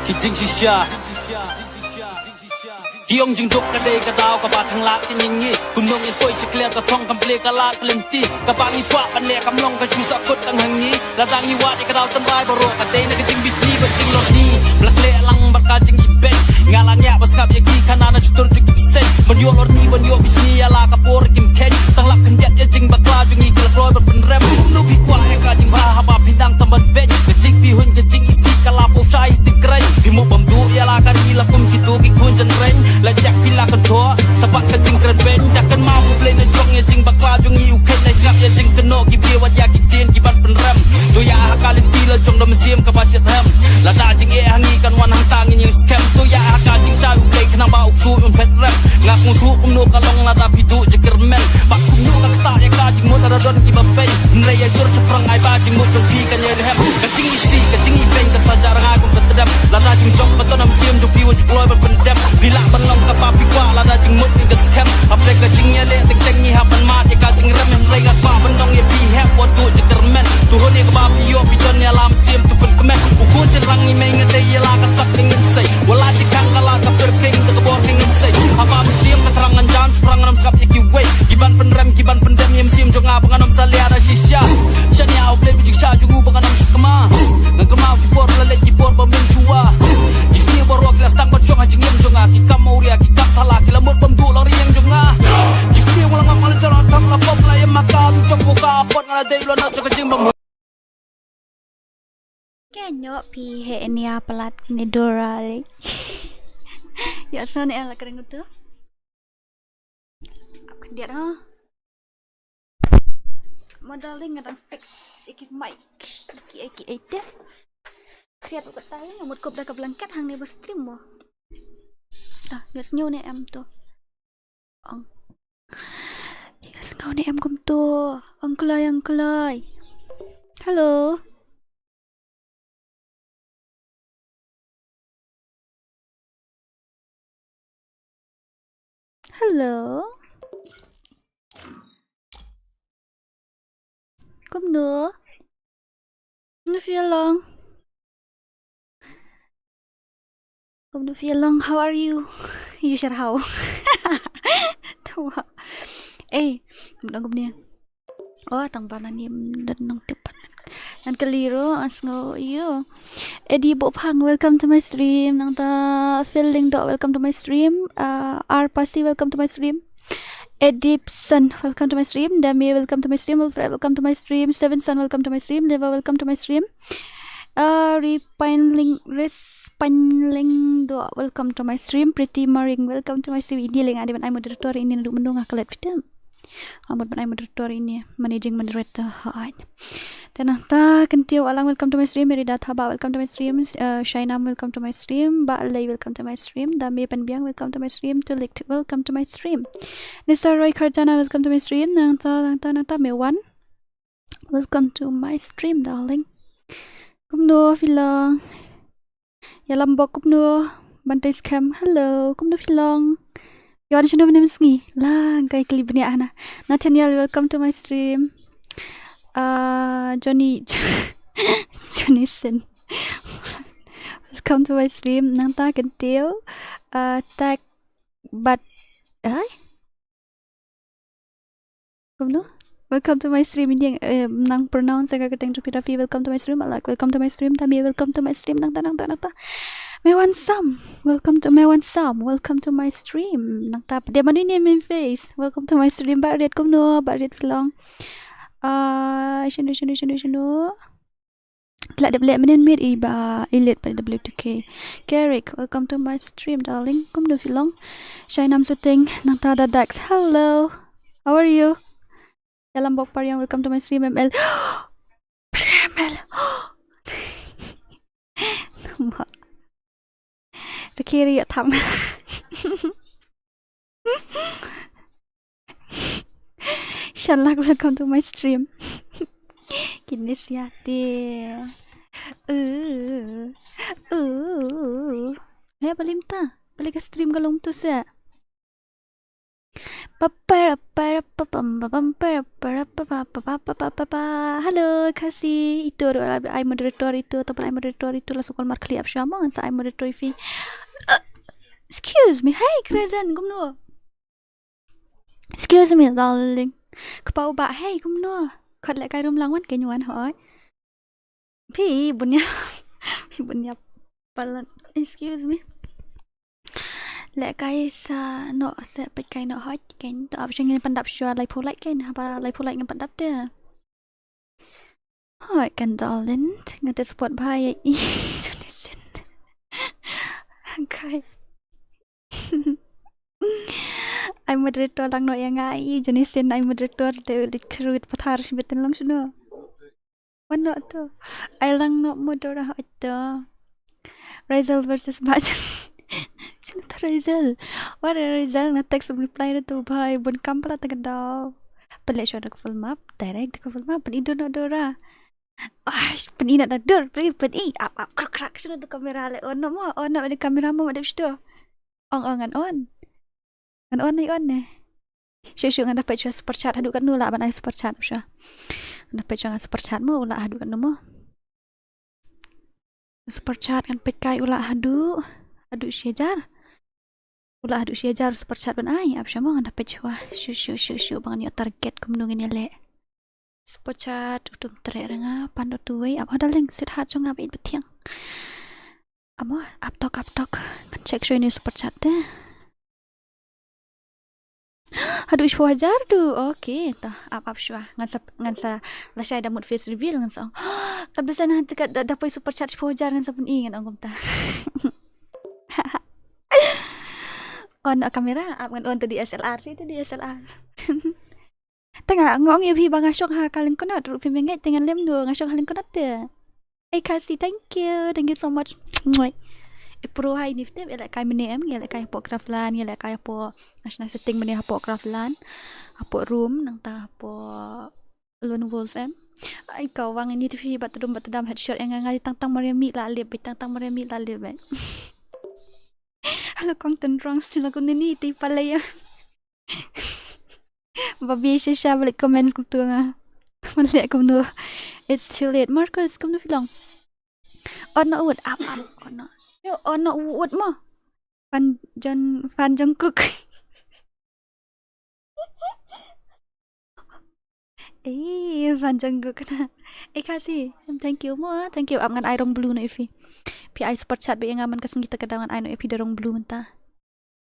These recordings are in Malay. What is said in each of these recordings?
kijing shisha Kiong jing dok kadai kadau ka ba thang la kin yingi kumnong in poi chikle ka thong kam ple ka la klenti ka ba ni kwa pan le kam long ka chu sa kot tang hangi la dang ni wa ni ka dau tan bai baro ka dei na ka jing bisni ba jing lot ni blak le lang ba ka jing ibe ngalang ya ba skap ya ki kana na chutur jing se ban yo lor ni ban yo bisni ya la ka por kim ken tang lap kan jet ya jing ba kla jing i kla roi ba pen rem nu bi kwa ya ka jing ba ha ba pindang tam ban be ka jing bi hun ka jing isi ka la po shai ti krai bi mo bam du ya la ka ri la kum ki tu ki kun jan ren la jak pila kan thoa sabat ka jing kren ben takkan mau play na jong ya jing bakla jong i ukai na ngap ya jing keno ki bi wa ya ki tin ki ban pen rem do ya ha ka lin ti la jong dam sim ka ba chet hem la da jing e hangi kan wan hang tang yin scam do ya ha ka jing chai ukai kana ba uk tu un pet rem ngap mu tu um no ka long la da pi du je kermen ba kum no ka ta ya ka jing mo da don ki ba pe nre ya jor chaprang ai ba jing mo jong ti kan ye hem ka jing i si ka jing i ben ka sa jarang ai kum tedam la da jing jong ba to nam sim jong pi wa jing loi ba pen dem bila ban long ka pa pi kwa la da jing mut ni ka scam apre ka jing ya le tek tek ni ha ban ma ya ka jing rem hem re ga pa ban dong ye pi have what do je kermen tu ho ni ka ba pi yo pi ton ya lam sim tu pen kemen u ko je rang ni me nge te ya la ka sak ning sei wala ti kang ka la ka per king ka bo king sei ha ba sim ka trang ngan jan sprang ram kap ye ki wei ki ban pen rem ki ban pen dem yem sim jong a ban nam sa le ada shisha shan ya au ble bi jing sha ju ban nam skama ngan ka ma ki por la le ki por ba min chua jisni bor wa klas tang ba chong ha jing yem jong a ki kam auria ki kap thala ki lamut pam du lor yang jong a jisni wala ngam mal jara tam la pop la yem maka tu chong ko ka pot ngala dei lo na chong jing bam Kayaknya pihe ni apalat ni Dora le. Ya sana ala kering tu. Aku dia dah. Modeling ngadang fix iki mic. Iki ada. Kreat ko tayo ngamut ko dah ka blanket hang ni stream mo. Yes nyo ni em tu. Yes ngau ni em kum tu. Angklay. Hello. Hello. Kom nu. Nu feel long. Kom nu feel long. How are you? You share how. Tahu. Kom ni. Oh, tang panan ni dan nang tepat. Nan keliru asngo you. Edi Bopang, welcome to my stream. Nang ta feeling dot welcome to my stream. R pasti welcome to my stream. Edipson, welcome to my stream. Dami, welcome to my stream. Wilfred, welcome to my stream. Stevenson, welcome to my stream. Leva, welcome to my stream. Pynliem, welcome to my stream. Pretty Maring, welcome to my stream. Ini lagi ada ban moderator ini nak mendung akalat film. Amot ban moderator ini managing moderator hain. Tenata kentiu alang welcome to my stream. Merida Thaba welcome to my stream. Shainam welcome to my stream. Ba Lay welcome to my stream. Dami Panbiang welcome to my stream. Tulik welcome to my stream. Nisa Roy Karjana welcome to my stream. Nanta Mewan welcome to my stream darling. Kumno Filong. Yalambok kumno Bantai Scam. Hello kumno Filong. Yon shino menem sngi. La kai klip ni ana. Nathaniel welcome to my stream. Johnny Sin. Welcome to my stream. Nanta kentil. Tag but Kumno. Welcome to my stream. Ini nang pronounce agak keteng Rafi. Welcome to my stream. Alak welcome to my stream. Tami welcome to my stream. Nang Mewan Sam. Welcome to Mewan Sam. Welcome to my stream. Nang tap dia manu ni main face. Welcome to my stream. Barit kumno. Barit filong. Shino. Kelak dia boleh menit iba elite pada W2K. Carrick, welcome to my stream darling. Kumno filong. Shainam Suting. Nang tada Dax. Hello. How are you? Dalam bok pariang welcome to my stream ML. ML. Kiri ya tham. Shanlak welcome to my stream. Kini siati. Palim ta. Balik ke stream galong tu sa. Halo, Khasi. Itu adalah I moderator itu ataupun I moderator itu lah sokol mar kliap syama sa I moderator fi. Excuse me. Hey, Krazan, gumno. Excuse me, darling. Kepau ba, hey, gumno. Khat lại cái rung lang wan cái nhuan hỏi. Pi bunya. Pi bunya palan. Excuse me. Lại cái sa nọ sẽ bị cái nọ hỏi cái tao áp cho nghe pan đập cho lại phụ lại cái haba lại phụ lại nghe pan đập thế. Hỏiกันdarling. Nghe te support bai i. Kai. I moderator lang no yang ai jenis I moderator de recruit pathar sibetan lang suno. Wano to? I lang no moderator ito. Rizal versus Bajan. Sino to Rizal? What a Rizal na text reply na to bhai bun kam pala taga daw. Pala siya full map direct full map panido na Dora. Ah, panina na Dor, pani up crack sino to kamera le on mo on na ni kamera mo madap siya. On. An on ne. Syuk nga dapat siya super chat hadu kan nula ban ai super chat siya. Dapat siya nga super chat mo ula hadu kan mo. Super chat kan pekai ula hadu syajar. Ula hadu syajar super chat ban ai ap siya mo nga dapat siya. Syuk bang ni target kumnungin ni le. Super chat utum tere nga pando tuwe ap hada link sit hat nga bit betiang. Amo ap tok kan check show ni super chat deh. Aduh ish wajar tu. Okay, tah ap syua ngan sa lasai dah mood face reveal ngan sa. Kabisa na dekat dapat super chat wajar ngan sa pun ingat angom ta. On kamera ap ngan on tu DSLR itu DSLR. Tengah ngong ya bi bang asyok ha kalen konot ru film ngai dengan lem do asyok kalen konot te. Khasi thank you so much. Pro hai nifte elak kai menem elak kai po craftlan elak kai po national setting mene po craftlan apo room nang ta po lone wolf ai kau wang ini tv batdum headshot yang ngali tang mariami la leb tang mariami la leb. Halo konten rong sila ko ni ti palaya. Babi sya balik comment ko tu nga. Mali ko no. It's too late. Marcus kom no filong. Ono ud up ono. Yo ono ud mo. Fan Jungkook. Fan Jungkook na. Khasi, thank you mo. Thank you. Up ngan irong blue na ifi. Pi I super chat be ngaman kasing kita kadangan I no ifi darong blue menta.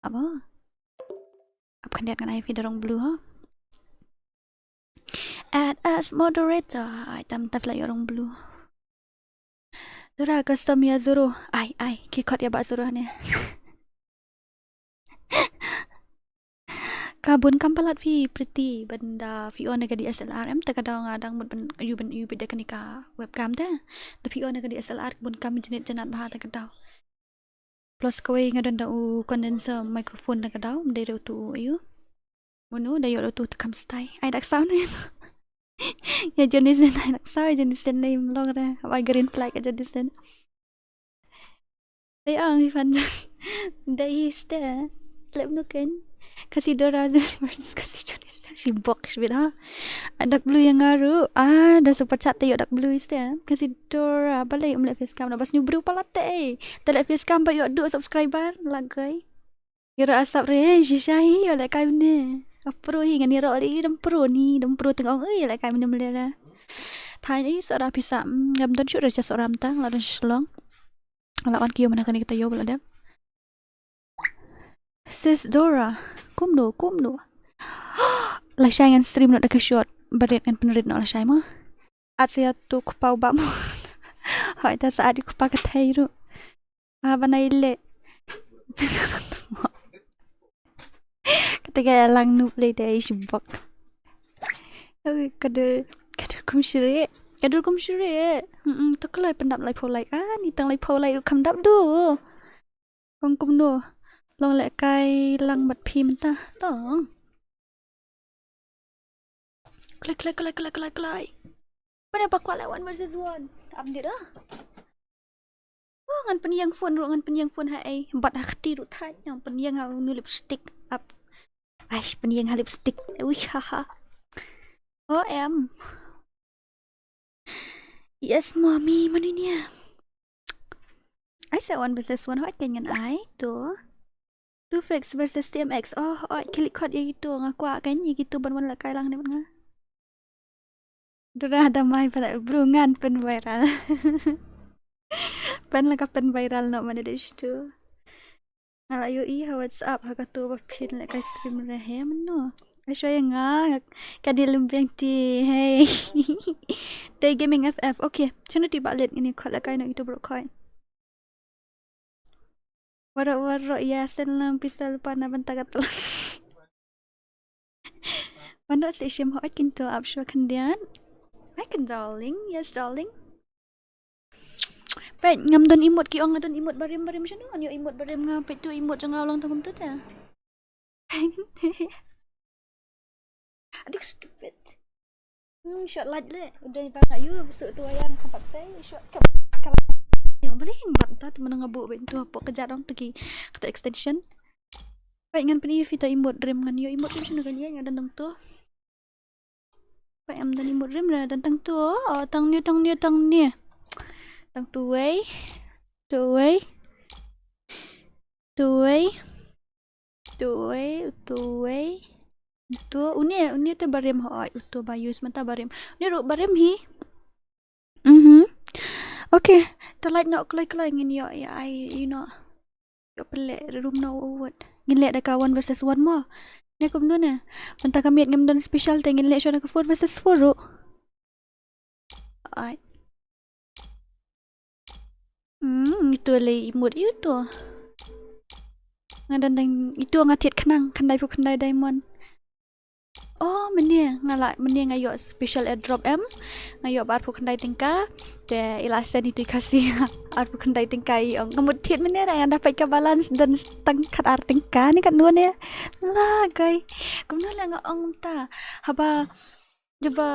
Apa? Up kan ngan ifi darong blue ha. Add as moderator. I tam tafla yorong blue. Dora custom ya Zoro. Ai kikot ya Bak Zoro ni. Kabun kampalat fi pretty benda fi on naga di SLRM ta kadang ngadang mud you beda kanika webcam ta. Tapi on naga di SLR bun kam jenat bah ta kadang. Plus kawai ngadon da u condenser microphone ta kadang dari tu you. Mono dayo tu kam stay. Ai dak sound ni. Ya jenis ni nak saya jenis ni long ra apa green flag aja jenis ni. Ay ang fan dai ste lep no kan Khasi Dora versus Khasi jenis si box bida. Dak blue yang ngaru dah super chat tayo dak blue ste Khasi Dora balai umle face cam bas new bru palate tele face cam ba yo do subscriber lagai. Kira asap re shishahi oleh kai ne. Pro hi ngani ro li dam pro tengok lai kai minum lera. Thai ni sora bisa ngam don chu ra cha sora tang la don shlong. Lawan kio mana kani kita yo bala dem. Sis Dora, kumno. La shangan stream no dak shot baret kan penrit no la shay mo. At saya tu kupau ba mo. Hai ta sa adi kupa ka thai ru. Banai le. Ketika lang nu play day shibok. Kader kum shire. Taklai pendap lai polai ni tang lai polai kam dap do. Kong kum no. Long lek kai lang bat pi menta tong. Klai. Mana pa kwa lawan versus one. Update ah. Ngan penyang phone hai bat hati ru thai yang penyang nu lipstick up. Aish, pening lipstick. Wih, haha. Oh, em. Yes, mommy, mana ni? I said 1 versus 1 hot dengan I tu. 2 fix versus TMX. Oh, klik kod yang itu ngaku kan gitu ban-ban kai lang ni mana. Dura damai pada berungan pen viral. Pen lang pen viral nak mana tu. Ala yo what's up ha tu pin lek kai stream rehe mano. Asyik nga kadi lembeng ti hey. Day gaming FF. Okay, cina tiba let ini kod lek kai nak itu bro coin. Warok-warok ya senlam pisau pana bentar kata. Mana si Shim hot kinto absho kandian? I can darling, yes darling. Pet ngam don imut ki ong don imut barim macam mana? Yo imut barim ngam pet tu imut jangan ulang tahun tu ta. Adik stupid. Shot like le. Udah nak you besok tu ayam kampak saya shot yang boleh bantah tu menang ngabuk bentu apa kejar orang pergi kata extension. Baik ngan peni vita imut rem ngan yo imut tu macam kan yang datang tu. Baik am dan imut rem dah datang tu. Oh tang ni. Tang tu way. Tu uni tu barem hoi tu bayus mata barem. Ni ro barem hi. Okay, terlight nak kelai ngin yo you know. Yo pelek room no what. Ngin lek dah kawan versus 1 mo. Ni aku benda ni. Mentah kami ngam don special tengin lek show nak 4 versus 4 ro. Ai. Itu le imut you tu. Ngadan itu ngatit kenang kandai pu kandai diamond. Oh, menia ngayo special airdrop ngayo bar pu kandai tingka te ilasan itu kasih bar pu kandai tingka ngamut tiet menia yang dapat ke balance dan tangkat ar tingka ni kat dua ni lah guys kumno la ngong ta haba jaba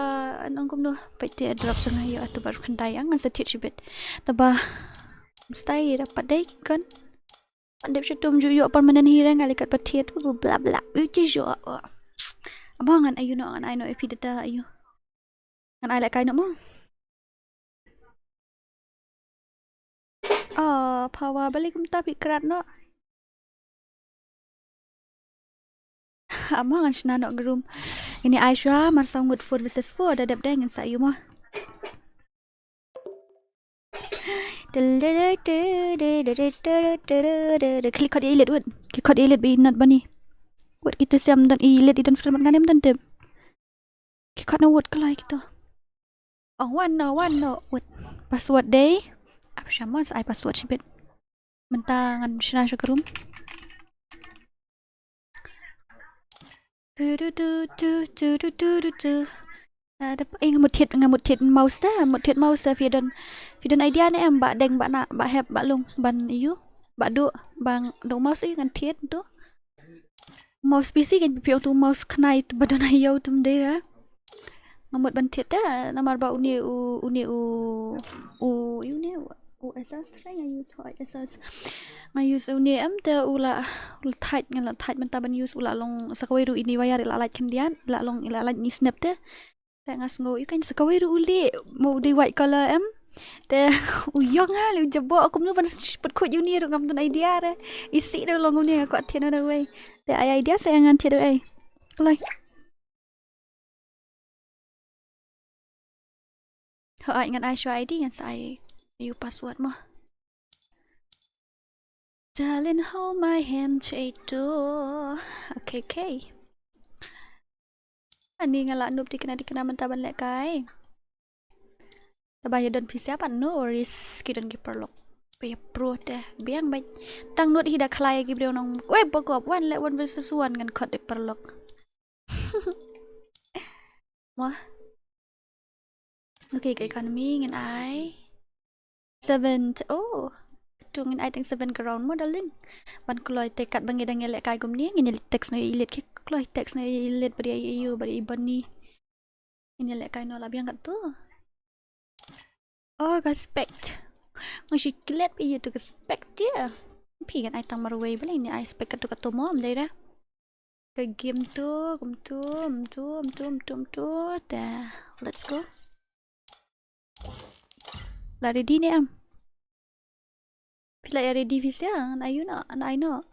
anong kumno pete airdrop sa ngayo atu bar kandai ngan sa tiet sibet taba mesti dapat dai kan pandep syutum juyo permanent hirang alikat patiet bla bla uci jo abang an ayu no an I know if data ayu an I like kai no mo power balik kumta pikrat no abang an sna no gerum ini Aisha marsang good 4 versus 4 dadap dengan sa ayu mo klik kod ilet wud klik kod ilet be not bunny wud kita siam dan ilet dan firman nganem dan tem klik na wud kalai kita one no wud password day apa syamos I password sibet mentangan sina syukurum ada ngamut hit mouse fidan idea ni em bak deng bak nak bak heb bak lung ban you bak do bang do mouse ngan thiet tu mouse PC kan pipiong tu mouse knai tu badon ayo tum dera ngamut ban thiet ta namar ba uni asas try I use hot asas I use uni am ta ula tight ngan tight man ta ban use ula long sakawai ru ini wayar ila light kendian ila long ila light ni snap ta ngas ngo you kan sakawai ru uli mau di white color am te uyong ha lu jabo aku nu ban put kod uni ru ngam tu idea re isi do long uni aku tian ada way te ai idea saya ngan tian ai lai hai ngan I show ID ngan sai you password mah darling hold my hand itu okay ani ngala nup dikena mentaban lek kai tabaya don pisi apa no worries kidon ki perlok pe pro teh biang baik tang nut hida klai gi breu nong we pokok 1 lek 1 versus 1 ngan kod de perlok wah okay ke economy ngan I 7 tu ngan I teng 7 ground modeling ban kloi tekat bangedang lek kai gum ni ngin text no ilet ki kloi text no ilet bari ayu bari ibani ini lek kai no la biang kat tu respect masih kilat pi tu respect dia pi kan I tang marway balik ni I expect kat tu mom dai dah Ke game tu, dah. Let's go. Lah ready ni am. Pila ya ready visa? Anak you nak, anak I nak.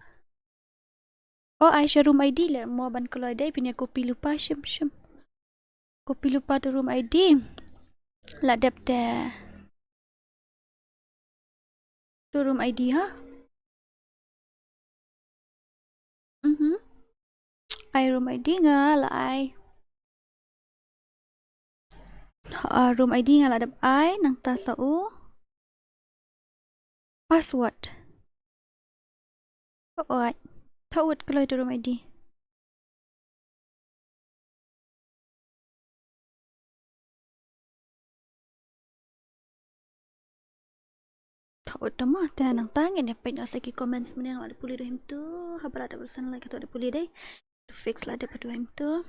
Oh, Aisyah room ID lah. Mau ban kalau ada punya kopi lupa syem. Kopi lupa tu room ID. Lah dap dah. Tu room ID ha? I room ID nga lah I. Room ID nga lah dap I nang ta sa u. Password. Oh, Tawad kalau itu room ID. Tawad dah mah. Dah nang tangan ya. Pengen asaki comments mana yang ada pulih dah tu. Habar ada berusaha lagi tu ada pulih dah. Fix lah ada pada tu.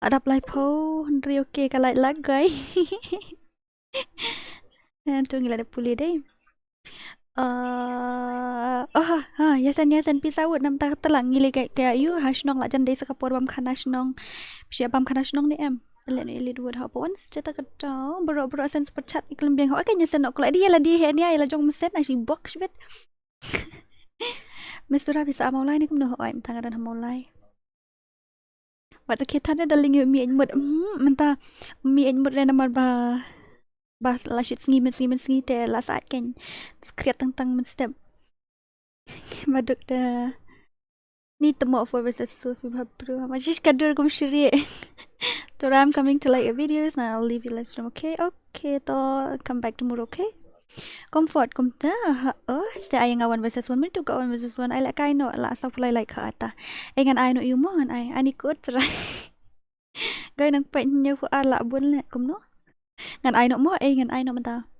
Ada apply po. Henry okay kalau lag guys. Tu ngila ada pulih dah. Yasan pisawut nam ta telang ngile kayak you hashnong la jan dei sakapor bam khanashnong sia bam khanashnong ni em le ni le duat hapon cerita kata bro sen super chat iklim beng ho kan yasan ok la dia la dia he ni ai la jong meset na si box bet mesura bisa amolai ni kum no ho em tangaran amolai wat ketan da ling mi en mud menta mi en mud le namar ba bas la shit sngi te la saat kan skriat tang men step maduk dah ni temo for versus Sufi Bro majish kadur kum shiri so I'm coming to like a videos and I'll leave you live stream okay to come back tomorrow okay comfort kum ta say ayang 1 versus 1 minute ka 1 versus 1 I like I know la sa fulai like ka ata engan I know you mon I ani kut try gay nang pai nyu fu ala bun le kum no ngan ai no mo ngan ai no mata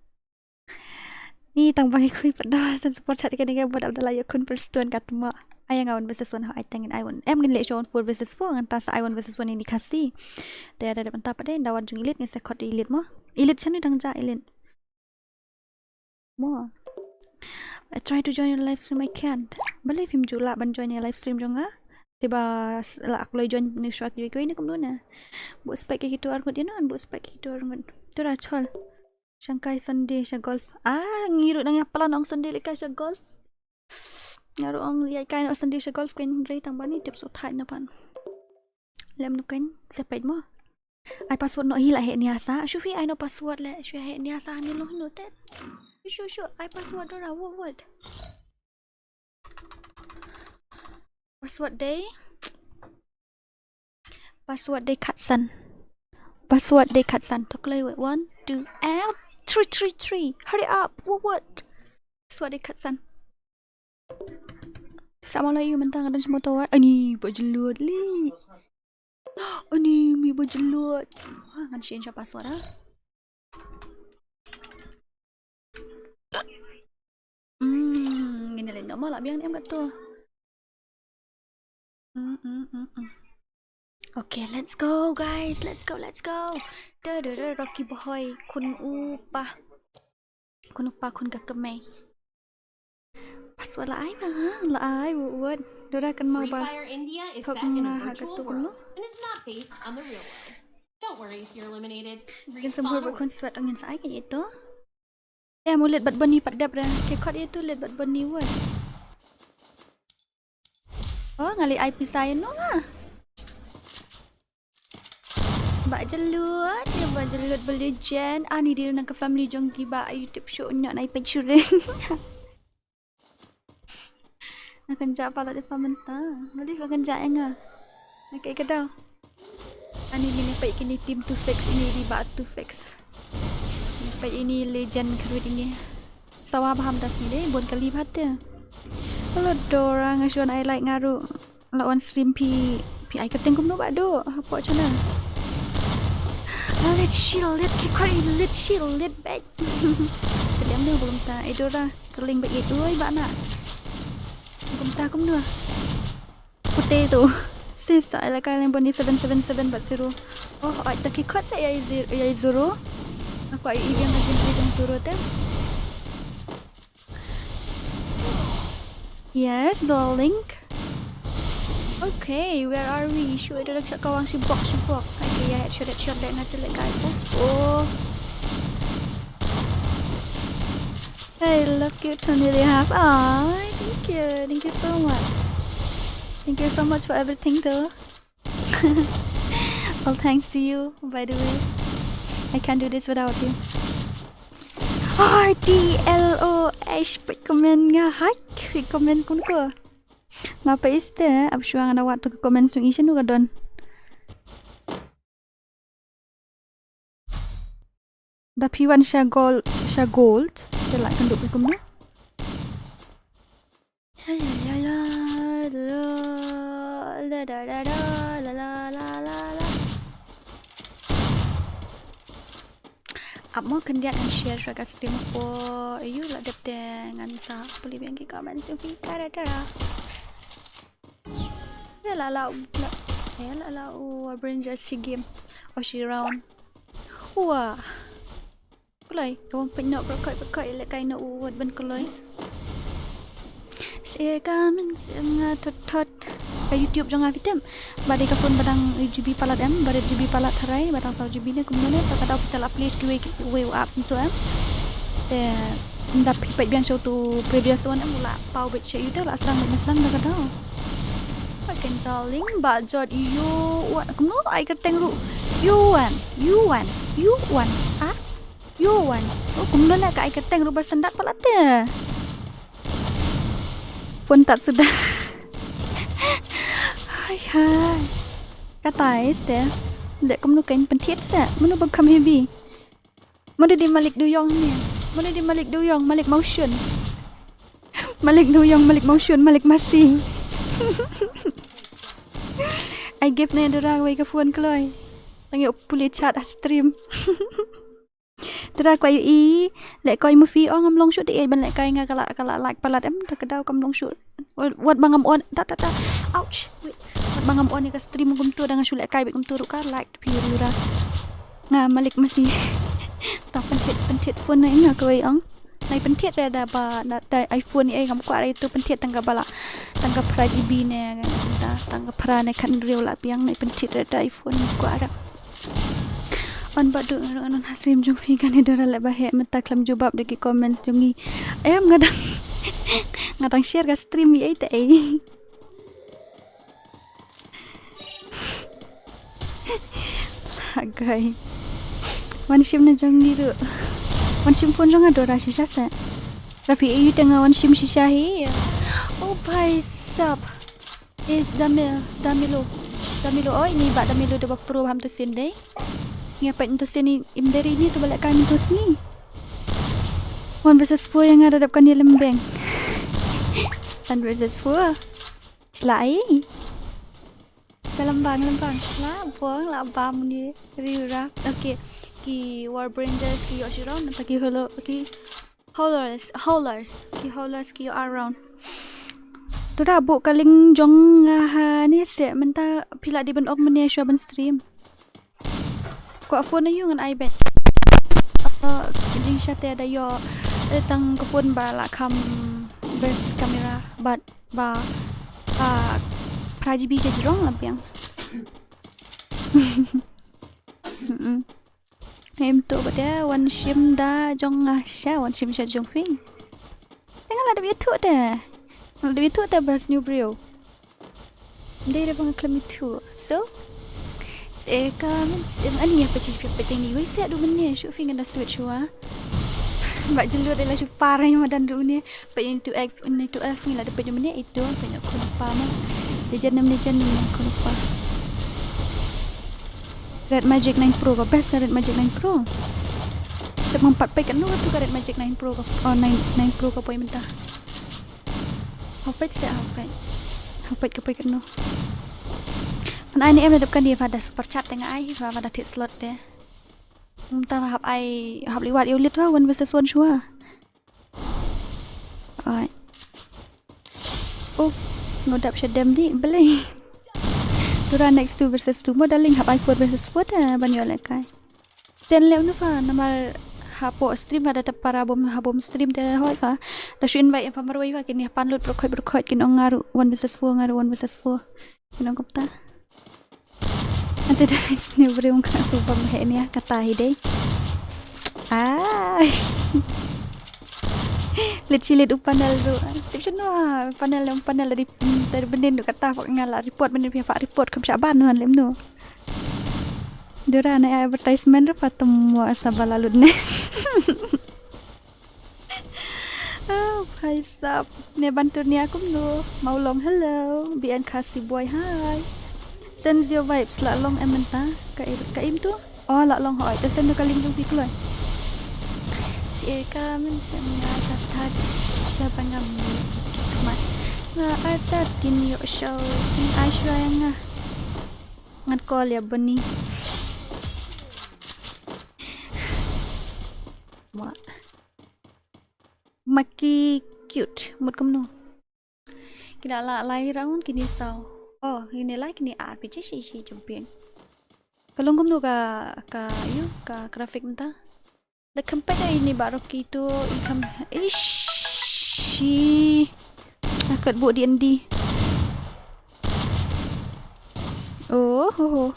ni tang bagi kui pada sen support chat kan ga buat abdallah ya kun perstuan kat ma ayang awan versus 1 ha tangin I won em ngin le show 4 versus 4 ngan ta sa I 1 versus 1 ini Khasi te ada mata pada dawan jung ilit ni sekot ilit mo ilit chani dang ja ilit mo I try to join your live stream I can't believe him jula ban join your live stream jonga tiba la aku join ni shot you ko ini kum na bu spike gitu argut dia non bu spike gitu argut tu dah chol Shanghai Sunday sya golf ngiru nang apalan ong Sunday likai sya golf ngaru ong liai kai ong Sunday sya golf kan rei tang bani tips uthai na pan lem nu kan sepet mo ai password no hila he ni asa shufi ai no password le shu he ni asa ni lo no te shu ai password Dora what password day Katsan to play with 1 2 and 3 hurry up what password day Katsan sama lah you mentang ada semua tawar ani bajelut li ani mi bajelut ngan change password ngene le normal lah biang ni am kat tu Okay, let's go guys. Let's go. Rocky boy, kun upa kun kakemay. Password la ai ma, la ai what? Dora kan mau ba? FreeFire India is set in a virtual world, and it's not based on the real world. Don't worry if you're eliminated. Kan semua berkon sweat angin sa ai kan itu. Mulit bat bani padap dah. Kekot itu lihat bat bani what? Oh, ngali IP saya no ah. Bak jelut berlejen. Ni dia nak ke family jong giba YouTube show nak naik pencuren. Akan jak pala dia pamenta. Boleh akan jak enga. Nak ke daw. Ani ni pai kini team to fix ini di bak to fix. Pai ini legend kedua ini. Sawa paham tas ni deh bon kali bata. Kalau Dora ngasuan I like ngaru lawan stream pi I keteng kum no bak do. Apa channel? Let's chill, let's chill, let back. Terliam dia belum tak. Dora celing baik itu, bak nak. Belum tak kum dua. Putih tu. Sis, I like kalian bani 777 bat zero. Oh, I tak kikot saya ya zero. Aku ai yang lagi dengan zero tu. Yes, darling. Okay, where are we? Shoot ada dekat kawang sibuk. Okay, ya, headshot dah nak celak guys. Oh. I love you, Tony. They have. Ah, thank you so much. Thank you so much for everything, though. All thanks to you, by the way. I can't do this without you. RDLOH, put comment nga hike, comment kun ko. Ngapa iste? Abis yung ada waktu ke comment sung isin nu kadon. Tapi wan siya gold. Jalan kan duk bikum na. Amo kendiat and share raga stream po. You lah depte ngan sa puli biang ki comment sung fi kara. La bring just si game or she round. Wah. Kulai, kawang pinok berkat lekai na uwad ban kulai. Share kamen nga tot YouTube jangan fitem. Badai ka phone badang GB palat em, badai GB palat harai, badang sau GB ne kumane tak ada kita upload ki way up tu em. Nda pipai biang show tu previous one em mula pau bet share you lah sedang dah kata. Pakai darling bajot you what kamu ai keteng ru you one ah you one oh kamu nak ai keteng ru berstandard pala te pun tak sudah hai kata deh dek kamu kain pentit sa menu bekam heavy mana di Malik Duyong ni mana di Malik Duyong Malik motion Malik Duyong Malik motion Malik masih I give na dorang way ka phone kloy. Langi puli chat stream. Dora ko i lek ko mo fi ong am long shoot di ban lek kai nga kala like palat em ta kadaw kam long shoot. Wat bangam on ta ouch. Wat bangam on ni ka stream gum tu dengan shulek kai gum tu ka like pi rura. Nga Malik masih. Ta pentit phone na nga ko ong. Nai pentit ada ba da iPhone ni ai ngam kwa itu pentit tangga bala. Tangga pra GB ne tangga pra ne kan real lah piang nai pentit ada iPhone kwa ada. On badu ngan stream jung fi kan Dora le ba he mata klam jawab de comments jungi. Em ngadang share ka stream ai te ai. Agai. Wan sim na jung ni ru. Wan sim phone jung Dora sisa sa. Rafi ayu tengah wan sim sisa hi. Oh bhai sab. Is Damilo. Oh ini bak Damilo dah pro ham tu sin deh. Ngapain tu sin im dari ni tu balik kan tu ni. 1 versus 4 yang ada hadapkan dia lembeng. 1 versus 4. Lai. Lambang. Lah bam ni riura. Okay. Ki Warbringers ki Yoshiron nanti ki Howlers ki around. Tu rabuk kaling jong ha ni se menta pila di ban ok mene show ban stream. Ko phone na yung an iPad. Jing shate ada yo tang ko phone ba la kam best camera but ba prajibi je jong lampiang. Em tu pada wan sim da jong sha wan sim sha jong fi. Tengah ada YouTube dah. Ada YouTube dah bahas new bro. Dia dah pengaklam itu. So sekarang ani apa cik peteng ni. Wei set du menit shoot fi ngada switch wa. Bak jelur adalah shoot parah yang madan du ni. Pak yang tu F ni tu F ni lah dapat menit itu banyak aku lupa mah. Dia jangan aku lupa. Red Magic 9 Pro ko best Red Magic 9 Pro. Tak mempat pakai nu tu Red Magic 9 Pro ko. Oh 9 Pro ko poi mentah. Hopet ke pakai nu. Mana ini em hadapkan dia pada super chat tengah ai pada tit slot dia. Mentah hap ai hap liwat you lit wa 1 versus 1 shua. Alright. Snodap shadam di beli. Dora next 2 versus 2 modeling hap I4 versus 4 dah banyak lekai. Dan leo nu fa nomor hapo stream ada para habom stream te hoi fa da shu invite pa maroi fa kini panlut berkhoi kini ngaru 1 versus 4 ngaru 1 versus 4 kini kopta ante da bisni breum kana subam he ni kata hide Lihat panel tu. Tapi panel dari benin tu kata pak ngala report benin pihak report kam syaban nuan lem tu. Dora na advertisement apa temu asal lalu ni. Hai sap. Ni bantu ni aku tu. Mau long hello. BN Khasi boy hi. Send your vibes la long ementa. Kaim tu. Oh la long hoi. Tu send tu kaling tu fikloy. Kamen semua tad siapa ngamu mat na ada kini yo show ni Aisha yang ngat call ya bani maki cute mut kamno kina la lai raun kini sau oh kini lai kini RPG si champion kalau kamno ka grafik entah the company ini baru gitu ikam ishi akad buat D&D oh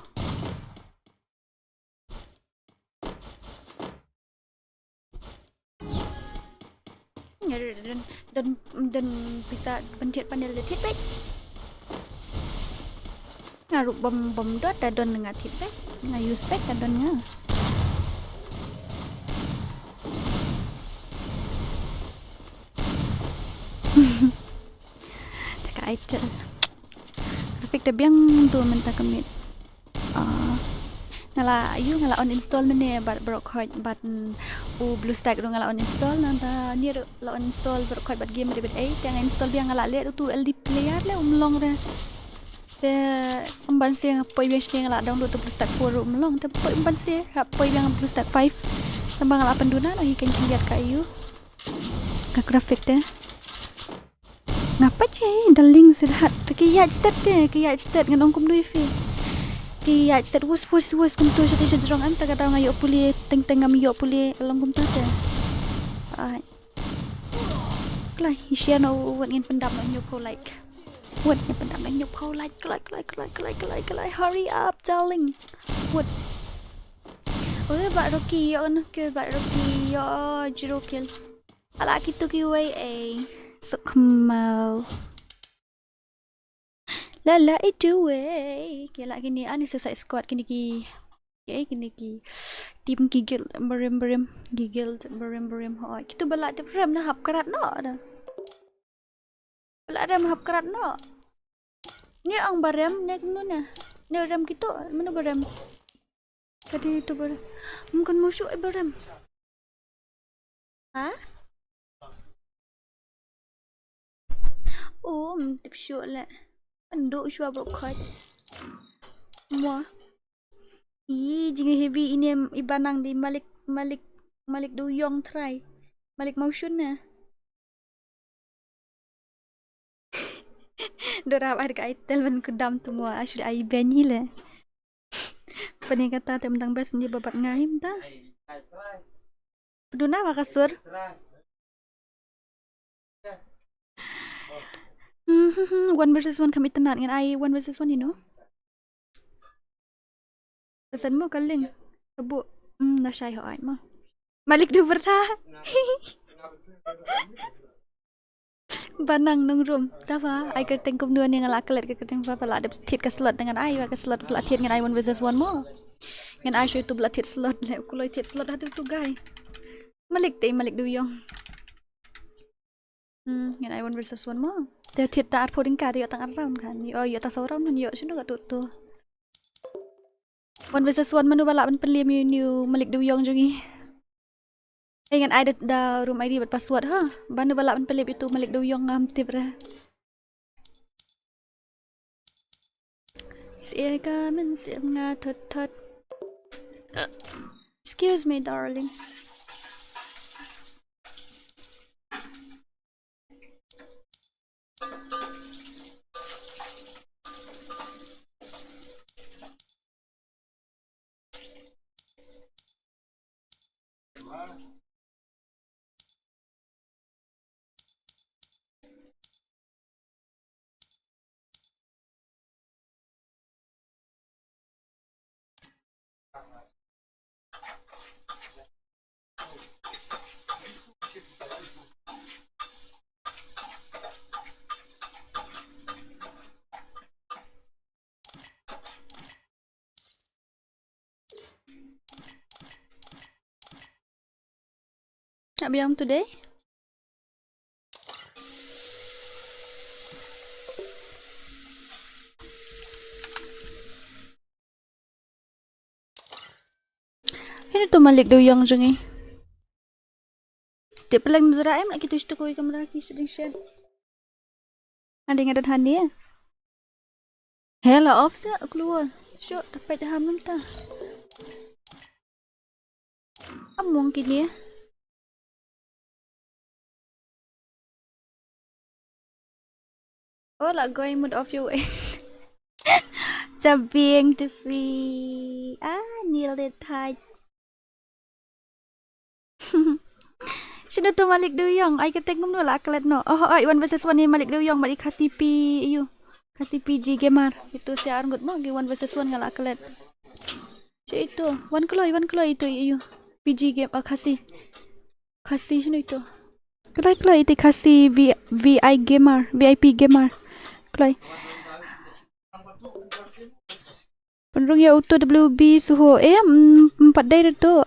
dan bisa pencet panel detik baik ngaruh bom dot dan ngatit baik ngayu spek dan item grafik biang do menta kamit ngala on install mene berkhoi button blue stack do ngala on install nanta ni la on install berkhoi bat game debit 8 yang install biang ngala le tu LD player le umlong re te amban se poi biang sing ngala download tu blue stack 4 umlong te poi amban se poi biang blue stack 5 tambang ngala penduna no ikan lihat ka ka grafik te ngapa je daling sehat kiyat stat ngan ongkum lui fi kiyat stat was kum tu sate jerong anta kata ngayo puli teng ngam yo puli longkum tata ai klai share no wat ngin pendam no nyupo like wat ngin pendam no nyupo like hurry up darling what ba roki yo no ke ba roki yo jiro kill ala kitu ki way Sukmal Lala itu kila gini ani selesai squad kini ki tim gigil berem gigil berem hoi kita balak berem na hap karat no dah balak rem hap karat no ni ang berem nek nu na ne rem gitu mana berem tadi itu berem mungkin musuh berem ha tiếp sure là anh độ chua bro khói mua jinga heavy ini ibanang di malik duyong try malik motion na Dora ada ka itel ban kudam tu mua asli ai benyi le pani kata tentang bes ni babat ngahim ta duna makasur 1 versus 1 kami tenat dengan I 1 versus 1 you know pesan mo kaling sebut na shy ho ai ma malik du berta banang nong room ta ba ai ka teng kum nuan yang ala kelet ka teng pa pala dep thit ka slot dengan I wa ka slot pala thit dengan I 1 versus 1 mo dengan I show tu pala thit slot le kuloi thit slot hatu tu guy malik du yong dengan I 1 versus 1 mo Dia tidak ada poding kari tang round kan. Yo tak seorang kan yo sino ka tutu. 1 versus 1 manu balak ban Pynliem new malik duyong jungi. Ingat ada da room ID buat password ha. Banu balak ban Pynliem itu malik duyong ngam tibra. Sia kamen sia ngatat. Excuse me darling. Nak bilang today? Ini tu Malik doyong je ni. Setiap pelang nudra em nak kita istu koi kamera ki sedang share. Ada ngadan hani ya? Hela off sa keluar. Syok dapat dah hamam ta. Among kini ya. Oh lah going mood off your way. Cabing to free. Nailed it tight. Sino tu Malik Duyong? Ay ketek ngum lah aklat no. Oh, Iwan versus One ni Malik Duyong balik Khasi P Khasi PG Gamer. Itu si Arngut mo Iwan versus One ngal aklat. Si itu. One Kloy itu PG game Khasi sino itu? Kloy itu Khasi VI Gamer, VIP Gamer. Kloy. Penrung ya auto WB suho. 4 day tu.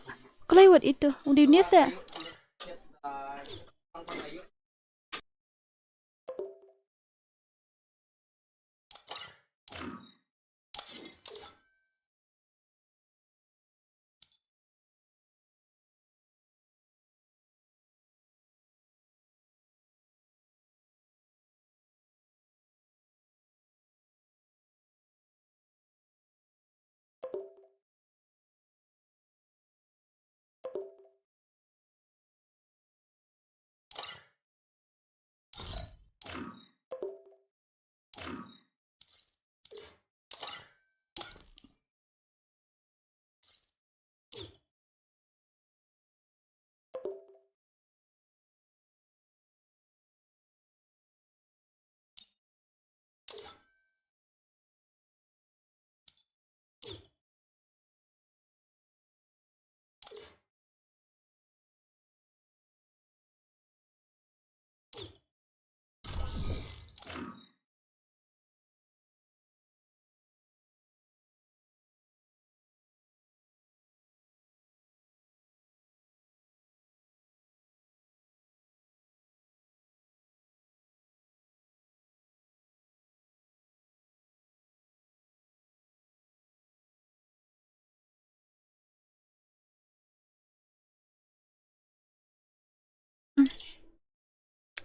Kloy what itu? Udah ni sa.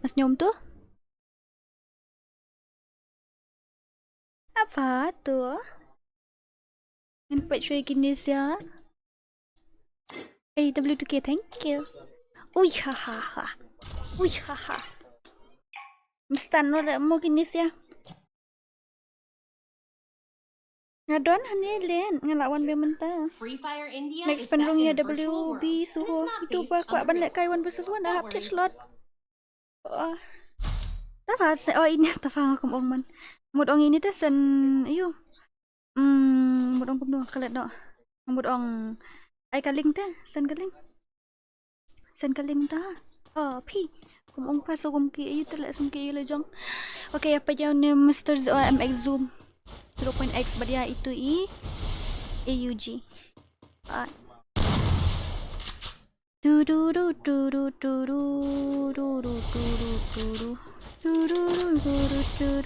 Senyum tu? Apa tu? Nampak cuy gini sia. W2K, thank you. Uy hahaha. Mestan no mo gini sia. Ngadon hani len ngelawan be mentah. FreeFire India Next is set in penrung ya a virtual WB world, suho. and Itu it's not kuat based ban lek on the kai real one versus one world. dah Don't update worry. slot. Tapa ini tapa aku ong man. Mud ong ini teh sen ayo. Mud ong kumno kalet no. Mud ong ai kaling teh sen kaling. Sen kaling ta. Pi. Kum ong pa so kum ki ayo terlek sum ki le jong. Okay, apa jauh ni Mr. MX Zoom 0.x badia itu AUG. Du du du du du du du du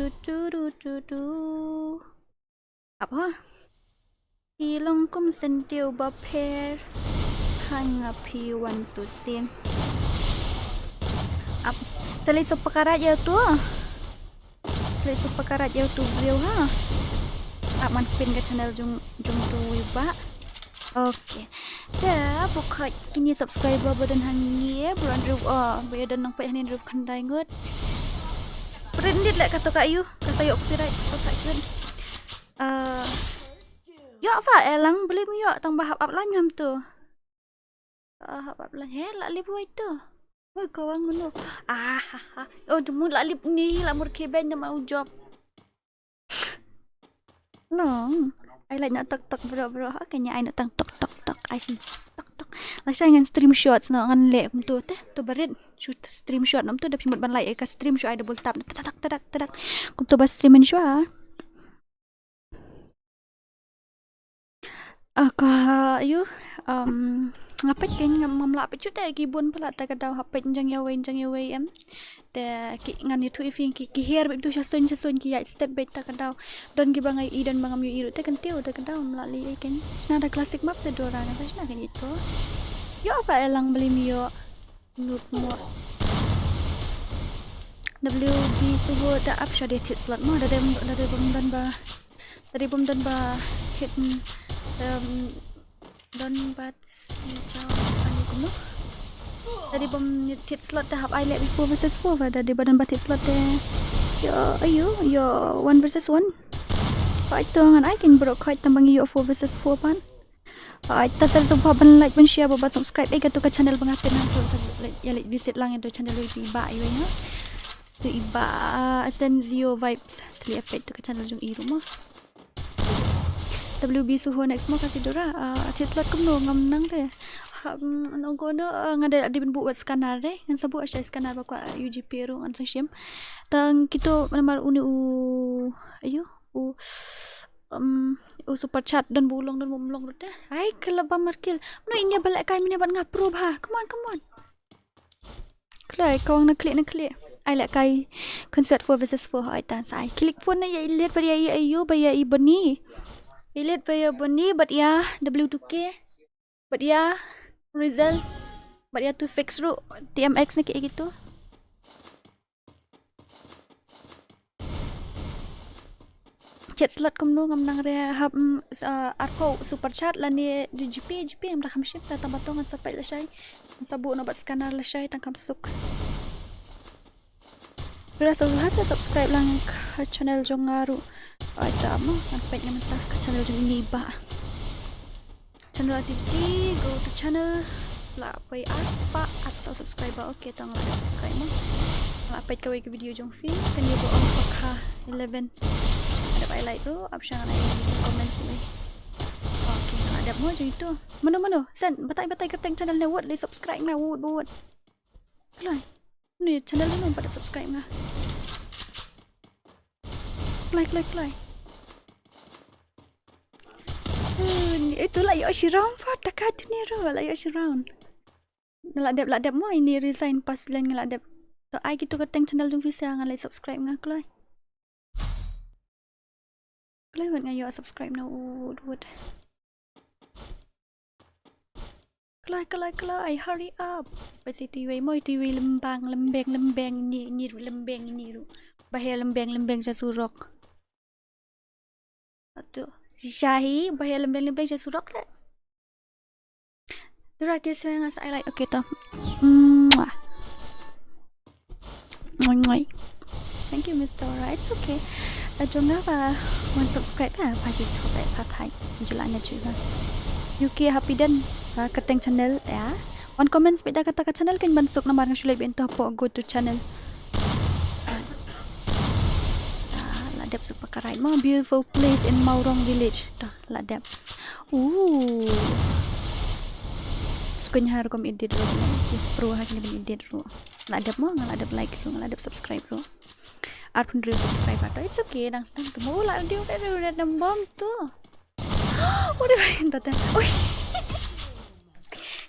du du du du. Apa? Hilong kum sentiu baper hanga piwan susim. Up. Salih perkara je tu. Salih perkara je tu beliau ha. Aman pin ke channel jung tu wiba. Okay. Dah buka kini subscriber badan hangi bulan rub bayar dan nampak hanin rub kandai ngut. Berendit lek kata kak yu, kasayok copyright so tak kira. Yo fa elang beli mu yo tang bahap up lanyam tu. Hap up lan lak lip itu. Oi kawan menu. Oh demu lak lip ni lak mur keben dia mau job. Long. I like nak tok bro. Kanya I nak tok. I see tok. Like saya dengan stream shots nak ngan lek tu teh. Tu barit shoot stream shot nam tu dah pimut ban like ka stream show I double tap tak. Kum tu bas stream show. Ka you Ngapet kan ngam la pe chuta ki bun pala ta ka daw hapet jang ya wei em te ki ngan itu ifing ki her be tu shasun ki ya step bet ta ka daw don ki bangai I dan bangam yu iru te kan tiu ta ka daw melalui kan sna da classic map se Dora na ta sna kan itu yo apa elang beli mio nut mo WB suhu da up shade tit slot mo da dem bom dan ba tit don bat jauh ani kuno dari bom tit slot dah I let before versus 4 dari badan batit slot deh yo 1 versus 1 Pak itu ngan I can bro kait tambang yo 4 versus 4 pan Ita sa sumpah ban like ban share babat subscribe tu ke channel bangapin nanto ya visit lang itu channel itu iba iwe nya tu iba Senzio vibes sleep tu ke channel jung I rumah WB suhu next mo Khasi Dora Tesla kumno ngam nang re ano ko do ngada di bu wat scanner re ngan sabu asya scanner ba kwa UGP ro an reshim tang kito namar uni ayo super chat dan bulong dan mumlong rute ai kelaba markil no inya balak kai mine ban ngapro ba come on klai kawang na clear ai lak kai concert 4 versus 4 hai tan sai klik phone na ya ilet bar ya ayo ba ya ibani ilet ba ya bani but ya W2K but ya result but ya to fix ro TMX na kayak gitu chat slot kumno ngam nang re hab arko super chat la ni di GP am dah kamship ta tabatongan sampai lesai sabu no bat scanner lesai tang kamsuk berasa hasa subscribe lang ke channel jongaru ay tama sampai nga mata ke channel jong ini ba channel activity go to channel la pay aspa at subscriber okay tang la subscribe mo la pay kawai ke video jong fi kan yo bo ang pakha 11 ada highlight bro option na comment sini okay ada mo jong itu mano sen batay kerteng channel na word li subscribe na word klay ni channel na pada subscribe na like itu lah yo round pa takat ni ro lah yo round ladap mo ini resign pas lang ladap to ai gitu kerteng channel jong visa ngalai subscribe nga klay wad nga yo subscribe na wood klay hurry up pasi TV mo TV lembeng ni ru bahaya lembeng sa surok atu Shahi bahaya lembeng sa surok le Dora kisah yang I like okay to thank you Miss Dora it's okay Jomna ba one subscribe ka pasti thobai pathai julana chuba UK happy dan keteng channel ya one comments beda kata channel kan bansuk namar ng sulay bento po go to channel ladap super karai mo beautiful place in MORON village ladap skunya har kom edit ro pro hak ni edit ro ladap mo ngadap like ro ngadap subscribe ro arpun ro subscribe ato it's okay nang stang tu mo la dio ro nambam tu udah tata oi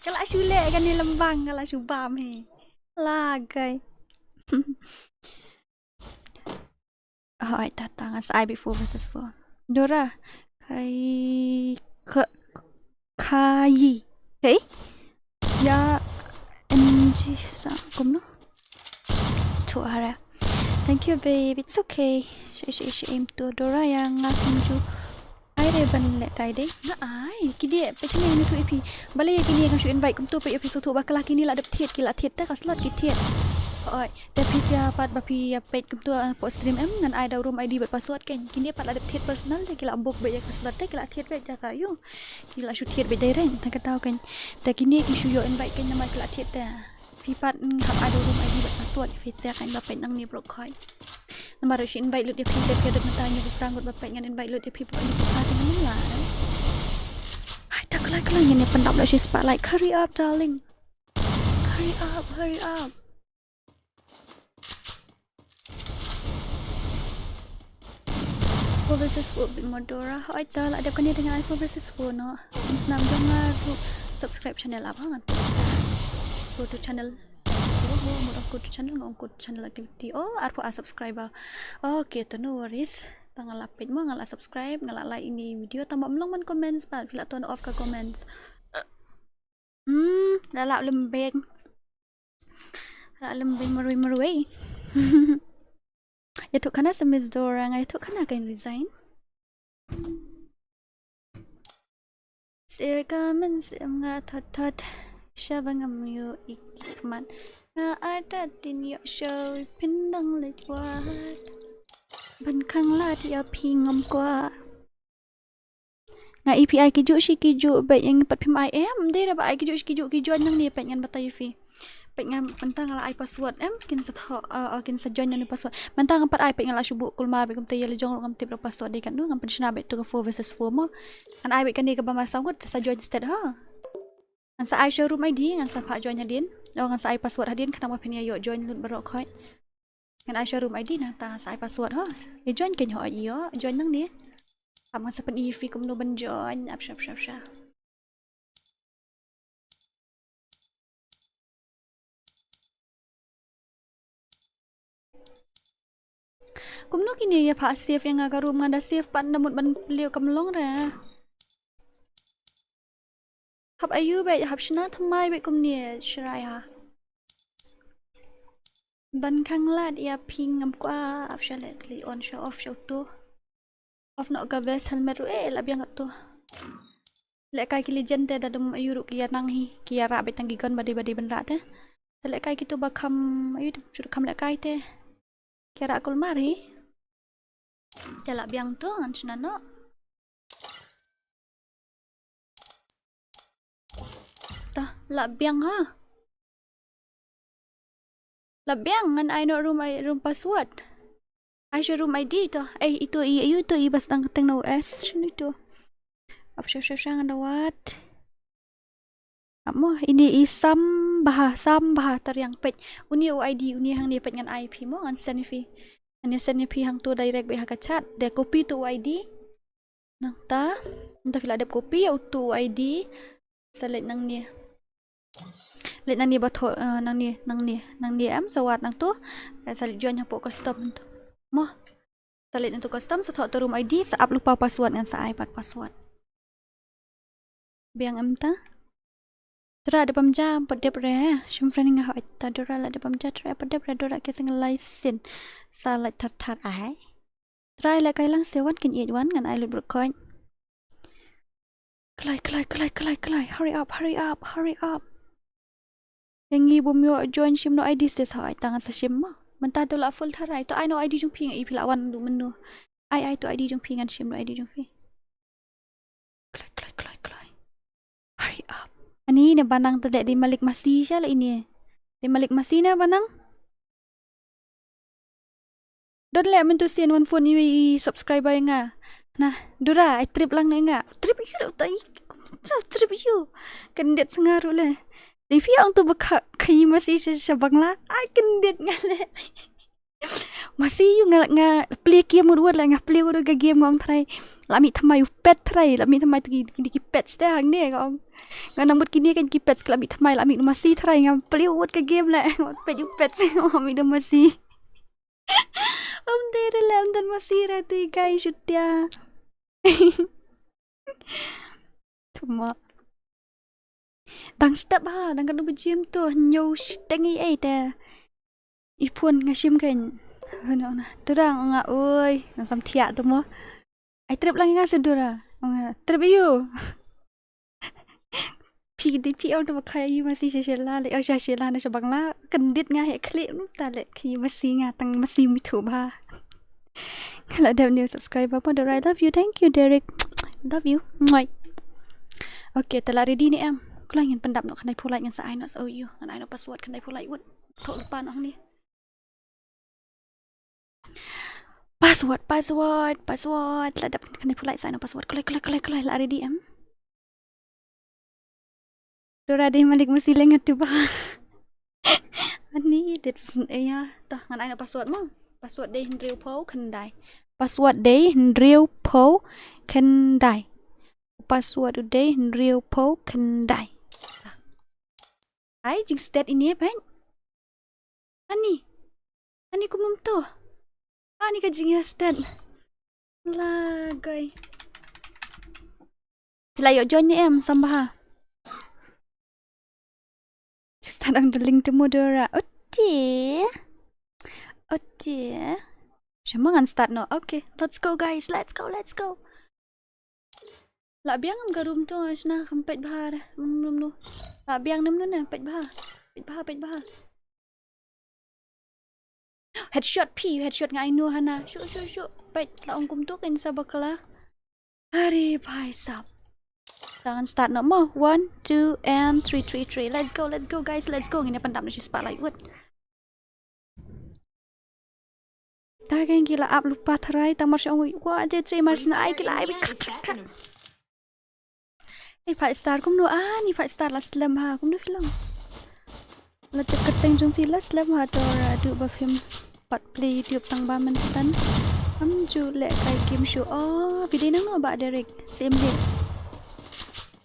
kalau asule kan ni lembang kalau subam he lagai hai tatangan sai before versus 4 Dora kai hey ya NG sa kumno story thank you babe it's okay shame to Dora yang ngaku ai re ban le tai de na ai kidi pe chane ni tu ep bale kini kan shu invite kum tu pe episode tu bakal kini la dap thiet ki la thiet ta kaslat ki thiet oi de pisia pat bapi ya pe kum tu po stream em ngan ai da room ID bat password kan kini pat la dap thiet personal de ki la book be ya kaslat ta ki la thiet be ja ka yo ki la shu thiet be dai ren ta ka taw kan ta kini ki shu yo invite kan nama ki la thiet ta pi pat hak ada room ID bat password fe sia kan ba pe nang ni brok khoi namar shu invite lu de pi de ke de matanya bu prangut ba pe ngan invite lu de pi po ni pa dengan lah hai tak kelai ni pendap la shu spotlight hurry up darling hurry up versus 4 big Dora hai ta la ada kan dengan 4 versus 4 no senam jangan subscribe channel apa kan? Go to channel. Go to channel go to channel activity. Oh, arpo subscriber. Okay, to no worries. Tanggal lapit mo ngala subscribe, ngala like ini video tambah melong man comments pa, fila turn off ka comments. Lala lembeng. Lala lembeng marui. Itu kana sa Miss Dora nga itu kana kain resign. Sir kamen nga tot siya bangam yo ikman. Nga ada din yo show pindang lejwat. Ban khang la thì ngâm qua nga API kiju baik yang dapat phim IM dia dapat kiju nang ni pengen batai fi pengen pentang la password kin sa kin sa join ni password mentang empat pengen la subuh kulmar bekum tay le jong ngam tip password dia kan ngam pensiona bet tu 4 versus 4 mo kan kan dia ke bamasa ngut sa join instead kan sa showroom ID kan sa pa join hadin kan sa password hadin kan ma phenia yo join lut barok khoi kan showroom ID na ta sa password dia join ken ho iyo join nang ni kamu seperti EV kamu ben join apsha kumno kini ya pak safe yang agak room ngada safe pan namut ban beliau kamlong ra hab ayu baik hab shna thamai baik kumni shrai ha ban khang lad ya ping ngam kwa apsha le on show off show tu off nak ka vest helmet la biang tu le kai ki legend te dadum ayu ru kia nang hi kia ra baik tangi gon badi ben ra te le kai ki tu bakam ayu sur kam le kai te kia ra kul mari te la biang tu an shna no ta la biang ha Labiang ngan I know room password. I show room ID to. Itu bas tang keteng no S sini tu. Apa share ngan dawat. Amo ini isam bah teriang pet. Uni ID uni hang ni pet ngan IP mo ngan send fi. Ani send fi hang tu direct be haka chat. Dia copy tu ID. Nang ta. Entah fila ada copy auto ID. Select nang ni. Let nang ni bato nang ni am sawat nang tu salit join hapo custom tu mo salit nang tu custom sa tu room ID sa up lupa password ngan sa iPad password biang am ta Dora ada pamja pedep re shim friend nga ta Dora la ada pamja tra pedep re Dora ke sing license salat tat ai try la kai lang sewan kin yet wan ngan ai lu coin klai hurry up yang ibu mio join shim no ID ses hai tangan sa shim ma menta tu la full tharai to I no ID jung ping i pilawan du menu I to ID jung pingan shim no ID jung fi klai hurry up ani ne banang tu di malik masih sya la ini di malik masih na banang don le men tu sien one phone i subscriber nga nah Dora I trip lang na nga trip you tai trip you kan det sangaru le Tapi ang tu baka kayi masih sa bangla ay kendet ngale masih yung nga play game mo la nga play ro ga game ngong try lami thamai pet try lami thamai tu ki pet sta hang ne ngong nga nambut kini kan ki pet lami thamai lami masih try nga play wot ka game la pet you pet mi do masih dere lam dan masih ra tu guys shutya cuma Dang step dang kan berjim tu nyu shiteng te ipun ngashim kan na dorang nga oi nasam tiak tu mo ai trip lang nga sedura nga trip you pi out tu kai masih shela le shela na bangla kendit nga he klik nu ta le ki masih nga tang masih mitu ba kalau ada new subscriber pun I love you thank you Derek love you okay telah ready ni em Kulang yang pendap nak kena pulai yang saya nak you, nak nak password kena pulai wud. Tak lupa nak ni. Password. Ladap kena pulai saya nak password. Kelai lah ready em. Dora deh malik mesti lengat tu bah. Ani det ya, tah ngan nak password mo. Password deh real po kendai. Password deh real po kendai. Password deh real po kendai. Ai jing stat ini pen. Ani kumum tu. Ani ka jing stat. Lagai. Layo join ni em sambah. Stadang deling temu Dora. Oke. Shamangan start no. Okay, let's go guys. Let's go. La biang am garum tu asna kampet bahar. No. La biang nam na pet bahar. Pet bahar. Headshot ngai nu hana. Shuk. Pet la ong kum tu kan sabakala. Hari bhai sab. Tangan start no mo. 1, 2 and 3. Let's go guys. Let's go. Ini pandam na si spotlight wood. Tagang gila up lupa terai tamar si ong. Wah, dia teri mars na ai gila ai. Ni 5 star kum no ni 5 star la slam ha kum no film. La teketeng jong film slam ha Dora du ba film pat play YouTube tang ba man tan. Am ju le kai game show. Oh, video nang no ba Derek. Same day.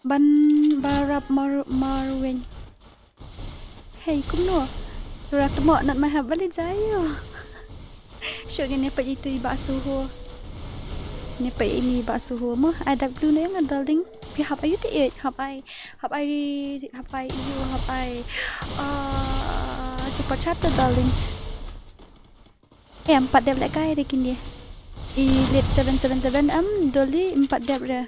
Ban barap marwen. Hey kum no. Dora temo nak mahab balik jayo. Syok ni nepat itu iba suhu. Nepat ini iba suhu mah. Ada blue na yang darling. Pi hap ayu ti hap ai super chat darling. Empat dep lek kai dekin dia. Elite 777 doli 4 dep dah.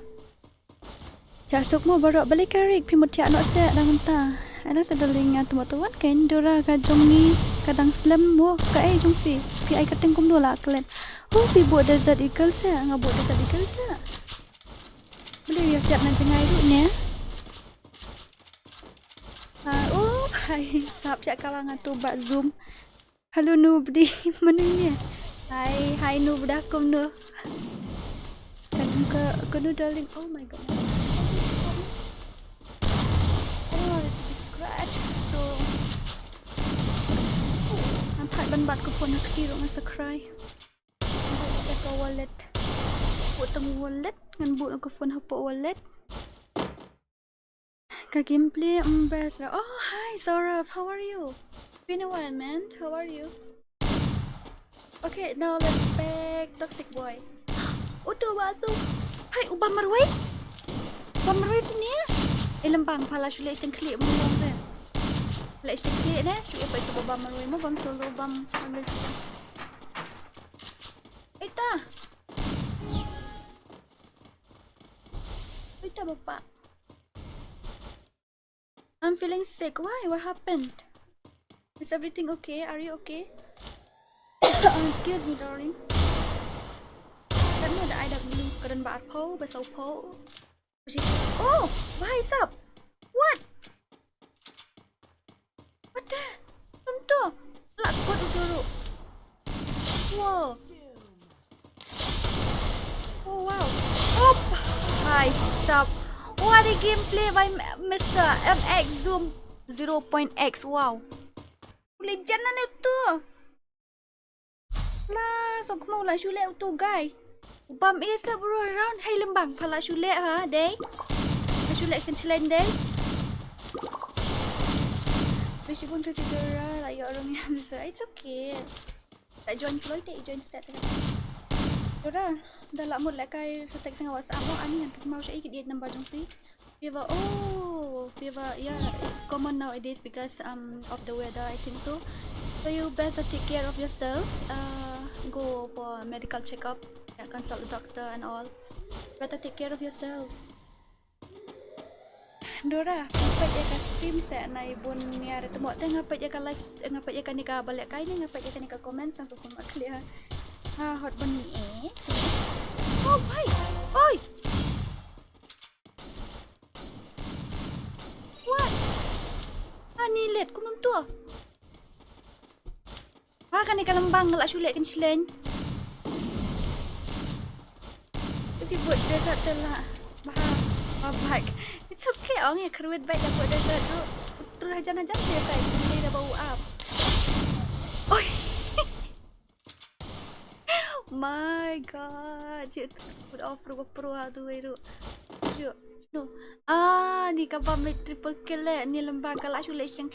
Ya sok mo baru balik karik pi mutia nak set dah mentah. Ada sedaling tuan kan Dora ka jongi kadang slam mo ka jong pi ai kateng kum dola klen. Oh pi buat desert eagle sa ngabut desert eagle sa. Boleh ya siap nak jengai tu ni. Oh hai sap jak kawangan tu bak zoom. Halo noob di mana ni? Hai noob dah kum no. Kadang ke no darling. Oh my god. So antai ban bat ko phone nak kiro nga sa cry. Buat ko wallet. Butang wallet ngan buat ko phone hapo wallet. Ka gameplay ambassador. Oh hi Saurav, how are you? Been a while man, how are you? Okay, now let's back toxic boy. Udo baso. Hai ubam marway. Ubam marway sunia. Lembang pala shule isteng klik mulong dia. Like isteng klik dah. Shule apa itu babam marway mo bam solo bam ambil. Ita bapak. I'm feeling sick. Why? What happened? Is everything okay? Are you okay? Excuse me darling. Karena ada belum keren baat pau besau pau. Oh, what's up? What? What the? Tentu. Lakot dulu. Wow. Oh wow. Up. What's up? What a gameplay by Mr. MX Zoom 0.x. Wow. Legend na itu. Lah, so kau lah shule itu guys. Bam is lah bro around. Hey lembang pala shule ha day. Shule kan selain day. Meskipun Khasi Dora lah ya orang yang besar. It's okay. Tak join Floyd tak join set. Dora dah lak mood lah kai sa text nga WhatsApp mo ani yang mau siya ikit number jong free. Fever. Oh, fever. Yeah, it's common nowadays because of the weather. I think so. So you better take care of yourself. Go for medical checkup. Consult the doctor and all. Better take care of yourself. Dora, ngapai ya ka stream sa na ibon niya rito mo. Ngapai ya ka live, ngapai ya ka ni ka balik kay ni, ngapai ya ka ni ka comments sa sukong akli ha. Ha, hot ba ni eh? Oh, bye! Oy! What? Nilit, kunong to? Ha, ka ni ka lambang ngalak sulit kan silen? Tapi buat desert telah baik. It's okay, orang yang keruit baik dah buat desert tu. Terus hajan-hajan dia baik. Dia dah bau up. Oi. My god. Cik tu put off pro tu itu. Syuk. No. Ni kabar mai triple kill ni lembaga la shulation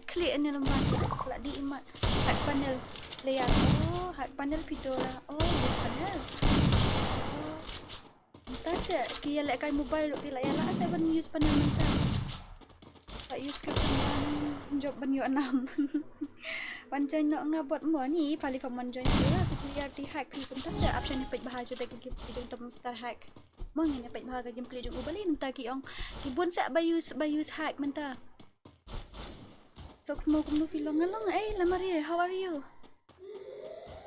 klik ni lembaga. La di imat. Hard panel layer. Hard panel Fedora. Yes panel. Entah saya kia lek kai mobile duk pilak ya lah saya ban use panel mentah. Tak use ke panel job ban yo 6. Pancen nak ngabot mo ni pali paman join dia tu clear di hack ni pun tak saya option ni pet bahaya dak game play untuk start hack. Mang ni pet bahaya game play jung ubali entah ki ong ki bun sak by use hack mentah. So kumu filong ngalong Lamari, how are you?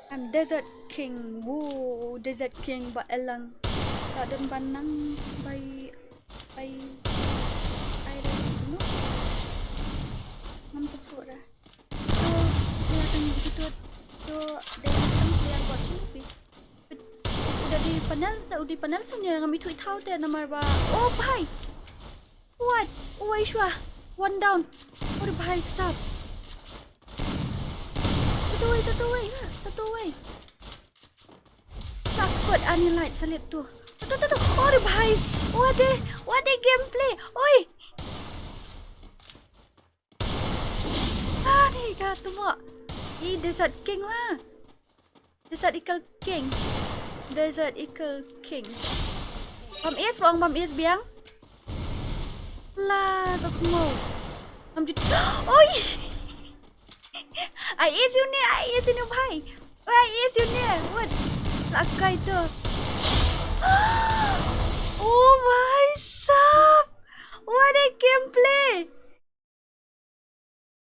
I'm Desert King. Woo, Desert King ba elang. Tak dan banang by I don't know. Mam sebut dah. Kelihatan begitu tu dia buat sini. Udah di panel sebenarnya kami tweet tahu dia nomor ba. Oh bhai. What? Oh Aishwa. One down. Oh bhai sab. Satu way. Takut ani light salib tu. Tu. Oh bhai. What the gameplay. Oi. Ni kata mo. Desert King lah. Desert Eagle King. Bam is biang. Lah, so mo. Oi. I is you ni bhai. I is you ni. What? Lakai tu. Oh my sab. What a gameplay.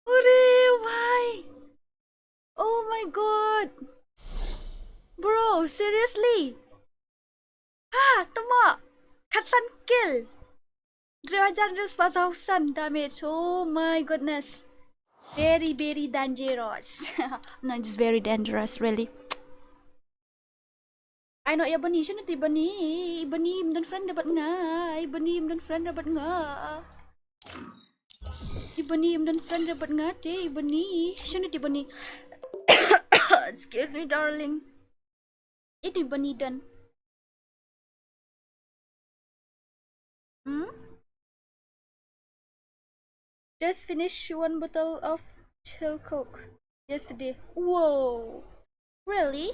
Ore bhai. Oh my god. Bro, seriously? Tama. Katsan kill. 300,000 damage. Oh my goodness. Very dangerous. No, it's very dangerous, really. I know ya bani, siya nanti bani dan friend dapat nga. Bani dan friend dapat nga. Bani dan friend dapat nga te. Bani, siya nanti bani. Excuse me, darling. Itu bani dan. Just finished 1 bottle of chill coke yesterday. Whoa, really?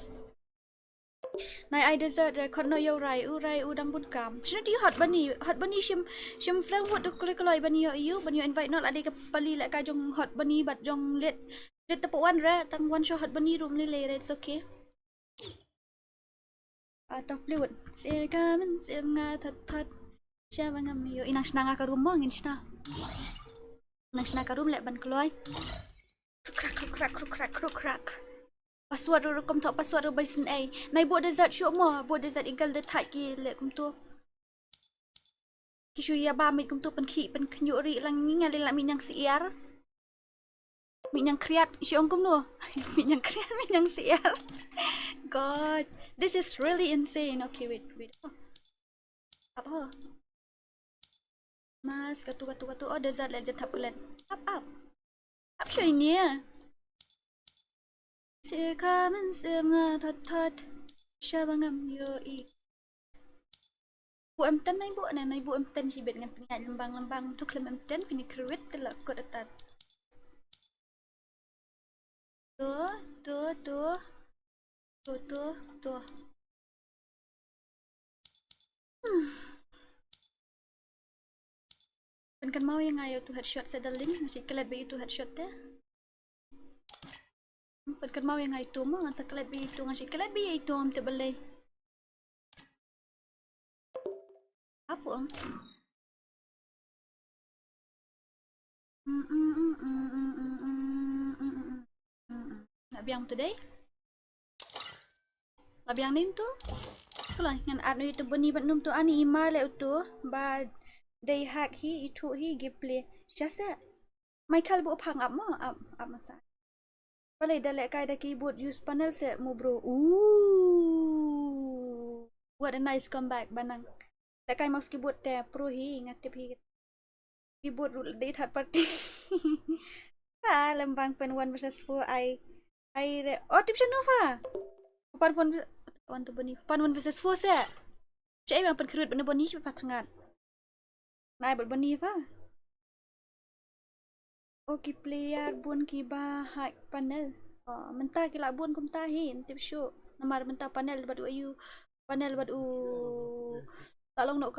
Nai I dessert kono yo rai udam bun kam. Sino di hot bani shim Frankfurt tu koloi bani yo invite not ade ka pali lek ka jong hot bani bat jong let tepuk wan ra tang one show hot bani room le it's okay. Atau fluid. Kamen nga that siapa ngam yo inang snanga ka room mo ngin sna. Nang ka room lek ban keloi. Kruk. Password ru kom tok password ru by sin a. Nai buat desert show mo, buat desert egal de thai ki lek kom tu. Ki shu ya ba mit kom tu pen khnyu ri lang nginga le la minyang siar. Minyang kriat siong kom nu. Minyang kriat minyang siar. God, this is really insane. Okay, wait. Apa? Mas katu. Oh, desert legend Thailand. Up. Up show ini ya. Kamen nga that. Siya bangam yo i. Bu emten nai bu emten si bet ngan tengah lembang tu klem emten pini kruit kelak kot atat. Tuh. Kan mau yang ayo tu headshot sa daling nasi kelet be itu headshot deh. Kan mau yang ayo tu mo ngan sa kelet be itu am te balay. Apa ang? Labiang today? Labiang nim tu? Kalau ngan anu itu beni benum tu ani ima le tu ba day hack hi itu hi gameplay. Jasa Michael bu phang up mo up masa. Balai dalek kai da keyboard use panel se mo bro. Ooh. What a nice comeback banang. Lek kai mouse keyboard te pro hi ngaktif hi. Keyboard rule day third party. Lembang pen 1 versus 4 I oh tip Nova. Pan 1 versus 4 se. Cek bang perkerut benda boni cepat tengah. Nai buat boni apa? Okay, player bun ki bahak panel. Mentah ki bun kum tahin tip show. Namar mentah panel buat you panel buat talong nak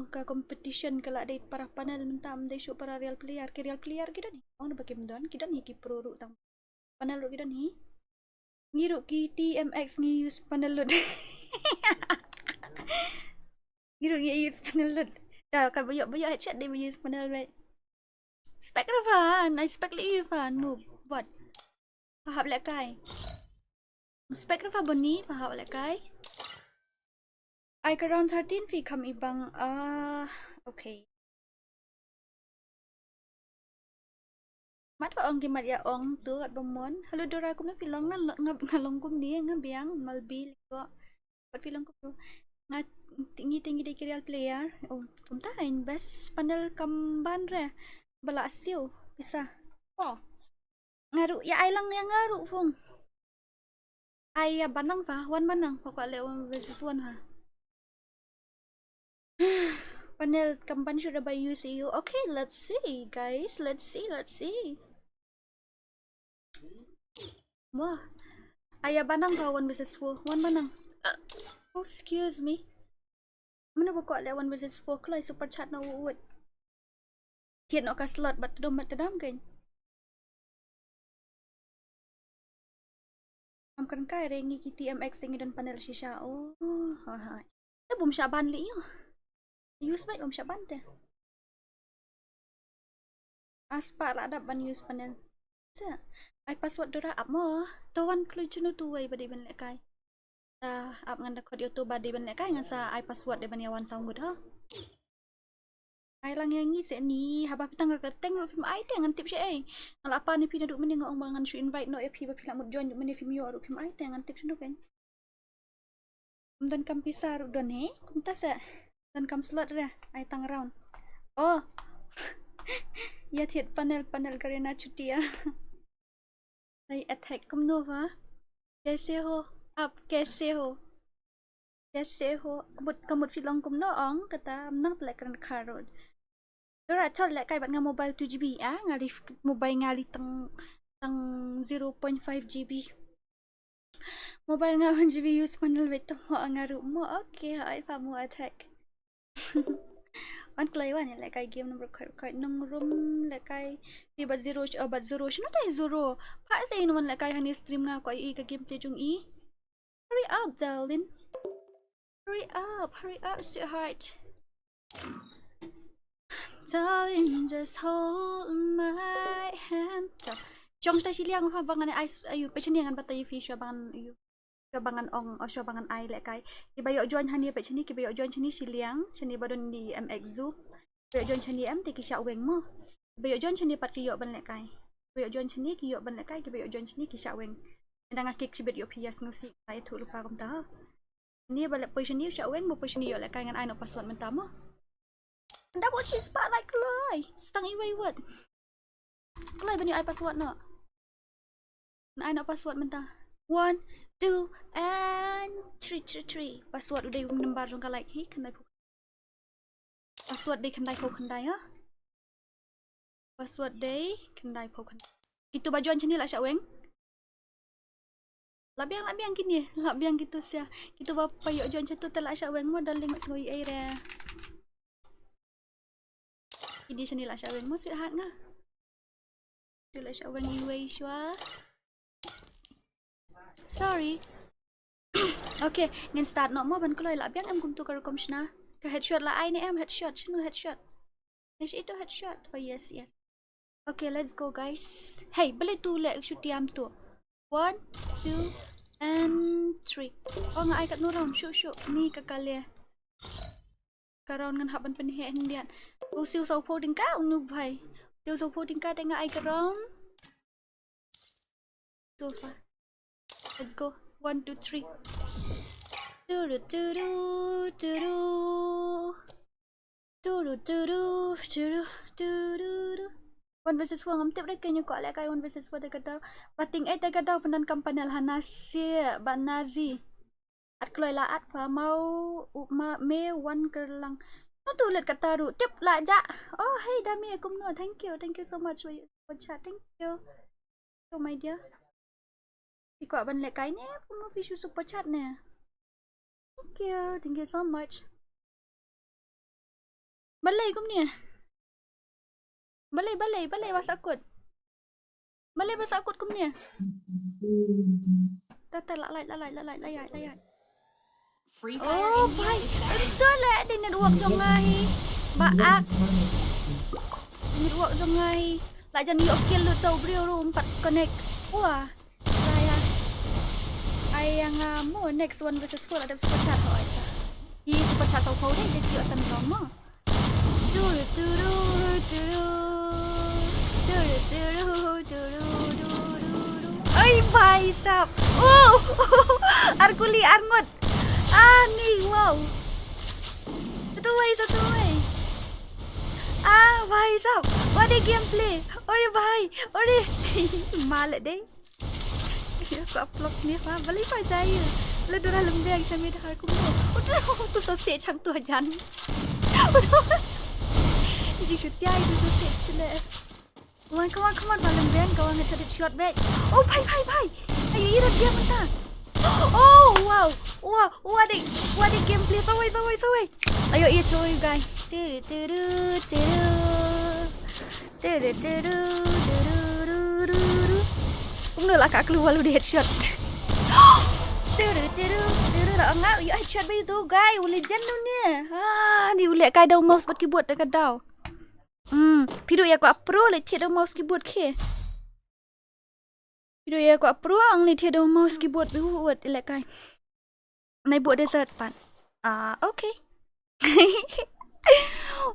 ke competition ke lah para panel mentah mendai show para real player kita ni. Orang pakai mendan kita ni ki pro ru tang. Panel ru kita ni. Ngiruk ki TMX ni use panel load. Ngiruk ni use panel load. Dah kan banyak headshot dia use panel load. Spek lah fan, I spek lagi fan, noob, buat. Faham lek kai. Spek lah fan boni, faham lek kai. I ke round 13 fi kam ibang okay. Mat pa ong gimat ya ong tu at bomon. Halo Dora kum na filong ngalong kum dia ngabiang malbi ko. Pat filong ko tu. Ngat tinggi de real player. Oh, kum ta invest panel kamban re. Bala siu bisa. Oh. Ngaru ya ai lang yang ngaru fung. Ai banang pa, wan banang pokok le versus one ha. Panel kamban should by use you. Okay, let's see guys. Let's see. Wah. Ai banang pa one versus four. One banang. Oh, excuse me. Mana pokok le one versus four klai super chat na wood. Thiện nó cả slot bật đom bật đam kênh. Am kan kai rengi ki TMX tinggi dan panel shisha. Oh, hai. Te bom syaban li yo. Use baik bom syaban te. Aspa la dap ban use panel. Sa. Ai password Dora up mo. Tawan klui chunu tu wai badi ban lek kai. Up ngan da kod YouTube badi ban lek kai ngan sa ai password de ban yawan saung gud ha. Ai lang yang ni se ni haba pitang ka teng ro film ai teng antip se ai. Ngala apa ni pina duk meni ngong mangan su invite no ep ba pila mut join duk meni film yo ro film ai teng antip se kan. Dan kam pisar don he kum ta sa. Dan kam slot ra ai tang round. Oh. Ya thiet panel karena cuti ya. Ai attack kum no va. Kaise ho? Up kaise ho? Kaise ho? Kamut filong kum no ong kata amnang telek kan karod. Dora chol lek kai bat nga mobile 2GB ngali mobile ngali tang 0.5 GB. Mobile nga 1GB use panel wait mo ngaru mo okay ai pa mo attack. Wan klay wan lek kai game number kai nung room lek kai pi bat zero shino tai zero. Pa say naman lek kai hani stream nga ko ai ka gameplay jung i. Hurry up darling. Hurry up sweetheart. Darling, just hold my hand. Chong sta siliang ha bangan ai ayu pecheniangan batay fi shabangan ayu. Shabangan ong o shabangan ai lek kai. Ibayo join hani pecheni kibayo join chini siliang, chini badon di MX zoo. Bayo join chini M te kisha weng mo. Bayo join chini pat kiyo ban lek kai. Bayo join chini kiyo ban lek kai kibayo join chini kisha weng. Ndanga kik sibet yo pias ngusi ai tu lupa kum ta. Ni balik position ni sha weng mo position yo lek kai ngan ai no password mentamo. Anda buat si spotlight kelai. Setang iwai what? Kelai bani ai password no. Ai nak password mentah. 1, 2, and 3. Password udah menembak jong kalai hi kendai. Password day kendai po kendai ha. Password day kendai po kendai. Itu bajuan sini lah Syak Weng. Labiang gini. Labiang gitu sia. Itu bapa yuk juan tu telak Syak Weng mo daling mak sengoi air ya. Ini sini lah Syak Weng mo sweetheart nga. Dulu Syak Weng iway shwa. Sorry. Okay, ngin start no mo ban kulay labiang am kum tu karukom shna. Ka headshot la ai ni am headshot. Shino headshot. Is itu headshot? Oh yes. Okay, let's go guys. Hey, boleh tu lek shoot tiam tu. 1, 2, and 3. Oh nga ai kat no round. Shoot. Ni kakale. Karon ngan haban penhe hendian. Oh siu sau po ding ka unu bhai. Siu sau po ding ka tengah ai karon. So far. Let's go. 1, 2, 3. One versus four ngam tip rek nyu ko lek kai one versus four te kata bating ai te kata pendan kampanel hanasi ban nazi keluar lah apa mau me one kerlang. No tu lihat kata ru tip lah ja. Oh hey Dami akum no thank you so much for your chat thank you. Oh my dear. Ikut ban lek kai ni pun fish super chat ni. Thank you so much. Balai kum ni. Balai bahasa akut. Balai bahasa akut kum ni. Tata lại. Oh bhai, betul lah ada network trong ngay. Baak. Network trong ngay. Lại jangan okey lu tahu beliau room 4 connect. Wah. Saya yang mu next one versus 4 ada super chat hoi. Di super chat sau deh dia juga san lama. Ay bhai sab. Oh. Arkuli arngot. Ni wow. Satu way. Bhai sab. What a gameplay. Ore bhai. Ore. Malat deh. Aku upload ni apa? Balik saya. Lalu dah lembek saya minta aku mau. Tu sausage cang tu ajan. Jadi shootnya itu sausage tu le. Come on, malam beng kau nak cari shot back. Oh bhai. Ayo irat dia mentah. Oh wow. What a gameplay. Sawai. Ayo sawai guys. Cũng được là cả keluar lu di headshot. Enggak, ya headshot bayu tu guys, legend tu ni. Ni ulek kai dau mouse buat keyboard dekat dau. Pidu ya aku pro le tiada mouse keyboard ke. Pidu ya aku pro ang ni tiada mouse keyboard buat ulek kai. Nai buat desert pan. Okay.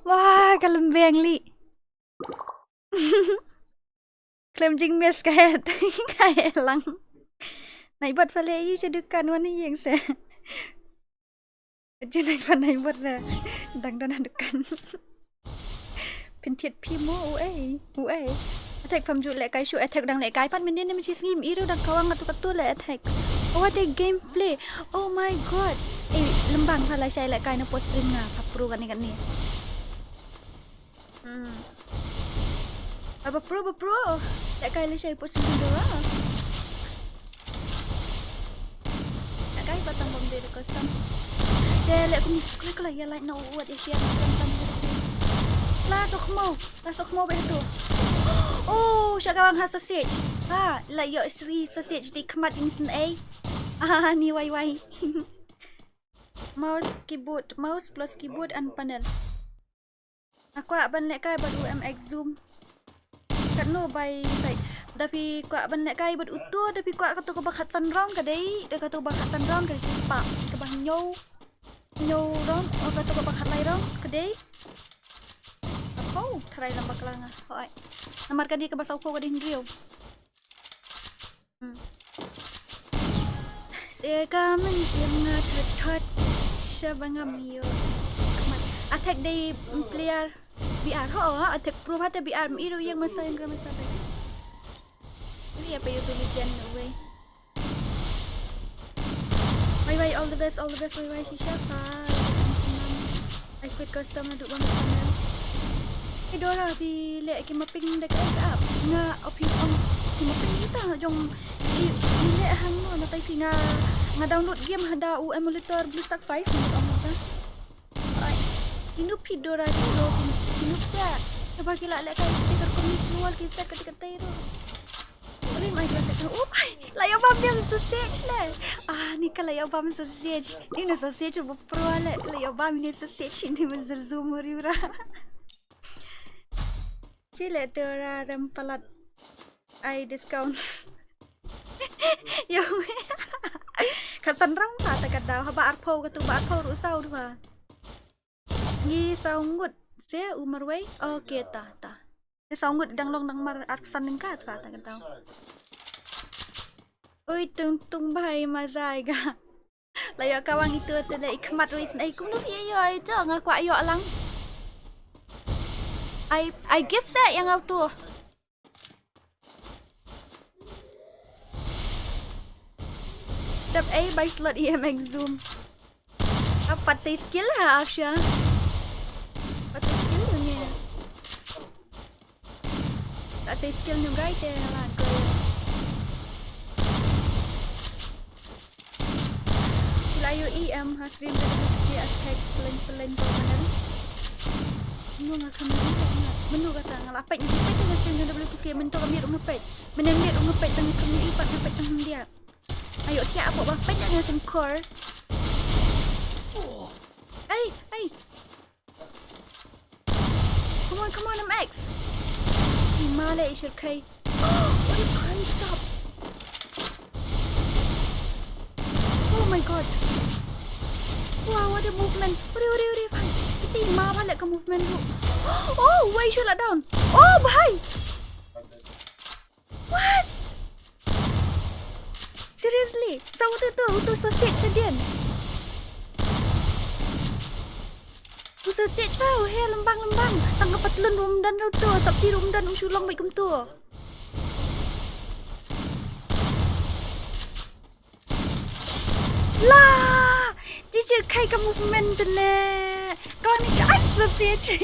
Wah, kalembeng li. Klaim jing mes kayak lang. Nai buat pale yi sedukan wan ni yang se. Jadi nai buat lah. Dang dukan. Pentit pimo ue. Attack pam ju lek kai shoot attack dang lek kai pan min ni mesti ngim iru dang kawang atu lek attack. Oh ada gameplay. Oh my god. Lembang pala saya lek kai na post stream nga pro kan ni. Apa pro? Tak kaya saya post Dora. Tak kaya batang bom dia custom. Dia lek aku ni kalau ya like no what is share macam Lasok mau betul. Oh, syakawang ha sausage. Like yo Sri sausage di kemat instant ni wai. Mouse plus keyboard and panel. Aku akan lek kai baru MX zoom. No by side tapi kuat banyak kai buat utuh tapi kuat kata kau bakat sunround kadai dia kata bakat sunround kadai si spark ke bah nyow round atau kata kau bakat lai round kadai apa try lambak kelanga hoi namarkan dia ke bahasa upo kadai hindriyo saya kamen sangat hot syabangam yo attack day player BR attack pro ada BR itu yang masa yang kena masa baik. Ini apa itu legend way. Bye all the best bye Shisha. I quit custom duk banget panel. Dora di lek ki mapping dekat up. Nga opin on ki mapping kita jong lek hang mo na tai nga download game ada emulator BlueStack 5 ta. Inup Dora di Inup sa. Sebab kila lek kai kita komis keluar kita ketika itu. Boleh mai kelas. Oh, layak bam yang sausage lah. Ni kalau layak bam sausage. Ini sausage pro lah. Layak bam ni sausage ini mazal zoom riura. Cile Dora rempalat. Discount. Yo. Kasan rang pa takat daw haba arpo katu ba arpo rusau dua. Ni saungut saya umar way okay ta ni saungut dang long dang mar aksan ning ka ta tahu oi tung bhai mazai ga layak kawang itu tele ikmat wis ai kum lu yo itu ngaku ayo lang I give saya yang auto Sub A by slot EMX zoom. Dapat saya skill lah Afsha. Dapat saya skill ni. Tak saya skill ni guys lah girl. Layu EM hasrim dia attack pelan-pelan permanen. Menung akan menung kata ngalapai ni kita hasrim dia boleh tukar mentok ambil ngepet. Menambil ngepet tang kami ipat ngepet tang dia. Ayo tiap apa bapak jangan sengkor. Hey. Come on, MX. Himalaya shirkai. What a price up. Oh my god. Wow, what a movement. Uri. See, ma balik ke movement tu. Oh, why you should let down? Oh, bhai. What? Seriously? Sao tu sausage hadian. Tu sausage tau, he lembang. Tangkap patlan rumdan tu, sabti rumdan usulang baik kum tu. Lah, jujur kai ke movement tu le. Kau ni ai sausage.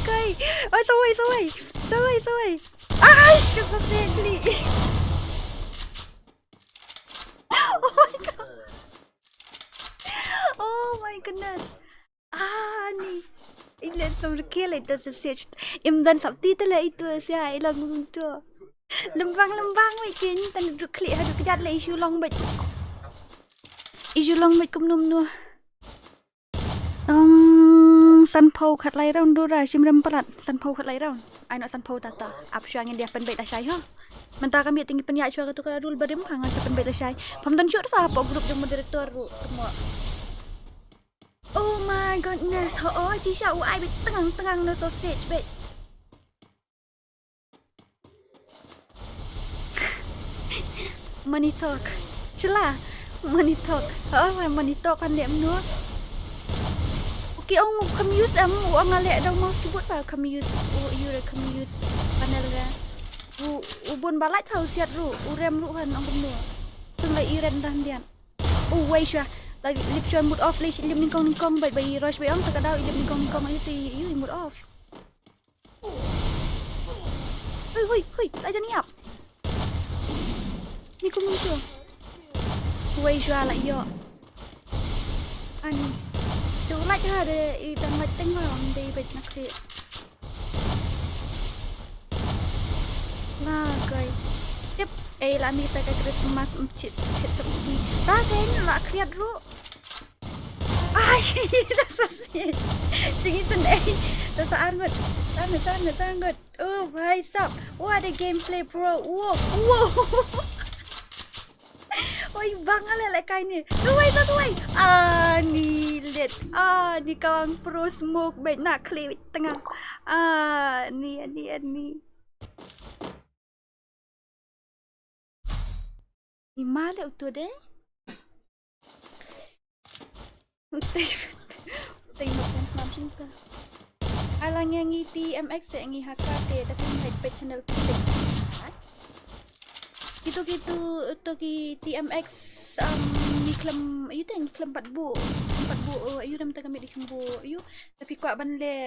Kai. Oh, sawai. Ai, ke sausage li. Oh my goodness. Ni. Ilan sama kill itu sausage. Imdan sabti tu lah itu saya ilang tu. Lembang weekend tan duduk klik hadu kejat lah isu long bet. Isu long bet kum num nu. San Pau khat lai round Dora simram palat San Pau khat lai round. Ai nak San Pau tata. Ap syang dia pen bet dah syai ha. Mentah kami tinggi penyak cua tu kadul barim hang sa pen bet dah syai. Pamdan syut fa apa grup jong moderator ru semua. Oh my goodness. Oh, chi sha u ai bet tengang no sausage bet. Money talk. Celah. Money talk. Money talk kan lem nu. Okay, kami use uang alek dah mouse keyboard pa kami use kami use panel ra. Ubun balai tahu siat ru, urem ru kan ang kumno. Tung lai iren dah dian. Wait sure. Lagi lip show mood off leh lim ningkong bai rush bai ang tak ada lim ningkong ayo tu you mood off. Hoi, aja ni ap. Ni kumno tu. Wait sure lah yo. Ani tu like ha de dang mai teng ma om de bet nak kre. Nah, guys. Tip la mi sa ka Christmas cit seperti. Ta kan la kriat ru. Dah selesai. Jangan sedih. Dah sangat. Sangat. Oh, bhai sab. What a gameplay, bro. Wow. Oi, bang ala kai ni. Tuai. Ni let. Ni kawang pro smoke bet nak klik tengah. Ni. Ni malah tu deh. Utai makan senam cinta. Alang yang iti MX yang ngi HKT tapi head page channel fix. Gitu ki TMX ni klam ayu teng klam 4 bu ayu dam ta kami di kembu ayu tapi kuat ban le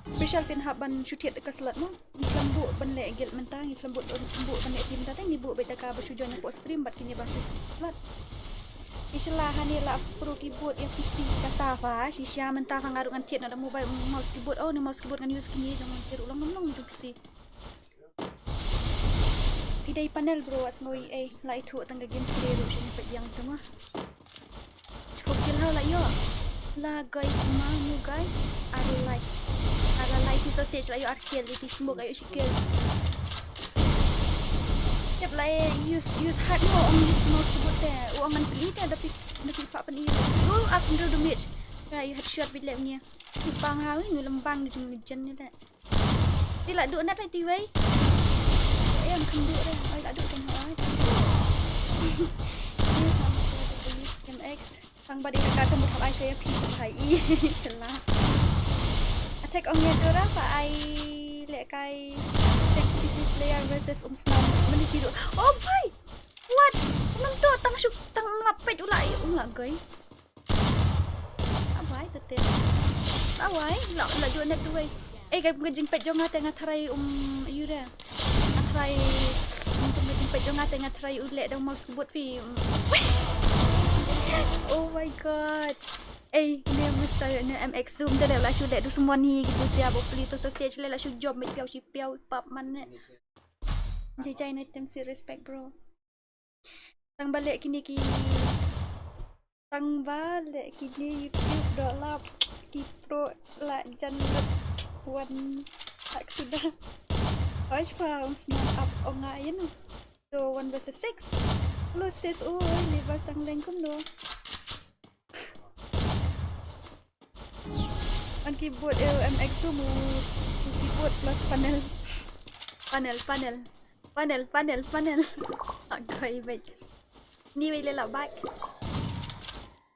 special fin hab ban shutiat dekat slot no ni klam bu ban le gel mentang ni klam bu ban le tim ta teng ni bu beta ka bersujon po stream bat kini basu slot Islah hani la pro keyboard yang PC kata fa sisya mentah kang garuk ngan tiat ada mobile mouse keyboard ni mouse keyboard kan use kini jangan tiru ulang tu PC Pidai panel bro asnoi lai thu tangga gameplay ru sini pet yang tu mah cukup kill lah yo la guys mau guys ada like di sausage lah yo arcade di smoke ayo sikil Yep, like use hard mo ang use mouse keyboard teh. Uangan pelit tapi pak pen iyo. Aku dah damage. You headshot bila punya. Pang hau ni lembang di jen ni dah. Tidak duk nak tu wei. Em kenduk dah. Ai tak duk kan hau. MX sang badi kakak kan berhab ai saya pi hai. Insyaallah. Attack on Dora pa ai lek kai check PC player versus Snam meniki. Oh boy. What? Nang tu tang melapet ulai guys. Awai tu te. Awai, la jo net tu wei. Kai ngajing pet jo ngate ngatrai you dah. Ngatrai untuk ngajing pet jo ngate ngatrai ulek dah mau sebut fi. Oh my god. Ni mesti ni MX Zoom dah lah sudah tu semua ni gitu siap beli tu sosial lah su job mai piau pap man ne. Design item si respect bro. Tang balik kini YouTube dolap ki pro la jangan one tak sudah. Watch from snap up ongayan. So 1 versus 6. Plus sis lepas sang lengkum do. On keyboard MX Zoom keyboard plus panel. Okay, baik. Ni boleh lah baik.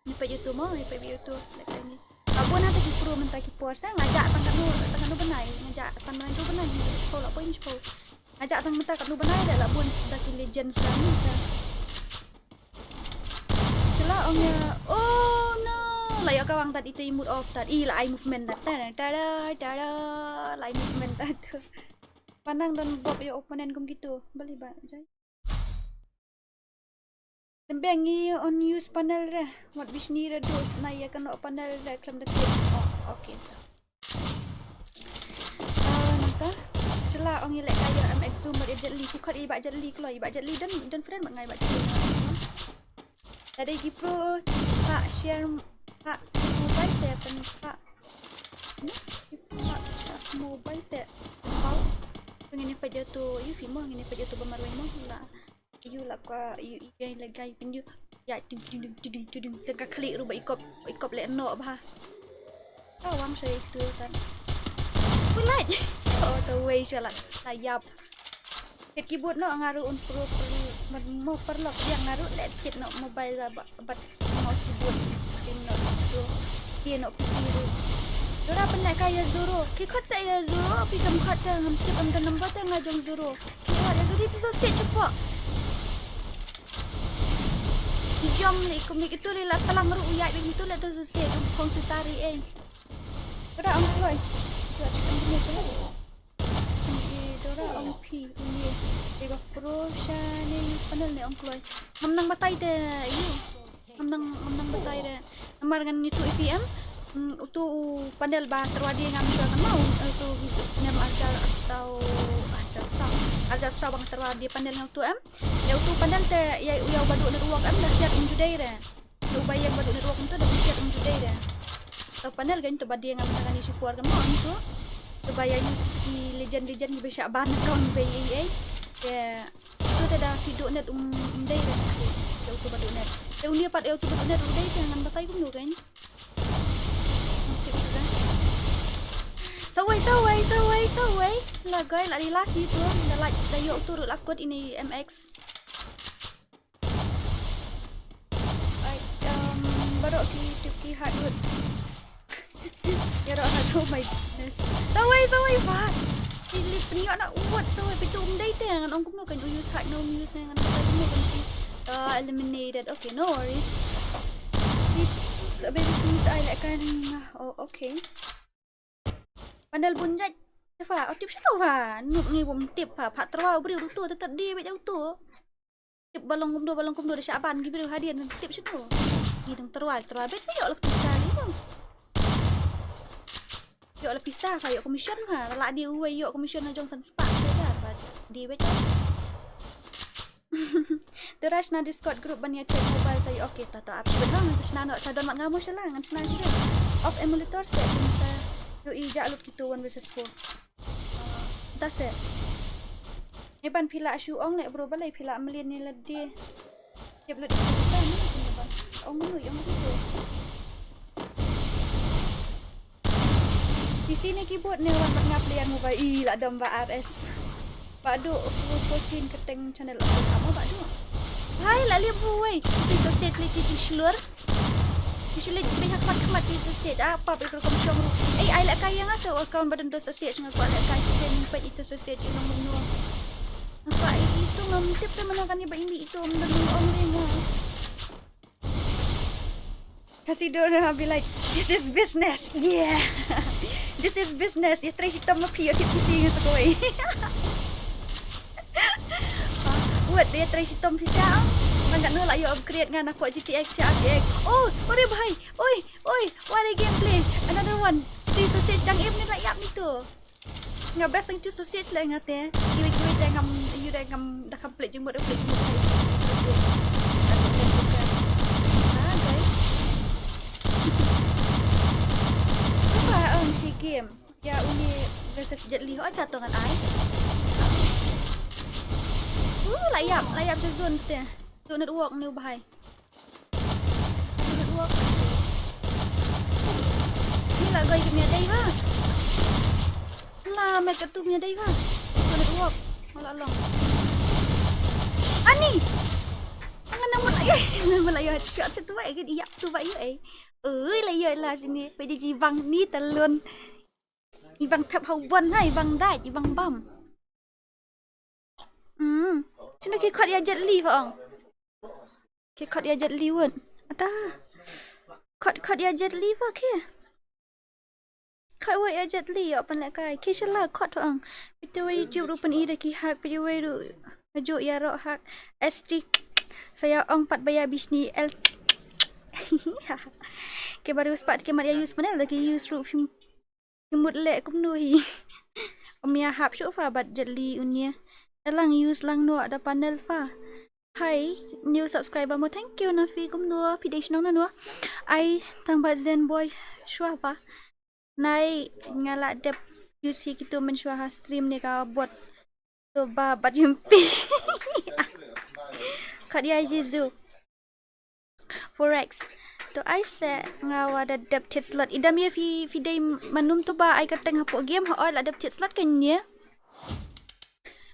Ni pe YouTube mau, ni pe YouTube dekat ni. Abon ada di pro mentah ki puasa ngajak tang nu benai, ngajak sama tu benai. Sekolah apa ini sekolah. Ngajak tang mentah kat nu benai dah lah bun sudah ki legend selama dah. Celah orangnya. Oh no. Layak kawang tadi itu mood off tadi. Lah movement tada. Lah movement tadi. Pandang dan bob your opponent kum gitu. Balik ba jai. Tembengi on use panel dah. What wish ni reduce na ya kan panel dah klam dah. Oh, okay ta. Nanta. Celah ong ilek kaya MX Zoom ber jetli ku khat ibak jetli keluar ibak jetli dan friend mak ngai ibak jetli. Tadi ki pro tak share pak mobile saya pen pak. Pak mobile saya. Ngene pa jatuh you film ngene pa jatuh bamaru mo la you la ka you yang lagi pinju ya tudung tengah klik ru ba ikop le no ba awang saya itu kan mulai oh the way shala sayap hit keyboard no ngaru un pro mo perlok yang ngaru let hit no mobile ba mouse keyboard screen no dia no PC Dora penat kaya Zoro. Kikot saya Zoro. Api kamu kata hampir kamu nampak tak ngajong Zoro. Kikot ya Zoro itu sosial cepat. Hijam ni komik itu lelah telah meru uyak begitu lah tu sosial kongsi tarik Dora ang keluar. Cuba cakap punya cuba. Dora ang P ini. Tiga pro channel panel ni ang keluar. Menang batai deh. You. Menang batai deh. Nomor dengan itu EVM. Tu panel bah terwadi ngam kan mau itu senam ajar bang terwadi panel ngau tu ya tu panel te ya badu network dah siap judai dah tu bayang badu network tu dah siap judai dah tu panel kan tu badi ngam dengan isi keluarga mau tu bayang di legend bisa ban account BEA ya tu dah hidup net dai dah tu badu net dia pat tu badu net dai dengan batai pun kan Sawai. Lah guys, lah relasi tu. Dah yuk turut lakut ini MX. Baru ki hardwood. Ya dah hardwood my goodness. Sawai fat. Pilih penyok nak uat sawai pitu umdai tu dengan ongkum no kan use hard no use dengan apa tu eliminated. Okay, no worries. This abilities I like kan. Oh, okay. Pandal bunjat fa tip shadow fa nuk ngi bom tip fa phat terwa beri tu tetap di bet jauh tu tip balong kum do dah syaban gi beri hadiah tip shadow gi dang terwa bet yo lah pisah ni tu yo lah pisah fa yo commission ha la dia uai yo commission jong san spa saja fa di bet Terus na Discord group ban ya chat mobile saya okey tak update bang saya nak sadon mak ngamu salah ngan senang juga off emulator set yo ijak lut gitu 1 versus 4 tas ni ban pila syuong nek bro balai pila melin ni ledi dia belum kita ni ban ong yang gitu di sini keyboard ni orang ngaplian mobile lah domba RS Badu 14 keteng channel apa badu hai lah lihat buai di sosial teaching seluar Usually banyak khmat di sosial apa perlu kamu syong ai lah kaya ngasa account badan tu sosial dengan kuat kaya sen itu sosial di nomor tiếp tới menangkan ni bayi itu menang orang. Khasi Dora be like, this is business. Yeah. This is business. Ya try kita mapi ya tipu sih sekoi. Buat dia try kita mapi siang. Enggak nolak you upgrade dengan aku GTX RTX. Oh, ore bhai. Oi, what a gameplay. Another one. Ti sausage dang aim ni layap ni tu. Nga best ang tu sausage lah ngate. Kiri-kiri dah ngam you dah ngam dah complete jengmut upgrade jengmut bhai. Si game ya uni versus Jet Li ada tu dengan ai. Layap je zone tu. Tu network ni bahai. Network. Ni lah goi punya dai ha. Lah mek tu punya dai ha. Tu network. Malah long. Ani. Angan nama lagi. Nama lagi shot tu baik ke dia tu baik ai. Lah sini. Pergi jibang ni telun. Ibang thap hau bon hai, ibang dai, ibang bam. Sini ke kat dia Jet Li bang. Ke kat dia Jet Li won. Ada. Kat dia Jet Li ba ke? Kat wa dia Jet Li apa nak kai? Ke salah kat bang. Video YouTube rupan ida ki hak video ru. Ajo ya ro hak SG. Saya ong pat bayar bisni L. Ke baru sepat ke Maria use mana lagi use ru film. Mut lek kum noi. Omya hap shu fa bat Jet Li unia. Dalang use lang no ada panel fa. Hi, new subscriber mo thank you na fi kum no pidation na no. Ai tang bat Zen boy shwa fa. Nai ngala dep use hi kitu men shwa stream ni ka buat to ba bat yumpi. Kadia jizu. Forex. To I say ngawa ada adapted slot. Idam ya fi day manum tu ba I kateng hapok game ha oil adapted slot kan ni.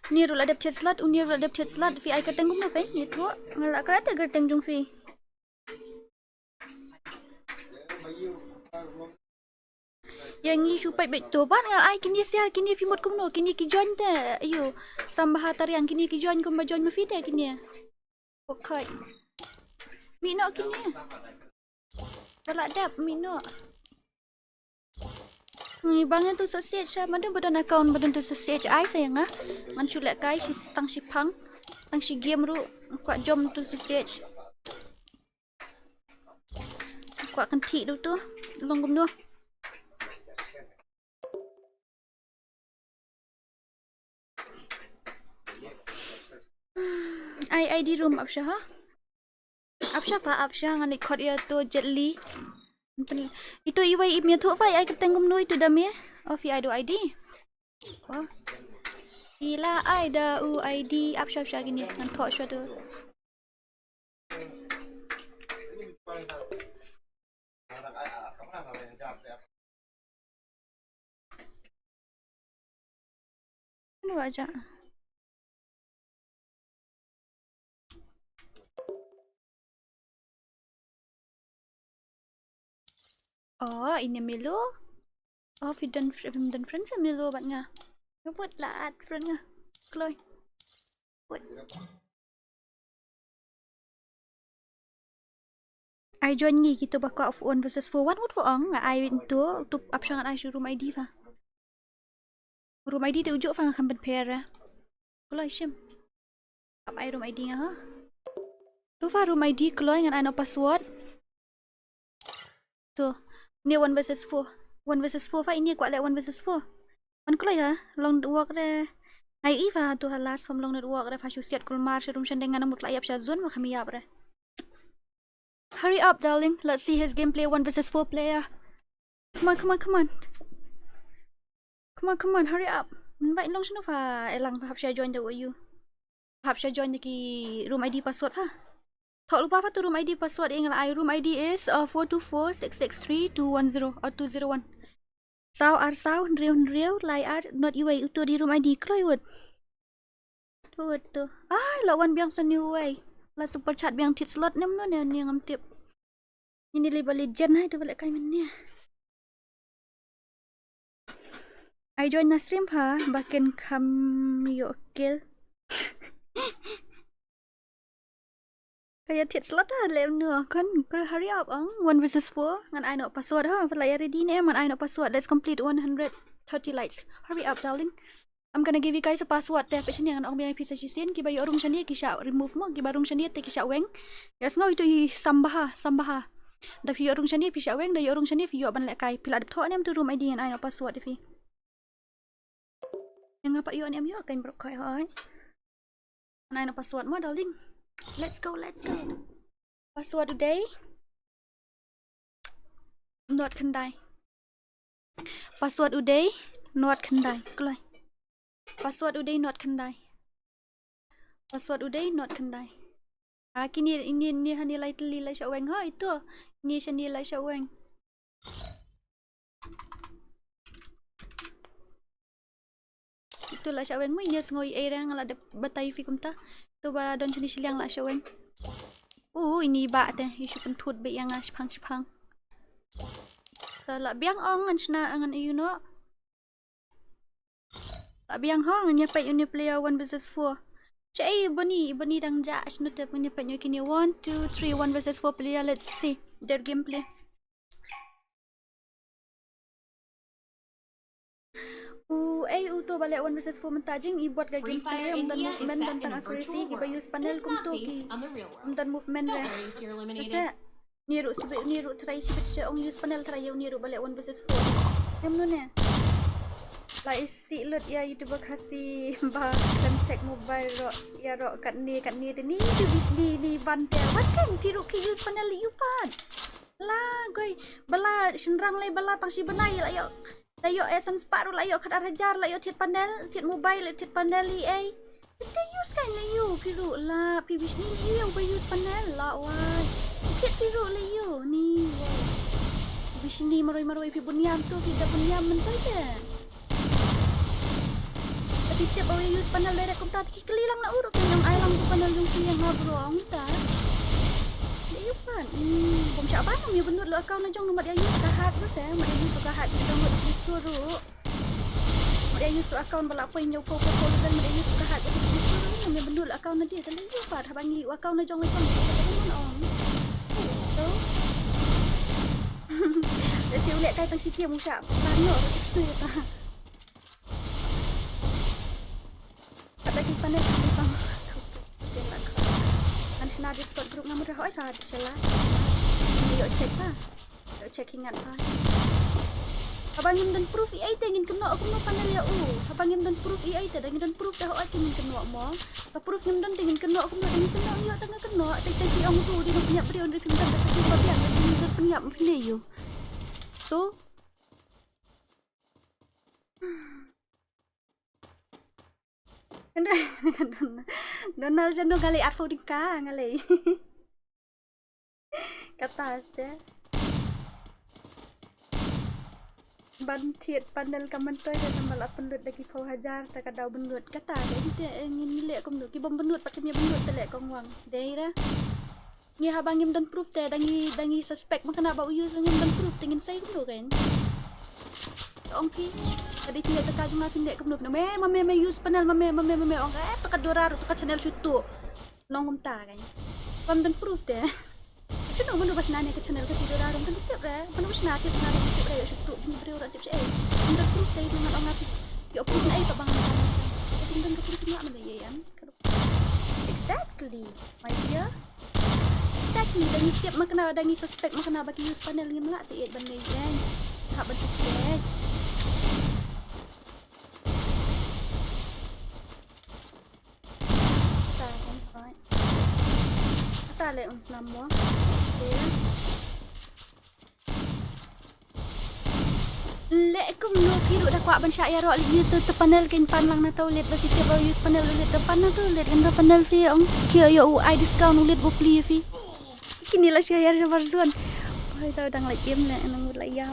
Ni rule adapted slot, uni rule adapted slot fi I kateng gum pe ni tu ngala kata kateng jung fi. Yang ni supaya betul ban ngal I kini siar kini fi mut kum no kini ki join te. Ayo sambah tariang kini ki join kum ba join ma fi te kini. Okay. Mi no kini. Kalau ada mino. Ni bangnya tu sausage ah. Mana badan account badan tu sausage ai sayang ah. Man chulek kai si tang si pang. Tang si game ru kuat jom tu sausage. Kuat kan thi tu tu. Longgum tu. Ai di room apa ha? Apa ngan ikut ya tu Jet Li. Itu iwai imnya tu fai ai ketengum noi tu dam ya. Of I do ID. Wah. Gila ai da UID apsha gini ngan thok sha tu. Ini aja. Oh, ini Milo. Oh, dan friends Milo batnya. Buat lah ad friend nga. Kloy. Buat. I join ni kita bakal of 1 versus 4. What for ang nga I tu option I room ID fa. Room ID tu ujuk fa akan pair. Kloy shim. Up I room ID nga ha. Tu fa room ID kloy ngan ano password. Tu ni 1 versus 4. 1 versus 4 fa ini kuat lek 1 versus 4. Man kloy ha long work de. Ai iva tu halas from long network de fa siat kul mar room shandengan namut layap sha zone ma kami yap de. Hurry up darling, let's see his gameplay 1 versus 4 player. Come on, hurry up. Invite long sino fa elang hap sha join the you. Hap sha join the ki room ID password fa. Tak lupa apa tu room ID password ingat I room ID is 424663210 or 201. Sao real lai not iway utu di room ID kloy word. Tu. Ai lawan biang sa new way. La super chat biang tit slot nem no ne ngam tip. Ini lebih legend hai tu balik kai men ni. I join na stream ha bakin kam yo kill. Kayak tiap slot dah lem nua kan. Kau hurry up 1 versus 4. Ngan I nak password ha. Like ready ni man I nak password. Let's complete 130 likes. Hurry up darling. I'm gonna give you guys a password. Teh pe chani ngan ong VIP sa chisin ki bayu orang chani ki sha remove mo ki barung chani te ki sha weng. Yes ngau itu sambaha. Da fi orang chani pi sha weng da orang chani fi yo ban lek kai. Pila de tho nem tu room ID ngan I nak password fi. Yang apa yo nem yo kan brok kai hai. Ngan I nak password mo darling. Let's go. Password today. Not kendai. Password today. Not kendai. Keloi. Password today not kendai. Password today not kendai. Kini ini hanilai teli lai syaweng ha itu. Ni hanilai syaweng. Itu lah syaweng mo inya ngoi erang la de batai fi kumta. Tu ba don chani siliang la syaweng. Ini ba teh isu pentut be yang shpang. La biang ong ngan sna ngan you know. La biang hong nya pa uni player 1 versus 4. Cai bani dang ja asnu te punya pa kini 1 2 3 1 versus 4 player. Let's see their gameplay. Tu balik 1 versus 4 mentajing buat gak gameplay dan movement tentang accuracy kita use panel kumtu ki dan movement lah. Kasi niru try si ong use panel try niru balik 1 versus 4. Yang mana? La isi lut ya YouTuber Khasi ba dan check mobile ro ya ro kat ni ni ni bantel. What kan piru ki use panel you pan. La goi bala senrang lai bala tang si benai la yo. Layo SM separuh layo kat arajar layo tiat mobile tiat panel ai. Kita use kan layo piru la pibis ni layo ba use panel la wai. Tiat piru layo ni. Pibis ni maroi pi bunyam tu tidak bunyam mentai je. Tapi tiap bawa use panel direct kum ta kelilang nak urut yang ailang tu panel yung siang ngabrong ta. Layo pan. Bom siapa nam ya benut lo account na jong nomor dia use kahat tu saya, mak dia use kahat di download di store tu. Mak dia use account bala apa yang ko dan mak dia use kahat di store ni nam ya benut lo account na dia kan layo pat habangi account na jong on. Tu. Dasi ulet kai tang sipi musyak. Tanya tu ta. Ada di panel di bang. Kan sina di spot group nama dah oi ta celah. Yo check pa. Yo check ingat pa. Abangim dan proof AI tengin kena aku no panel ya Abangim dan proof AI tengin dan proof dah oi tengin kena mo. Ta proof nyam dan tengin kena aku no tengin kena yo tengah kena. Tai ong tu di punya beri on rekim dan satu bagian dan penyiap pilih yo. So Donald jano gali at folding ka ngali. Kata aste. Bantiet panel kamantoy dan malah pendut lagi kau hajar tak ada benut kata dia ingin nilai aku benut ki bom benut pakai dia benut telek kau wang. Daira. Ni habangim dan proof teh dangi suspect makna ba use ngim dan proof tingin saya benut kan. Ong pi tadi dia cakap cuma pindah ke benut mame use panel mame ong tu kat Dora tu kat channel situ nong umta kan pam dan proof deh cuma benut pas nanya ke channel ke Dora ong kan tip re benut pas nanya tip re situ beri orang tip saya dan proof deh dengan ong api yo proof ai tak bang tinggal ke proof nak mana ya exactly my dear exactly dangi tip makna dangi suspect makna bagi use panel ngim lak tiet ban kan hak bercukup Tale uns namo. Lekum no kiru dah kuat ban syak ya ro use te panel kin panlang na tau let ba kita ba use panel let depan na tu let enda panel fi ong kia yo UI discount let bo pli fi. Kini lah share sama zon. Oi tau dang like game le nang mut lai ya.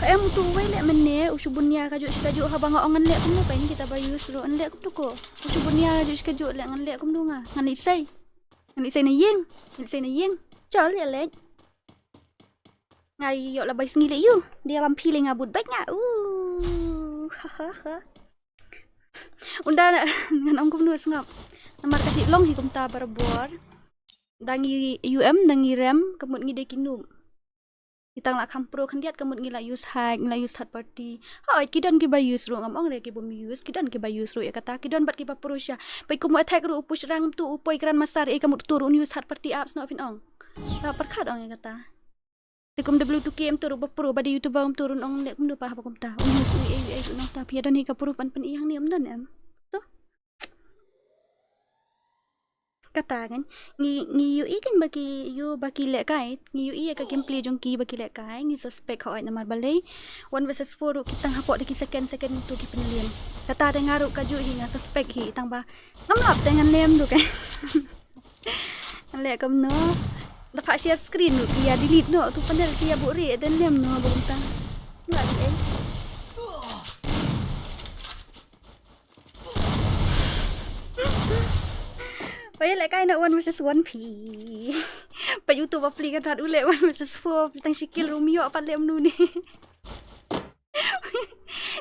Em tu wei lek mene usubunia kajuk sikajuk habang ngan lek kum kan kita bayu suru an lek kum tu ko usubunia kajuk sikajuk lek ngan lek kum du nga ngan isai na yeng chol ya lek ngai yo la bai sngi le yu dia lam piling abut baik nga Unda dengan ong kumnu sengap. Namar kasih long hi kumta barbor. Dangi dangi rem kemut ngi dekinum. Kitang lak kampro kandiat kemut ngi la use hack, ngi la use third party. Hai kidon ki ba use ro ngam ong re ki bom use, kidon ki ba use ro ya kata kidon bat ki ba purusha. Pai kumu attack ro push rang tu upoi kran masar kamut turun use third party apps no fin ong. Ta perkat ong ya kata. Tekum W2K tu ro ba pro ba di YouTube om turun ong lek kumdu pa apa kumta. Use ai no ta pia don hi ka proof pan iyang ni om don em. Kata kan ngi yu kan bagi yu bagi lek kai ngi yu ka gameplay jong ki bagi lek kai ngi suspect ho namar balai 1 versus 4 ru kitang hapok deki second tu ki Pynliem kata ada ngaru kaju hi nga suspect hi tang ba ngamlap dengan lem tu kan lek kam no dapat share screen tu kia delete no tu panel kia bu re dan lem no bungta nggak di Paya lek kai nak 1 versus 1 pi. Pa YouTube apply kan rat ulek 1 versus 4 tang sikil Romeo apa lem nu ni.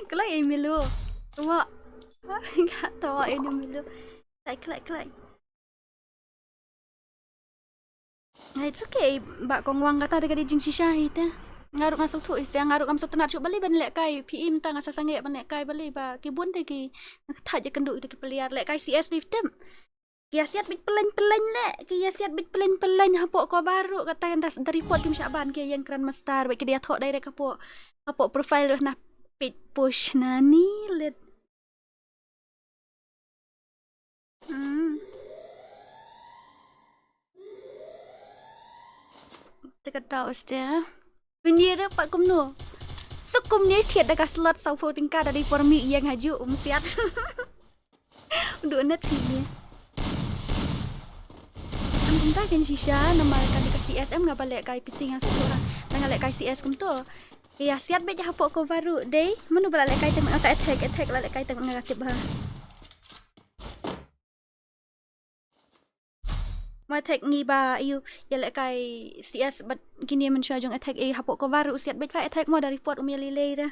Kalau email lo. Tua. Enggak tahu ini email lo. Like. Nah, it's okay. Bak kong wang kata dekat jing shisha hita. Ngaruk masuk tu is yang ngaruk masuk tenat cuk balik ban lek kai PM tang asa sange ban lek kai balik ba ki bun de ki. Thaj je kenduk de ki peliar lek kai CS Lyndem. Kia siat bit pelan-pelan lek. Kia siat bit pelan-pelan hapok ko baru kata yang das dari report Kim Syaban kia yang keren mastar baik dia thok direct hapok profile dah nah page push nani let. Dekat tahu stia. Punya dia pak kumno. Sukum ni thiệt dekat slot sau phô tingkat dari permi yang haju siat. Udah net ni. Kita kan shisha nama kan dekat CSM ngapa lek kai pising as tu orang dengan lek kai CS kum tu ya siat be hapok ko baru dei menu bala lek kai teng attack lek kai teng negatif bah ma attack ni ba you ya lek kai CS bat kini men jong attack hapok ko baru siat be kai attack mo dari report lilei dah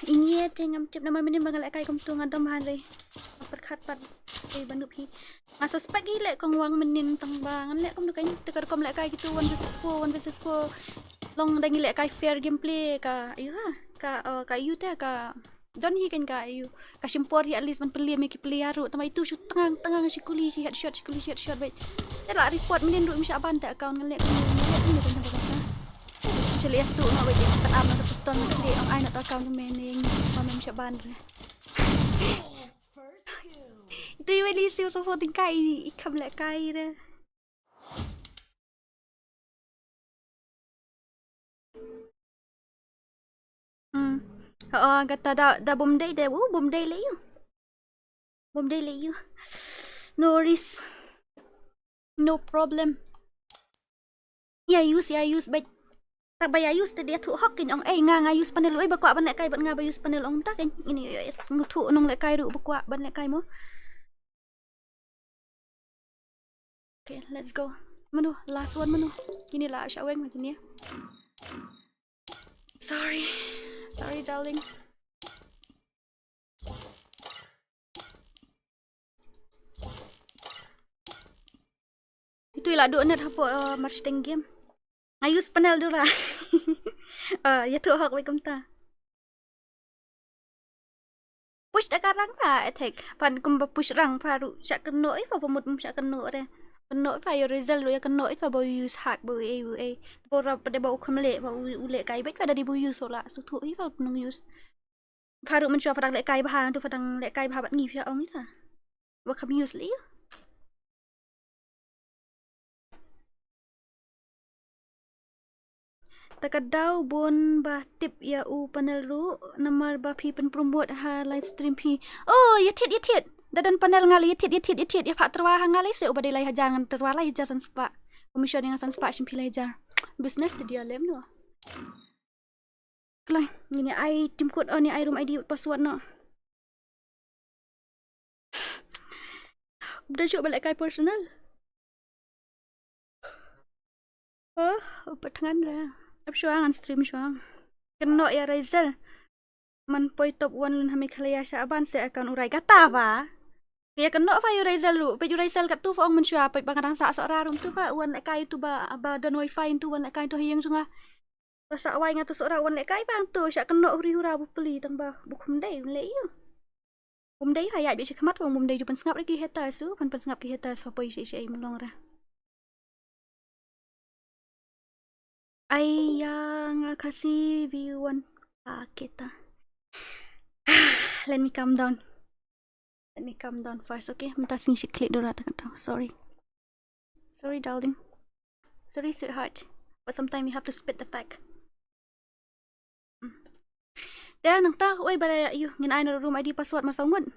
ini cengam cep nama menim bangal kai kom tu ngadom hari perkat pat bandu pi masa suspect lek kong wang menin tang bangan lek kom kai tekar kom lek kai gitu 1 versus 4 long dangi lek kai fair gameplay ka ayu ha ka you ta ka don hi kan ka ayu ka simpor hi at least man Pynliem ki peliaru tama itu shoot tengah sikuli si headshot baik la report menin ru misya ban ta account ngelek kom kan Cili tu nak wajib tak am nak puston di ang ay nak account mening pamem Syaban. Itu yang lisiu so voting kai ikam lek kai dah. Kata dah bom day dah. Bom day le you. No risk. No problem. Ya use baik. Tak bayar use dia tu hokin ong nga use panel oi bakwa ban lek kai ban nga ba use panel ong tak kan ini ngutu nong lek kai ru bakwa ban lek kai mo. Okay, let's go. Menu last one menu. Kini lah syaweng macam ni. Sorry darling. Itu lah duk net hapo shiteng game. Ayus panel Dora. Ya tu hak welcome ta. Push dah karang ta attack. Pan kum push rang paru syak keno fa pemut syak keno re. Keno fa yo result ya keno fa bo use hack bo Bora pada bau kemle ba ule kai baik pada di bo use sola. Su tu fa nong use. Paru mencuba padang lek kai bah tu padang lek kai bah bat ngi pia ong ni ta. Ba kam use le. Takadaw bon ba tip ya u panel ru namar ba pi pen promote ha live stream pi oh ya tiet dadan panel ngali ya tiet ya pak terwa ngali se ubade lai hajangan terwa lai hajar san spa komisyon dengan san spa simpi lai hajar business dia lem no klai ini ai tim code ni ai room id password no udah coba balik kai personal pertengahan dah Up syuang an stream syuang. Kena ya Rizal. Man poi top 1 lun hami Meghalaya Syaban se akan urai kata ba. Ya kena fa yu Rizal lu. Pe yu Rizal kat tu fa ong men syua pe bang sa sok rarum tu fa wan lek kai tu ba don wifi tu wan lek kai tu hiang sunga. Pasak wai ngatu sok ra wan lek kai bang tu syak kena uri hura bu peli tang ba. Bukum dai le yu. Bum dai hayat bi khmat wong bum dai ju pan sngap lagi heta su pan sngap ki heta fa poi si ai mulong ra. Ai yang kasih viewan kita. Let me calm down. Let me calm down first, okay? Minta sing klik Dora tak tahu. Sorry. Sorry, darling. Sorry, sweetheart. But sometimes you have to spit the fact. Dan nang ta, oi bara you ngin ai no room ID password masangun.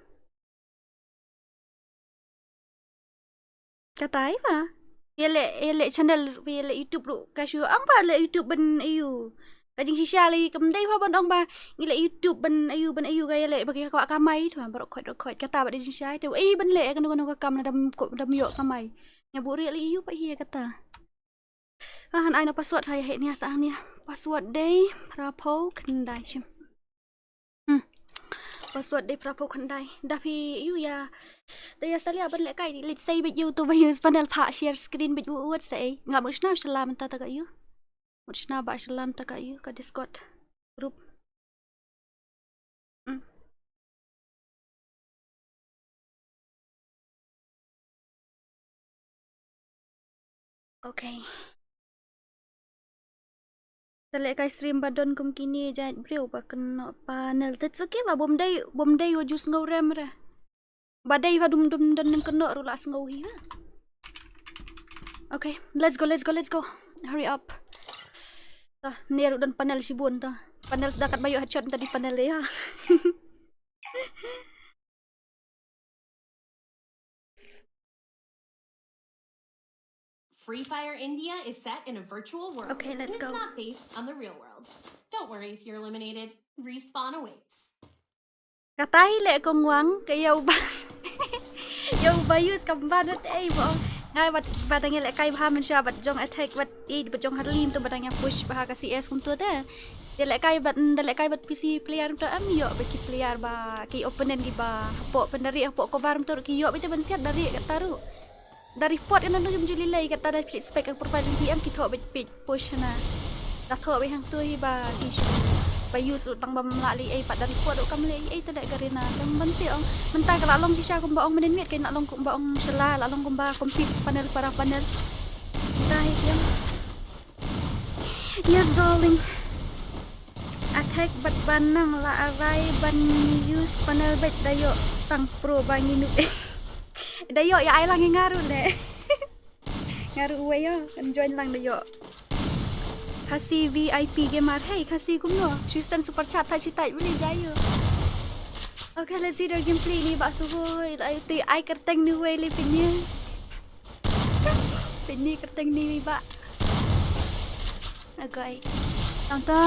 Katai ba? Ele channel ele YouTube ru kasyu ang ba le YouTube ben ayu. Kajing sisya lagi kemdai fa ban ong ba ngile YouTube ben ayu gaya le bagi ka kamai tu ba rokot kata ba di sisya tu ben le kan ka kam dam yo kamai. Nya bu ri le ayu pa hi kata. Han ai no password hai he ni sa ni. Password day prapo kendai chim. Password day prapo kendai. Tapi you ya dia salia ban le kai let's say bit you tu ba use panel pa share screen bit word say ngam usna salam ta ka you. Usna ba salam ta ka you ka Discord group. Okay. Tale kai stream badon kum kini jat breu ba kena panel tetsuke ba bom dai yo jus ngau rem ra. Badai fa dum dan kena ru las ngau hi. Okay, let's go. Hurry up. Neru dan panel si bun ta. Panel sudah kat bayu headshot tadi panel ya. FreeFire India is set in a virtual world. Okay, let's go. It's not based on the real world. Don't worry if you're eliminated. Respawn awaits. Katai le kong wang kayaw ba. Yo bayus kambanat bo. Ngai batang le kai ba man sya bat jong attack bat jong harlim tu batang push ba ka CS kun tu da. Dia le kai bat PC player tu am yo bagi player ba ki opponent ki ba po pendari po ko barum tu ki yo itu ban siat dari kataru. Dari report kan nanu jumjuli lay kata dari spec profile PM kita bet push na. Dah tho be hang tu hi ba issue. Ba use utang ba mlali ai pat dari report kam le ai tak garena. Kam ban si ong mentang kala long sisa kum ba ong menen mit kai nak long kum ba ong sela la long kum ba compete panel para panel. Dah ya. Yes darling. Attack bat banang la arai ban use panel bet dayo tang pro bangi nu. Dayo ya ai lang ngaru le. Ngaru we yo kan join lang dayo. Khasi VIP gamer. Hey Khasi kumno. Tristan super chat tak citai boleh jayo. Okay, let's see the gameplay ni bak suhu. Ai kerteng ni we le pinya. Pini kerteng ni bak. Okay. Tanta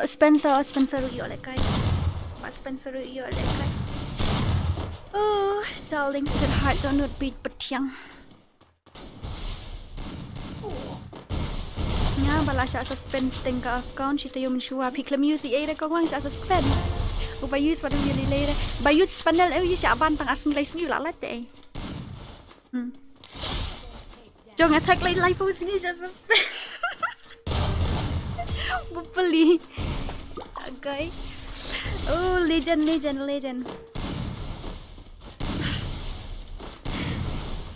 Spencer yo le kai. Bak Spencer yo le kai. Oh, darling, sweetheart, don't beat petiang. Nga bala siya suspend tengka account kita yung mensyua Pynliem use ay kong wang siya suspend. Ubayus pada yung later. Bayus panel ay siya bantang asing lay sini lalat eh. Jong attack lay live post ni siya suspend. Bupeli. Okay. Oh, legend.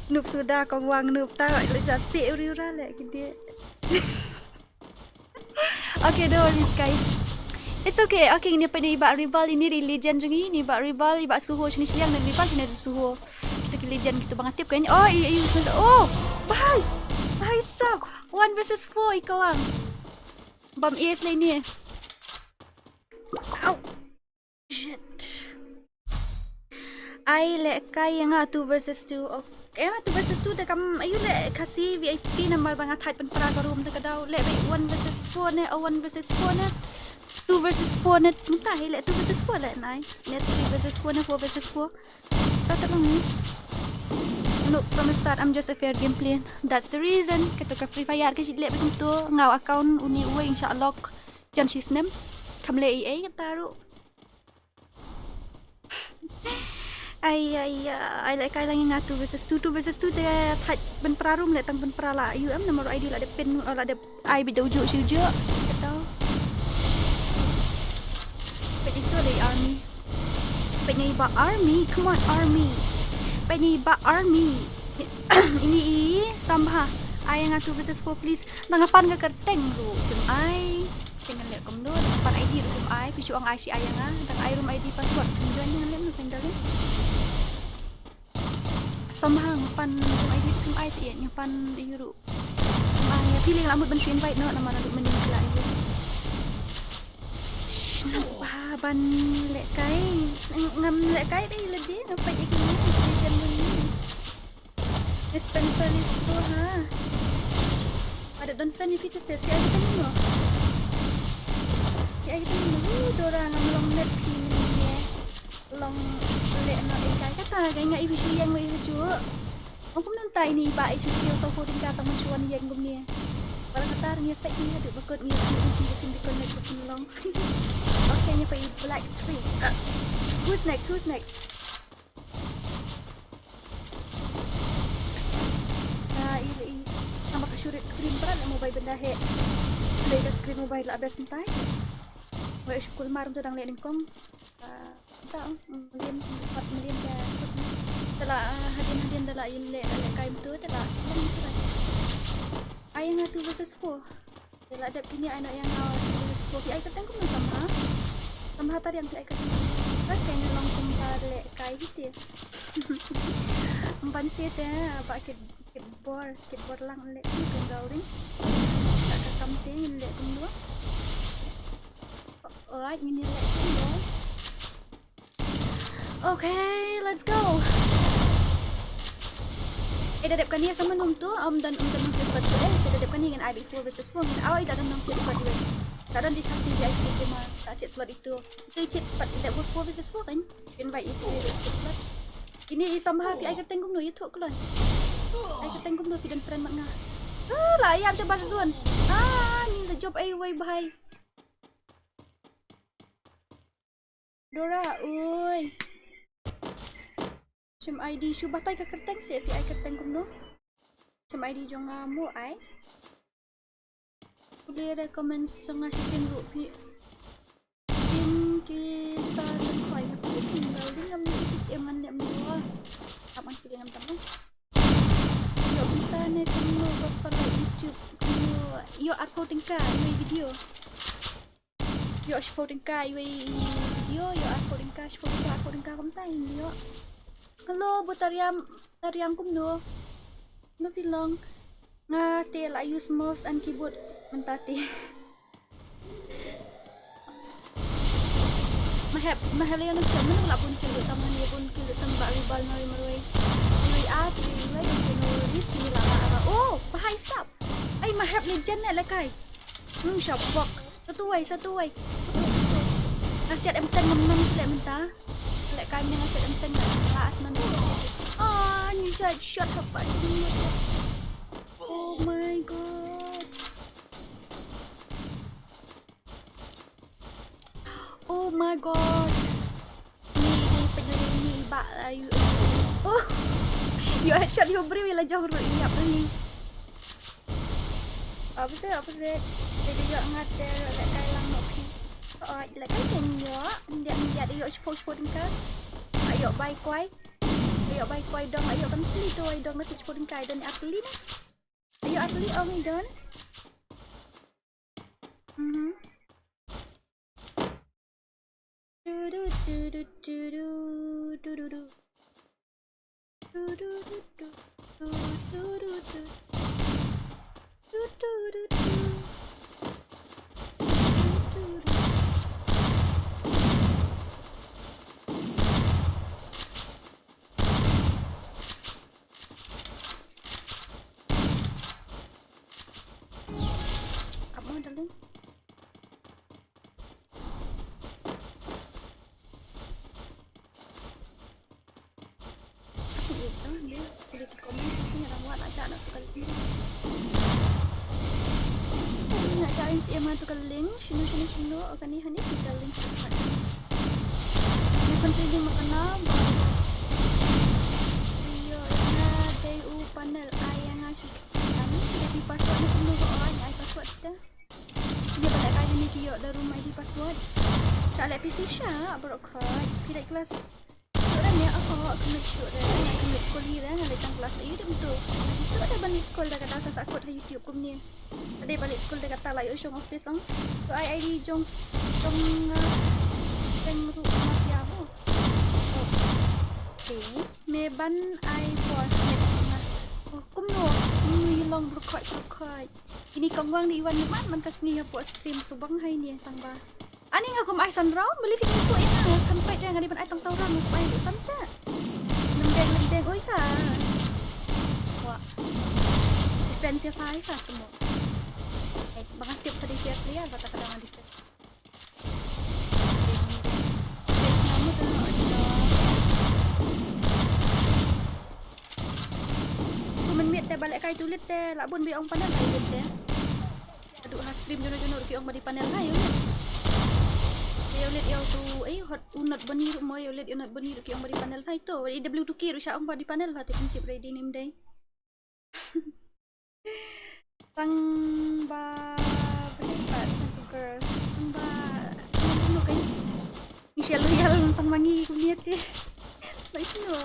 Noob sudah kong wang noob tahu lihat si ura lagi dia. Okay, don't worry guys. It's okay. Okay, ini pada ibak rival ini religion jungi ni ibak rival ibak suhu sini siang dan rival sini ada suhu. Kita ke legend kita bang aktif kayaknya. Oh iya. Oh, bahai sab. 1 versus 4 ikawang. Bam ES lain ni. Ow. Shit. I let kai yang 2 versus 2. Okay, 2 versus 2 dah kam ayu le Khasi VIP nama bang atai pen para room tak kadau le 1 versus 4 ne 1 versus 4 ne 2 versus 4 ne muntah le 2 versus 4 le nai ne 3 versus 4 ne 4 versus 4 tak tahu ni Look, from the start, I'm just a fair gameplay. That's the reason. Ketika FreeFire ke chit lek betul tu ngau account uni uwe inshallah jan sisnem. Kamle EA kataru. Ai like kai lang ngatu versus 2 versus 2 dia thaj ben prarum lek tang ben prala. You am nomor ID la de pin la de ai bi dojo shujo. Kata. But itu le army. Penyiba army, come on army. Penyiba army. Ini sambha. Ay nga 2 versus 4 please. Nangapan ka kerteng ro. Kum ay. Tinggal lek kom do. Nangapan ID ro kum ay. Pisu ang ay si ay nga. Tang ay room ID password. Join dengan lek no Bankerlin. Sambha ngapan kum ID kum ay ti ngapan ro. Ay pilih lamut ben invite no nama nak mening kala ayo. Nampak ban lek kai ngam lek kai dai ledi nampak ikini jam ni Spencer itu ha ada don friend kita sesi ada kan no ya kita ni Dora ngam long net ni long lek na kai kata kai ngai ibu yang mai ju ông cũng nên tay ni ba isu siêu sau khi tinggal teman cuan yang gum ni barang kata ni tak ni ada berkut ni di connect betul long. Okay, ni pa black tree. Who's next? Nama kasurit screen para nak mobile benda he. Lega screen mobile la best entai. Wei syukul marum tu dang lek kom. Tak million ya. Telah hadian dalam ilek kaim tu telah. Ayah ngatu versus 4. Telah ada pini anak yang versus 4. Ai kata kom sama tadi yang saya kata. Kayaknya long kumpare kai gitu. Empan set ya, pakai skateboard lang lek ni gauring. Tak kamting lek kumdua. Alright, ini lek kumdua. Okay, let's go. Dadapkan dia sama nung tu, dan nung cepat tu dadapkan dia dengan IB4 versus 4. Awak dah nung cepat tu. Kadang dikasih VIP cuma tak cek slot itu. Itu cek pat tidak buat 4 versus 4 kan? Invite itu cek slot. Ini sama happy I kata tengok nu YouTube kelon. I kata tengok nu dan friend makna. Lah ayam coba zone. Ni the job away bye. Dora, oi. Cem ID syubah tai ke kerteng si I kata tengok nu. Cem ID jong ngamu ai. Boleh recommend setengah season group Pinky Star dan Koi aku tinggal di ngam ni siam ngan lem dua kapan pilih ngam tamu yo bisa ne kamu pada YouTube kamu yo uploading ka video yo uploading ka video yo uploading ka kamu tahu yo halo bu tariam kum no film ngate la use mouse and keyboard mentati Meghalaya nak cakap mana nak pun kilo taman dia pun kilo tambah ribal nari marui nulis ni lah oh bahai sap ay mahap legend nak lekai syabak satu way nasihat emten ngam selek mentah lekai ni nasihat emten nak asman ni shot apa ni oh my god. Oh my god. Ni penyeleng ni bak lah you. Oh. You headshot you beri bila jauh ni apa ni. Apa sih? Dia juga ngate lek kai lang nok pi. Oh, lek kai ken yo. Dia yo sport kan. Ayo bai kuai dong ayo kan pilih tu ayo dong nak sport kai dan atli ni. Ayo atli om don. Apa darling? Dia di komen punya rawat nak cak nak tukar link. Nak cari si Emma tukar link, sino akan ni hani kita link sekat. Ni penting dia makan apa? Iyo, na day panel ayang asyik. Ani jadi password ni perlu ke orang ai password kita. Dia balik kaya ni kio dah rumah ID password. Tak lek PC Syak berokhat. Pilih kelas. Orang ni aku akan make sure dah. Akan make sekolah dah dengan datang kelas A dah betul. Itu ada balik sekolah dah kata asas akut di YouTube kum ni. Ada balik sekolah dah kata lah yo show office ang. Tu ID jong teng rumah dia aku. Okay. Meban iPhone next na. Oh, kum hilang berokhat. Ini kongwang di Iwan man kas ni buat stream subang hai ni tangba. Ani nga kum ai san raw beli video tu ina kan pai dia ngadi ban ai tong saurang ku ai du san sa. Lembeng oi ka. Wah. Defense ya pai ka temu. Bangat tip tadi dia clear kata kadang defense. Kamu tu men teh balik kai tulit teh labun bi ong panel kai teh. Aduh ha stream jono ki ong badi panel kai yo. Yo let yo tu hot unat bani ru mo yo let unat bani ru ki ong badi panel kai to. W2K ru sya ong badi panel ha tip ready nim day. Tang ba breakfast satu girl. Tang ba no kai. Michelle loyal tang mangi kumiat teh. Mai sino.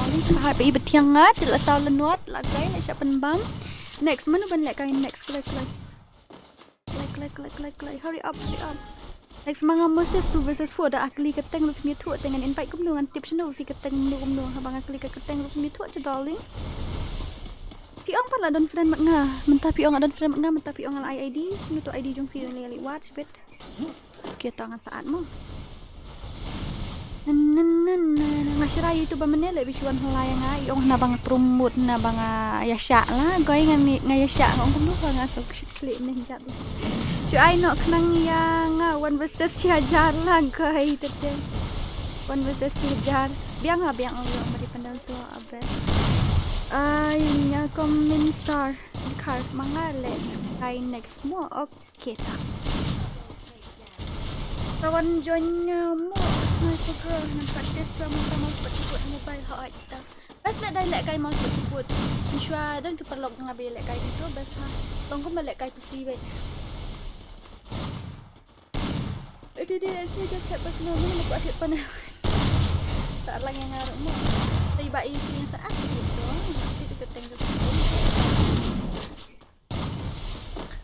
Ni sahat pergi bertiangat tidak saw lenuat lagai nak siap penbam. Next mana ban lek kain next like hurry up. Next mga moses 2 versus 4 dah akli keteng lu punya tu dengan invite kum dengan tips no fi keteng lu kum no abang akli ke keteng lu punya tu je darling. Piong pan lah don friend mak ngah. Mentah piong don friend mak ngah mentah piong al ID sini tu ID jong fi li watch bit. Kita tangan saat mo. Ngasyarai itu bamene le bisuan halaya ngai ong na bang promote na bang yasya lah goi ngan yasya ngong kum lupa ngasok klik nih jat. Cu ai no kenang yang one versus hajar lah goi tete. One versus hajar. Biang ong bari pandang tu abes. Nya comment star card mangale kai next mo okay ta. Kawan joinnya mo sniper girl nampak dia sama-sama seperti buat mobile hak kita. Bas nak dah kai mau seperti buat. Insya dan keperlok dengan beli kai itu bas ha. Tunggu balik kai PC baik. Dia just chat personal ni nak buat panel. Saat lang yang harap mo. Tiba itu yang saat itu. Nanti kita tengok.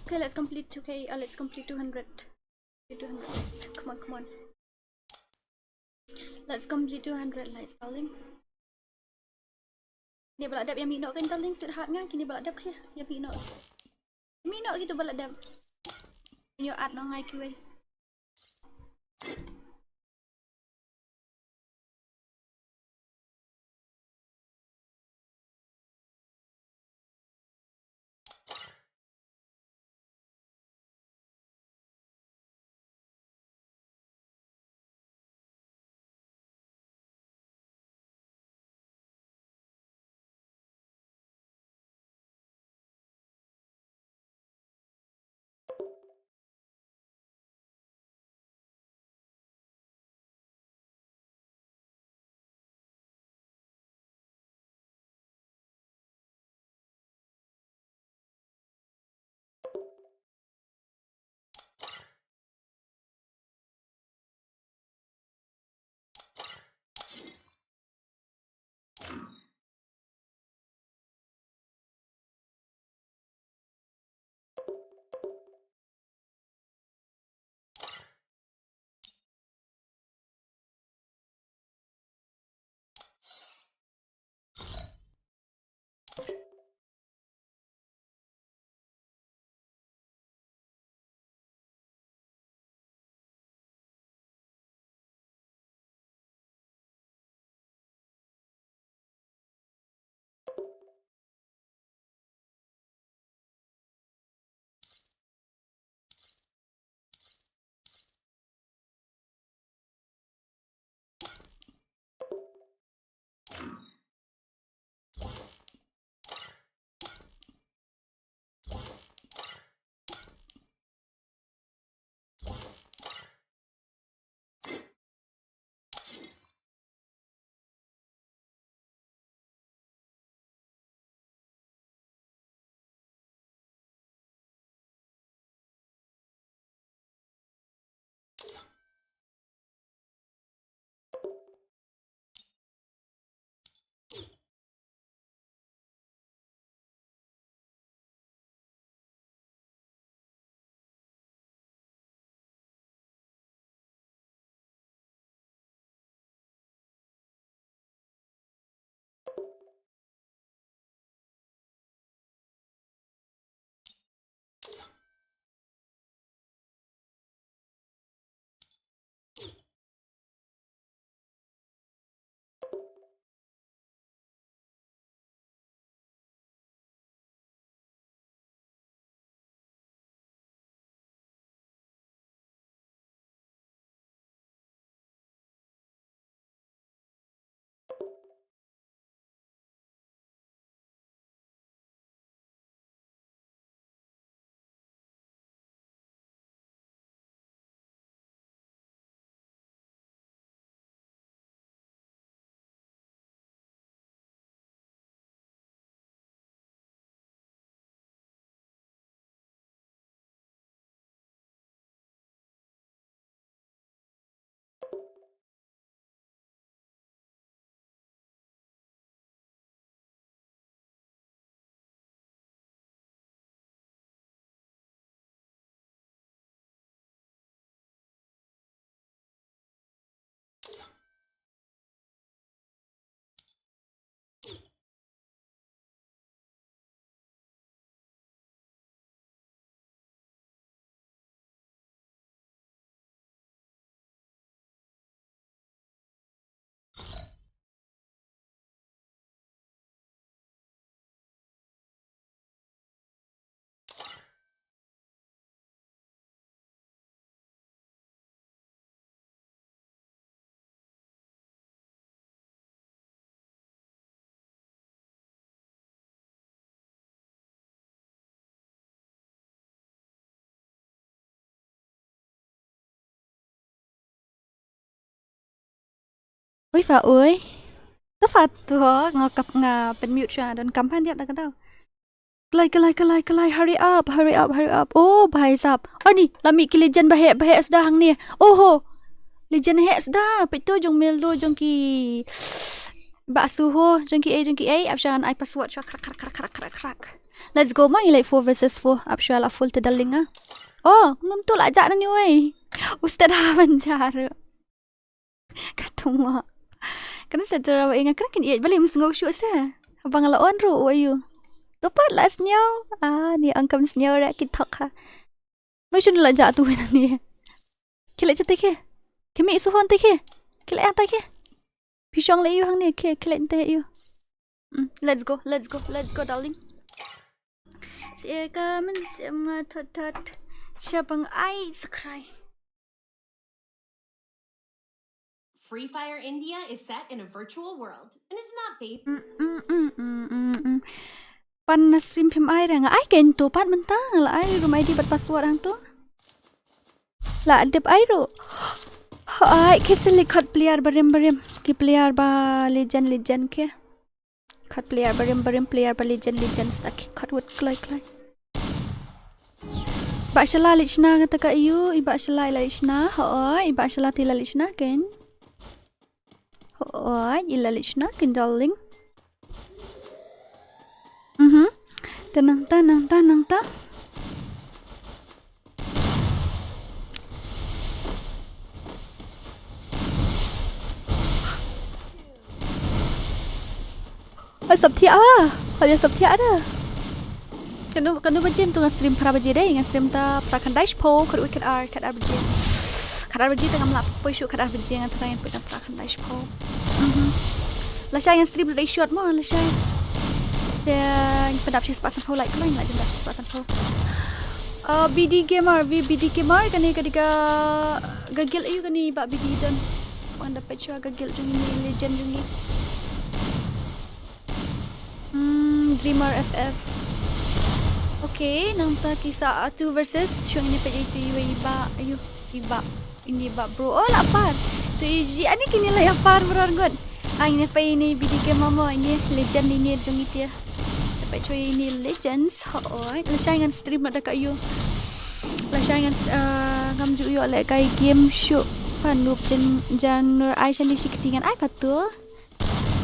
Okay, let's complete 2K. Let's complete 200. 200 lights. Come on. Let's complete 200 lights, darling. Ni balak dap yang minok kan, darling. Sweetheart nga. Kini balak dap kaya. Yang minok. Minok gitu balak dap. Minok art no ngai kiwe. Ui Fa ơi. Tất Fa tu ho ngọc nga pen mute cha dan kampan dia tak tahu. Kelai, hurry up. Oh, bahai sap. Oh ni, lami ki legend bahek sudah hang ni. Oh ho. Legend hek sudah. Petu jong mail do jong ki ba suho jong ki A option I password cha krak. Let's go mai like 4 versus 4. Option la full tedaling ah. Oh, num tu la jak ni wei. Ustaz dah banjar. Kata mak. Kena secara ingat kan ia balik musngau syuk sa. Abang lawan ro ayu. Tepat lah senyau. Ni angkam senyau rak kita ha. Macam nak jatuh ni. Kila jatuh ke? Kami suhon tak ke? Kila yang tak ke? Pisang le you hang ni ke? Kila tak you. Let's go, darling. Siapa men tot. Siapa ai sekrai. FreeFire India is set in a virtual world and it's not based. Pan stream phim ai rằng ai kén tu pat mentang la ai rumai di bat password hang tu la adep ai ro ai keseli khat player barem ki player ba legend ke khat player barem player ba legend stak khat wet klai ba shala lichna kata ka iu iba shala lichna ai iba shala tila lichna ken ai ila lichna ken darling. Tenang ta. Sập thiạ Habis sập thiạ dah. Kanu bajem tu stream para baje deh, stream ta para kandai po kat baje. Kadar baje tengah melap poisuk kadar baje ngan terang pada para kandai po. La saya stream dari short mo la saya. Dan pendap sis pasan po like kalau ingat jendap sis pasan po. BD gamer kani ketika gagal ayu kani bak BD dan anda pecah gagal jungi legend jungi. Dreamer FF. Okay, nampak kisah 2 versus syung ini pecah itu iba ini bak bro. Oh lapar. Tu iji ani kini lah lapar berargot. Ini pa ini BD gamer mo ini legend ini jungi dia. Cuy ini legends hoi la sai ngan stream ada kat you la sai ngan ngam ju yo le kai game show fan noob genre ai san di sikitingan ai patu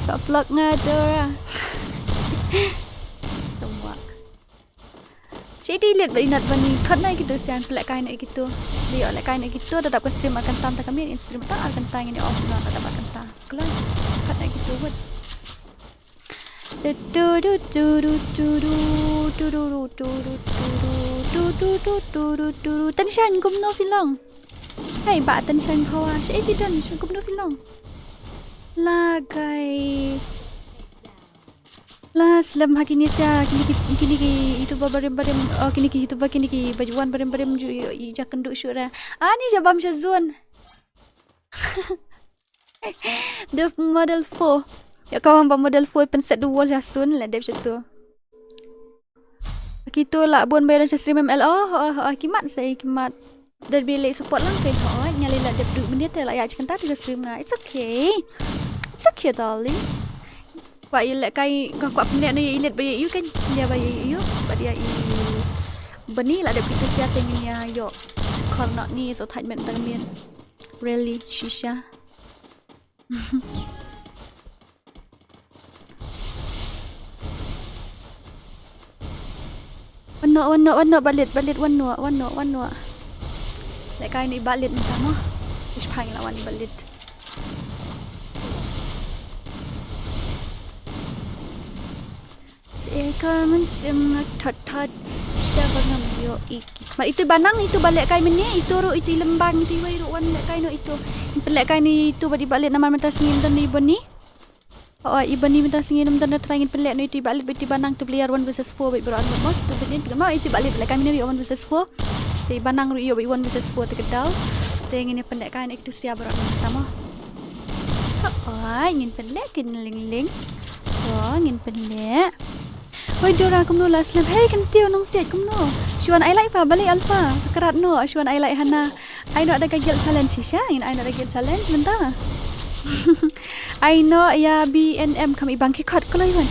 tak vlog ngada semua jadi lihat inat bani khatnai gitu sian pelak kai nak gitu dia oleh kai nak gitu tetap ke stream akan tam tak kami stream tak akan tang ini off na tetap akan ta kalau khatnai gitu buat Tension gumno filong. Hai ba tension hawa si evidence gumno filong. Lagai. La slam hakini sia kini itu barem kini itu kini bajuan barem ju jakan duk syura. Ni jabam syazun. The model 4. Ya kawan model 4 penset the wall jasun lah dia macam tu. Kita lah buat bayar stream ML. Kimat saya kimat. Dari bilik support lang kan. Nyali lah dia duduk benda tu lah ya cakap tadi stream ngah. It's okay darling. Pak you let kai kau kuat penat ni ilit bayar you kan. Dia bayar you. Pak dia beni lah dia kita siapa ingin ya yo. Sekarang nak ni so tight man tangan. Really shisha. Wano balit wano. Lek kai ni balit entah mah. Ish pang lawan ni balit. Seka men semak tot siapa ngam yo iki. Mak itu banang itu balik kai meni itu ro itu lembang itu wai ro wan lek kai no itu. Pelek kai ni itu balik nama mata singin dan ibu ni. Iban ni minta singin dan terangin pelek no itu balik beti banang tu player 1 versus 4 bait beran mo tu benin mau itu balik pelek kami ni 1 versus 4 te banang ru yo 1 versus 4 te kedau te ngin pelek kan itu siap beran pertama ngin pelek kin ling ngin pelek Oi Dora kum no last lap hey kan tio nong set kum no Shuan I like pa balik alpha kerat no Shuan I like Hana I nak ada gagil challenge sisha ngin I nak ada gagil challenge bentar I know ya BNM kami bangki kot kalau Iwan.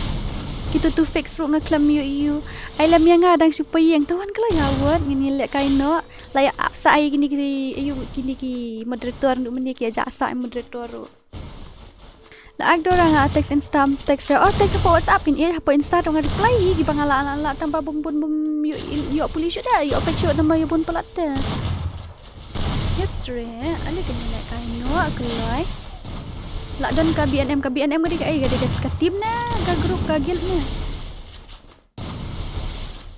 Kita tu fix ru ngaklam you. I lam yang ngadang supaya yang tuan kalau ya word ngini lek kai no. Layak apsa ai gini gini ki moderator untuk meniki aja sa moderator ru. La ag dorang text Insta text text apa WhatsApp ini apa Insta dong reply gi bangala tanpa bum you polisi dah you apa cuk nama you pun pelata. Yetre ane kena lek kai no aklai. La don ka BNM gadi ka team na ka group ka guild na.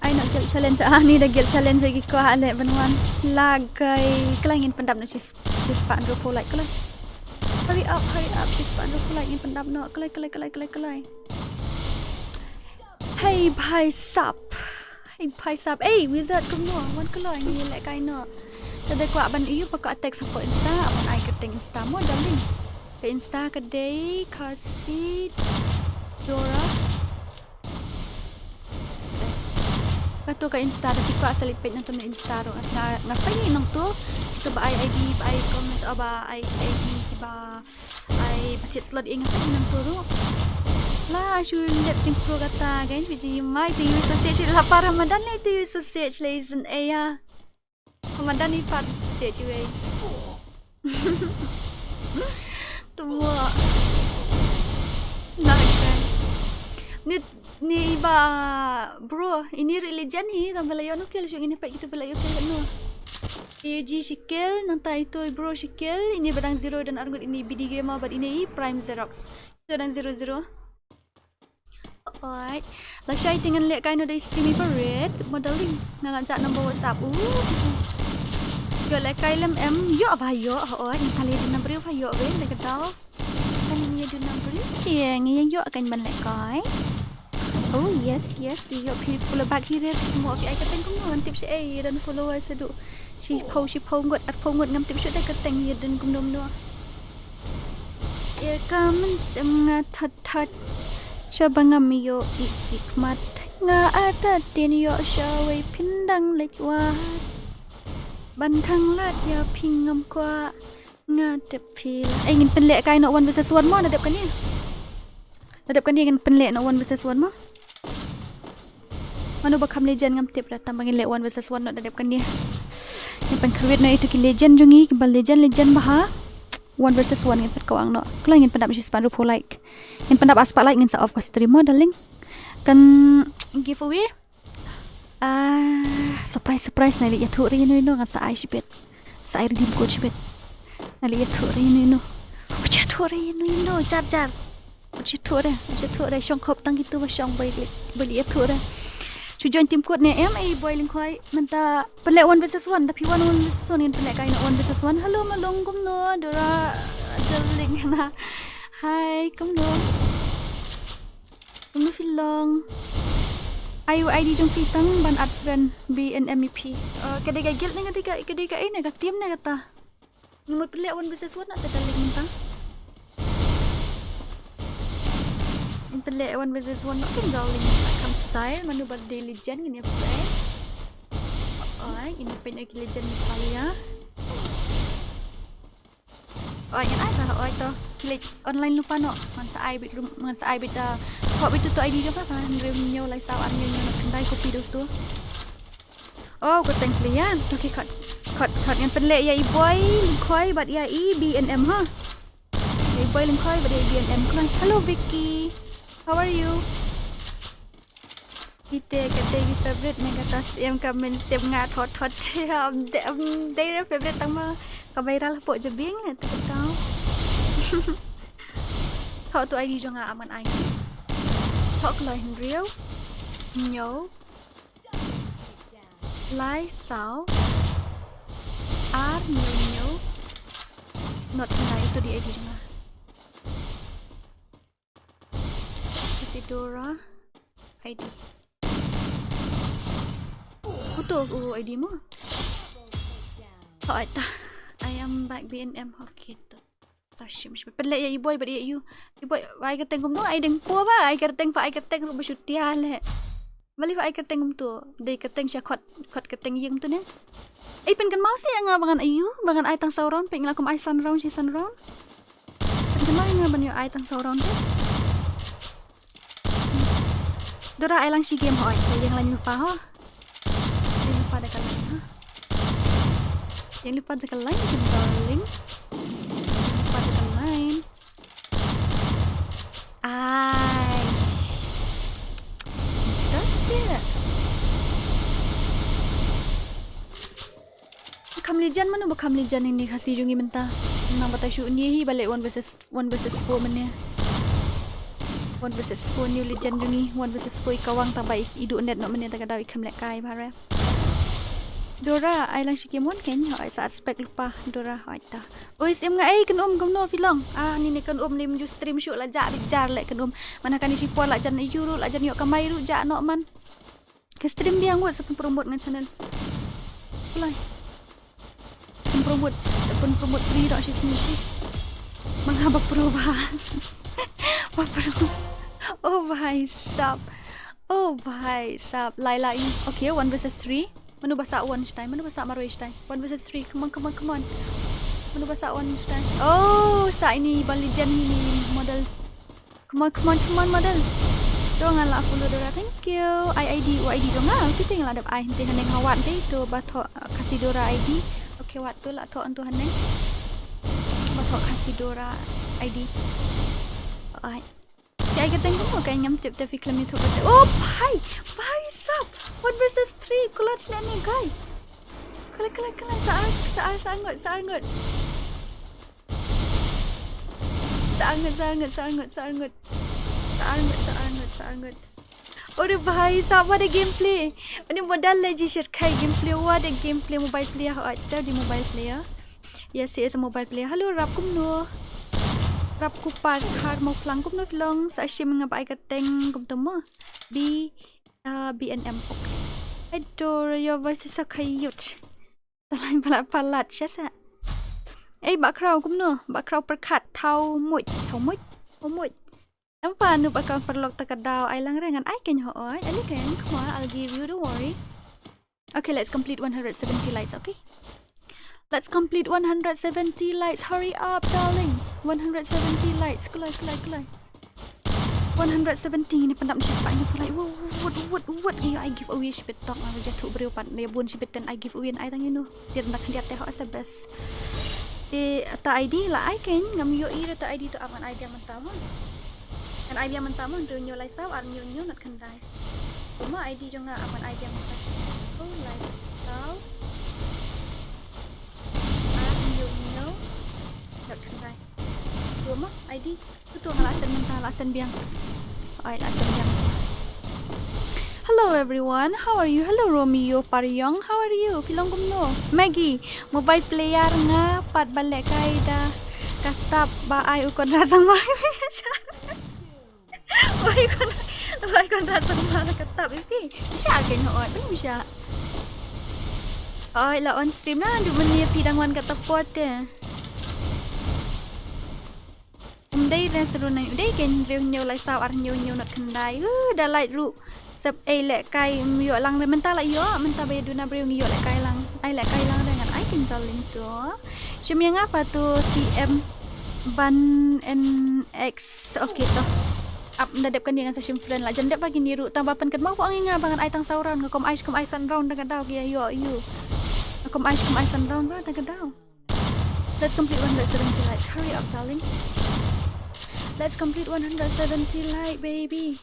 Ai nak guild challenge ni dah guild challenge lagi ko hale banwan lag kai kelangin pendam na sis pan ro like kelai. Hurry up sis pan ro like in pendam no kelai. Hey bhai sap. Hey wizard kum no wan kelai ni lek kai no. Tadi ko aban iu pakak text support Insta aban ai keteng Insta mo darling. Ke Insta kedai Khasi Dora. Kato ka Insta tapi ko asal ipit na to na Insta ro. Ngapain ni nang to? Ito ba ay ID ba ay comments o ba ay ID ba ay batit slot ngapain nang to ro? La sure lep jing pro kata guys biji mai to use sausage la para Ramadan la to use sausage lezen ya. Ramadan ni pa sausage we. Tua nak ni ba bro ini religion ni tambah layo no kel ini pak kita belayo kel no AG shikel nanti itu bro shikel ini badang 0 dan argut ini BD gamer bad ini prime xerox itu dan 00. Alright la syai dengan lek kaino dari stream red modeling ngajak nombor WhatsApp yo lek kailem yo apa yo ni kali di nombor yo ben lek tau kan ini di nombor tiang yang yo akan ban lek kai. Oh yes yo follow back here mo fi ai kateng kum tip si ai dan follower sedu si pau ngot at pau ngot ngam tip syuk dak kateng ye dan kum dom no kamen semnga that syabangam yo hikmat nga ada tin yo syawai pindang lekwa bantang lat ya pingam kwa nga tepil ingin penlek kai no one versus one mo nadap kan ni ingin penlek no one versus one mo mana bakam legend ngam tip datang bangin lek one versus one no nadap kan ni ni pen create no itu ki legend jungi ki bal legend baha one versus one ngin pet kawang no kalau ingin pendap sis pandu po like ingin pendap aspa like ingin sa off ka stream mo darling kan giveaway surprise na liya thuri no ngan sa ai sibet sa ai redeem code sibet na liya thuri no ucha thuri no jar ucha thuri shong khop tang gitu ba shong beli thuri chu join team code ne ai boiling khoi manta pele one versus one tapi one versus one in pele kai no one versus one hello malong kum no dora darling na hi kum no filong ayu ID jong fitang ban ad friend BNMEP kedai guild ni kedai ka ini ka team na kata ngimut pele one versus one nak daling minta in pele one versus one nak kan darling come style manu bad daily legend ngini friend ini pen legend Meghalaya yang ada to online lupa no man sa ai bit kok bitu tu ID dia apa kan revenue lai saw an yang kendai kopi tu ko teng pelian okey kat yang penlek ya boy lingkoi bat ya BNM ha ya boy lingkoi bat ya BNM kan hello Vicky how are you kita kata favorite negatas yang comment save nga thot they favorite tang ma ka viral po jebing na taw thọ tụi ID cho ngạ mình anh thọ lời hình riêu nhớ lái 6 R nhớ not này itu di ID cho ngạ Khasi Dora ID Kutu ID mo thọ ta I am back BNM hockey Tashim pelak ya iboy bari you iboy ai ka tengum no ai deng po ba ai ka teng fa ai ka teng ro beshuti ale bali fa ai ka tengum tu dei ka teng sya khot ka teng yeng tu ne ai pen kan mau si nga bangan ayu bangan ai tang sauron pe ngla kum ai sun round si sun round kan nga ban yo ai tang seorang tu. Dora ai lang si game hoi. Yang lain lupa ha. Yang lupa ada kan lain ha. Yang lupa ada kan lain darling. Lupa ada kan lain. Ai. That's it. Kamlijan mana bukan kamlijan ini kasih jungi mentah. Nang batai shoot ni balik 1 versus 4 mana. 1 versus 4 new legend jungi 1 versus 4 kawang tambai iduk net nak mana tak ada ikam lek kai bare. Dora ai lang sikim one ken hoi saat spek lupa Dora hoi ta. Oi sim ngai kan gamno filong. Ni kan ni menuju stream shoot la jak bijar lek kan mana kan isi puan la jan yuru la jan yok kamai ru jak nok man. Ke stream dia ngut sepun promote dengan channel. Pulai. Promote free dok sih sini. Mengapa perubahan? Oh bahai sab. Laila ini. Okay, 1 versus 3. Manu basak 1 time. Manu basak maru time. 1 versus 3. Come on. Manu basak 1 time. Oh, sa ini balijan ini model. Come on model. Jangan lah follow Dora. Thank you. ID jangan. Kita tinggal ada ai nanti heneng hawat deh itu batok Khasi Dora ID. Okay, waktu lah tok untuk heneng. Batok Khasi Dora ID. Alright. Kaya kita tengok kan nyam tip tapi film itu kata. Oh, bhai sab. 1 versus 3. Kulat sila ni, guys. Kelak. Sangat. Ore bhai sab ada gameplay. Ini modal lagi share kai gameplay. Ada gameplay mobile player. Ada di mobile player. Yes, he is a mobile player. Hello, rap kumno. Rap kupar har mau pelang kumno filong. Sa asyik mengapai kateng kumtemo. BNM. Okay. Adore your voice is so cute. Talain palat siya. Background kumno. Background perkat. Tau muit. Apa nu bakal perlok takadaw ay lang rengan ay kan hoy. Ali kan, come on, I'll give you, don't worry. Okay, let's complete 170 lights, okay? Let's complete 170 lights. Hurry up, darling. 170 lights. Kulai. 170 ni pandap mesti sebab ni pulai. What? I give away si betok aku jatuh beriu pan dia bun si beten I give away I tang you. Dia nak dia teh as best. Ta ID lah I kan ngam yo ira ta ID tu aman ID yang mentama. Kan ID yang mentama untuk nyo lifestyle ar nyo nak kendai. Cuma ID juga aman ID yang mentama. Oh lifestyle. Ar nyo nak kendai. Cuma ID tu alasan mentah alasan biang. Alasan biang. Hello everyone, how are you? Hello Romeo Paryong, how are you? Filong kumno. Maggie, mobile player nga pat balik kay da katap baay ukon rasang bahay. Baay ukon rasang bahay katap ipi. Bisa agen hoot, bisa. Ay la on stream na du meni pidangwan katapot eh. Umday na seru na umday ken rew nyo lai saw ar nyo not kendai. Da light ru. Sep lek kai yo lang mentah lah yo mentah bayar duna beriung yo lek kai lang ai lek kai lang dengan ai kintalin tu cuma yang apa tu TM ban NX okey tu up ndadep kan dengan session friend lah jandep bagi niru tambapan kan mau angin bangan ai tang sauran kom ai san round dengan dau ya yo kom ai san round ba dengan dau. Let's complete 170 likes. Hurry up darling. Let's complete 170 like baby.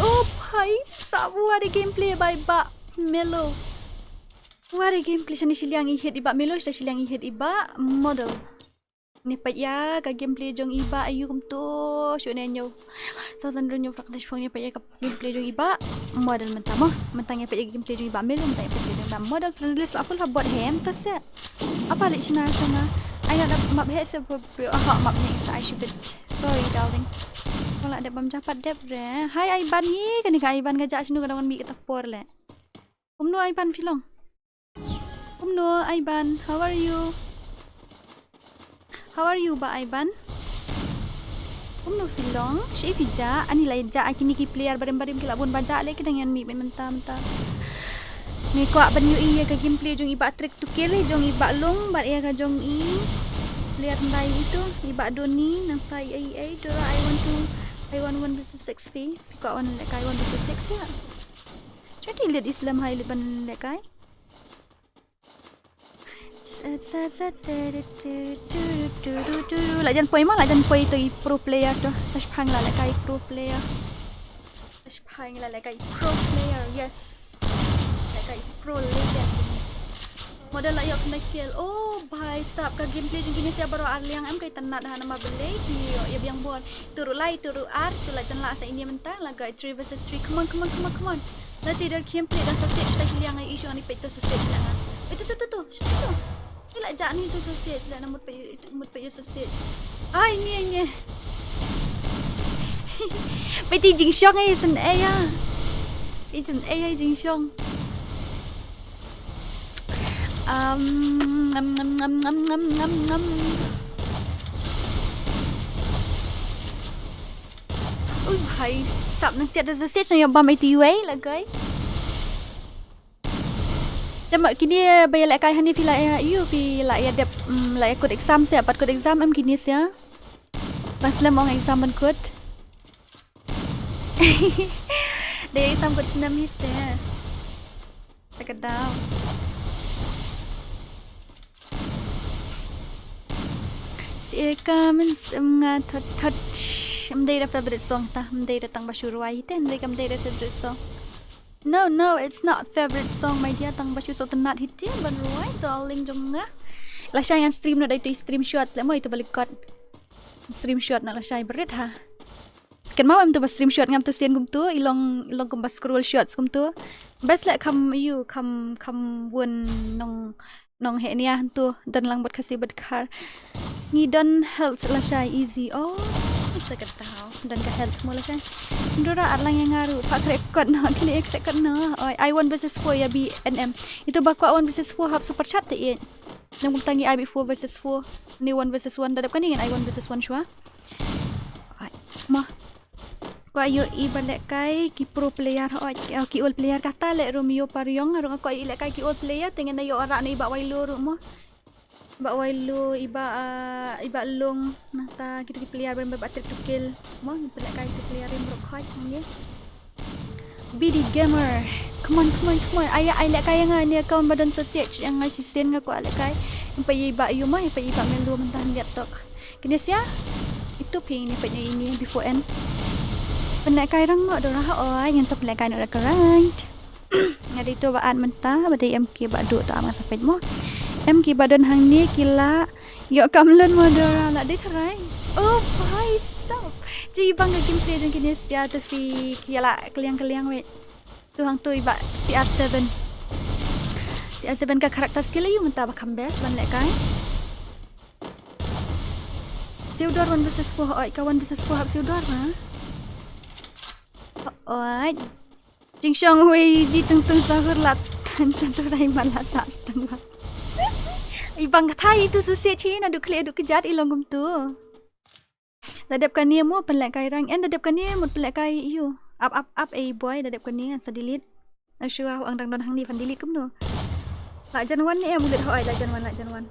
Oh, bhai, sabu ada gameplay by Ba Melo. Ada gameplay sini siliang ihit iba Melo, sini siliang ihit iba model. Ni pat ya ka gameplay jong iba ayu kum tu, syuk nenyo. Sasan renyo praktis phone ni pat ya ka gameplay jong iba model mentama. Mentangnya pat ya gameplay jong iba Melo, mentangnya pat ya model friendly aku lah buat hem tas ya. Apa lek sina sana? Ai nak map he sebab map ni saya should. Sorry darling. Kalau ada bam japat dep re. Hai Aiban ni, kan ka Aiban ngajak sinu kadang mi kita por le. Umno Aiban filong. Umno Aiban, how are you? How are you ba Aiban? Umno filong, si Fija, ani la ja akini ki player barem-barem ki labun bajak le kedang yan mi mentah-mentah. Ni kuak ban yu iya ka gameplay jong iba trick to kill jong iba long bar iya ka jong i player nai itu iba Doni nang tai AA Dora I want 1 versus 6 V. Got one like I 1 versus 6 ya. Jadi lihat Islam hai liban like I. Lại dân poi mà lại dân poi từ pro player đó. Sash phang là lại cái pro player. Sash phang là lại cái pro player. Yes. Lại cái pro legend. Model lah yok nak kill. Oh, bhai sab ka gameplay jeng kini saya baru arliang am kai tanat ha nama beli di ya biang bon. Turu lai turu ar tu la janla sa ini mentang la guy 3 versus 3. Come on. La si der gameplay dan sausage tak liang ai issue ni peto sausage lah. Tu. Ila jak ni tu sausage lah mut pe sausage. Ai ni. Pe ti jing xiong ai sen ai ya. Ijen ai jing xiong. Ui भाई sắp năng siết ra siết yang bam itu lah guys. Dan mak kini bayar lek kai hani fila you fila ya dep lek kod exam saya dapat kod exam am kini sia. Pas lemong exam ban kod. Dia exam kod senam his deh. Tak tahu. Kamen semnga that mdei favorite song ta mdei tang bashu ruai ten mdei favorite song. No, it's not favorite song my dear tang bashu so tenat hit ban ruai darling jonga. La shay yang stream no dai tu stream shots le mo itu balik kat stream shot nak la shay berit ha. Kan mau am tu stream shot ngam tu sien gum tu ilong kum bas scroll shots gum tu. Best like come won nong he nia tu dan lang buat kasih berkar. Ni dan health la shay easy. Oh, kita tahu dan ke health mo la shay. Dora lang yang ngaru pak record na kini record na. I 1 versus 4 ya BNM. Itu bakwa 1 versus 4 hab super chat te. Nang tangi I 4 versus 4 ni 1 versus 1 dadap kan dengan I 1 versus 1 shwa. Mah. Kwa yo I balik kai ki pro player ki old player kata lek Romeo Pariong arung ko I lek kai ki old player tengen yo ora ni ba wailo ru mo. Ba wailo iba long nah ta kita player ben ba trip to kill mo ni lek kai ki player yang rock ni. BD gamer. Come on. Ayah I lek kai nga ni account badan sausage yang ngai sisen nga ko lek kai. Pa iba yo mo pa iba melu mentah liat tok. Kini sia itu ping ni pa ini before end. Penak kai rang mak dorah oi ngan sop lekai nak right. Ngadi tu baan mentah badai MK badu tu amat sapet mo. MK badan hang ni kila yo kamlen mo dorah la dei tharai. Oh bhai sap. Ji bang gameplay jeng kini sia tu fi kila keliang we. Tu hang tu iba CR7. CR7 ka karakter skill you mentah bakam best ban lekai. Siudor 1 versus 4 oi kawan versus 4 hab siudor ha. Oi. Jing Xiong Hui ji tung sahur lat cantu rai malah sak setengah. Ibang thai tu susi chi na duk kle duk kejat ilong gum tu. Dadap kan ni mo pelak kai rang en dadap kan ni mo pelak kai you. Up boy dadap kan ni sa delete. Asyua ang dang don hang ni fan delete kum no. La janwan ni mulut hoi la janwan.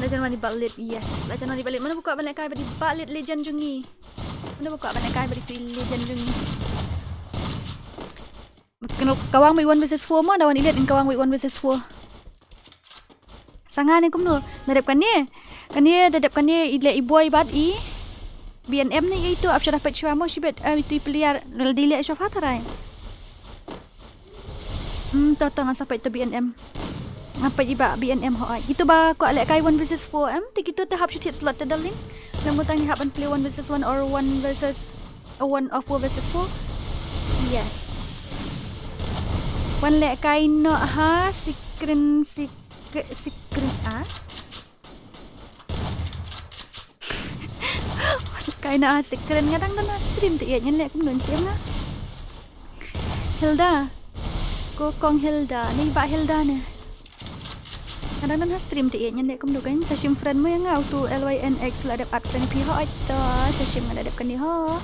La janwan di balik yes. La janwan di balik mana buka pelak kai di balik legend jungi. Mana buka pelak kai di legend jungi. Kawang may 1 versus 4 mo dawan ilit in kawang may 1 versus 4. Sangan ni kumno dadap kan ni dadap kan ni ile iboy bad I BNM ni itu after dapat shwa mo shibet itu player dile shwa fatarai. Totong sampai itu BNM. Apa iba BNM ho itu ba ko alek kai 1 versus 4 tikitu tahap shoot slot ta darling. Namun tang hapan play 1 versus 1 or 1 versus 1 or 4 versus 4. Yes. Wan lek kai no ha sikren ah. Kai na sikren ngadang na stream tu ianya lek kum siam na. Hilda. Ko kong Hilda ni ba Hilda ne. Kadang na stream tu ianya lek kum kan session friend mo yang auto LYNX la dap at friend pi ho ito session ada dap kan ni ho.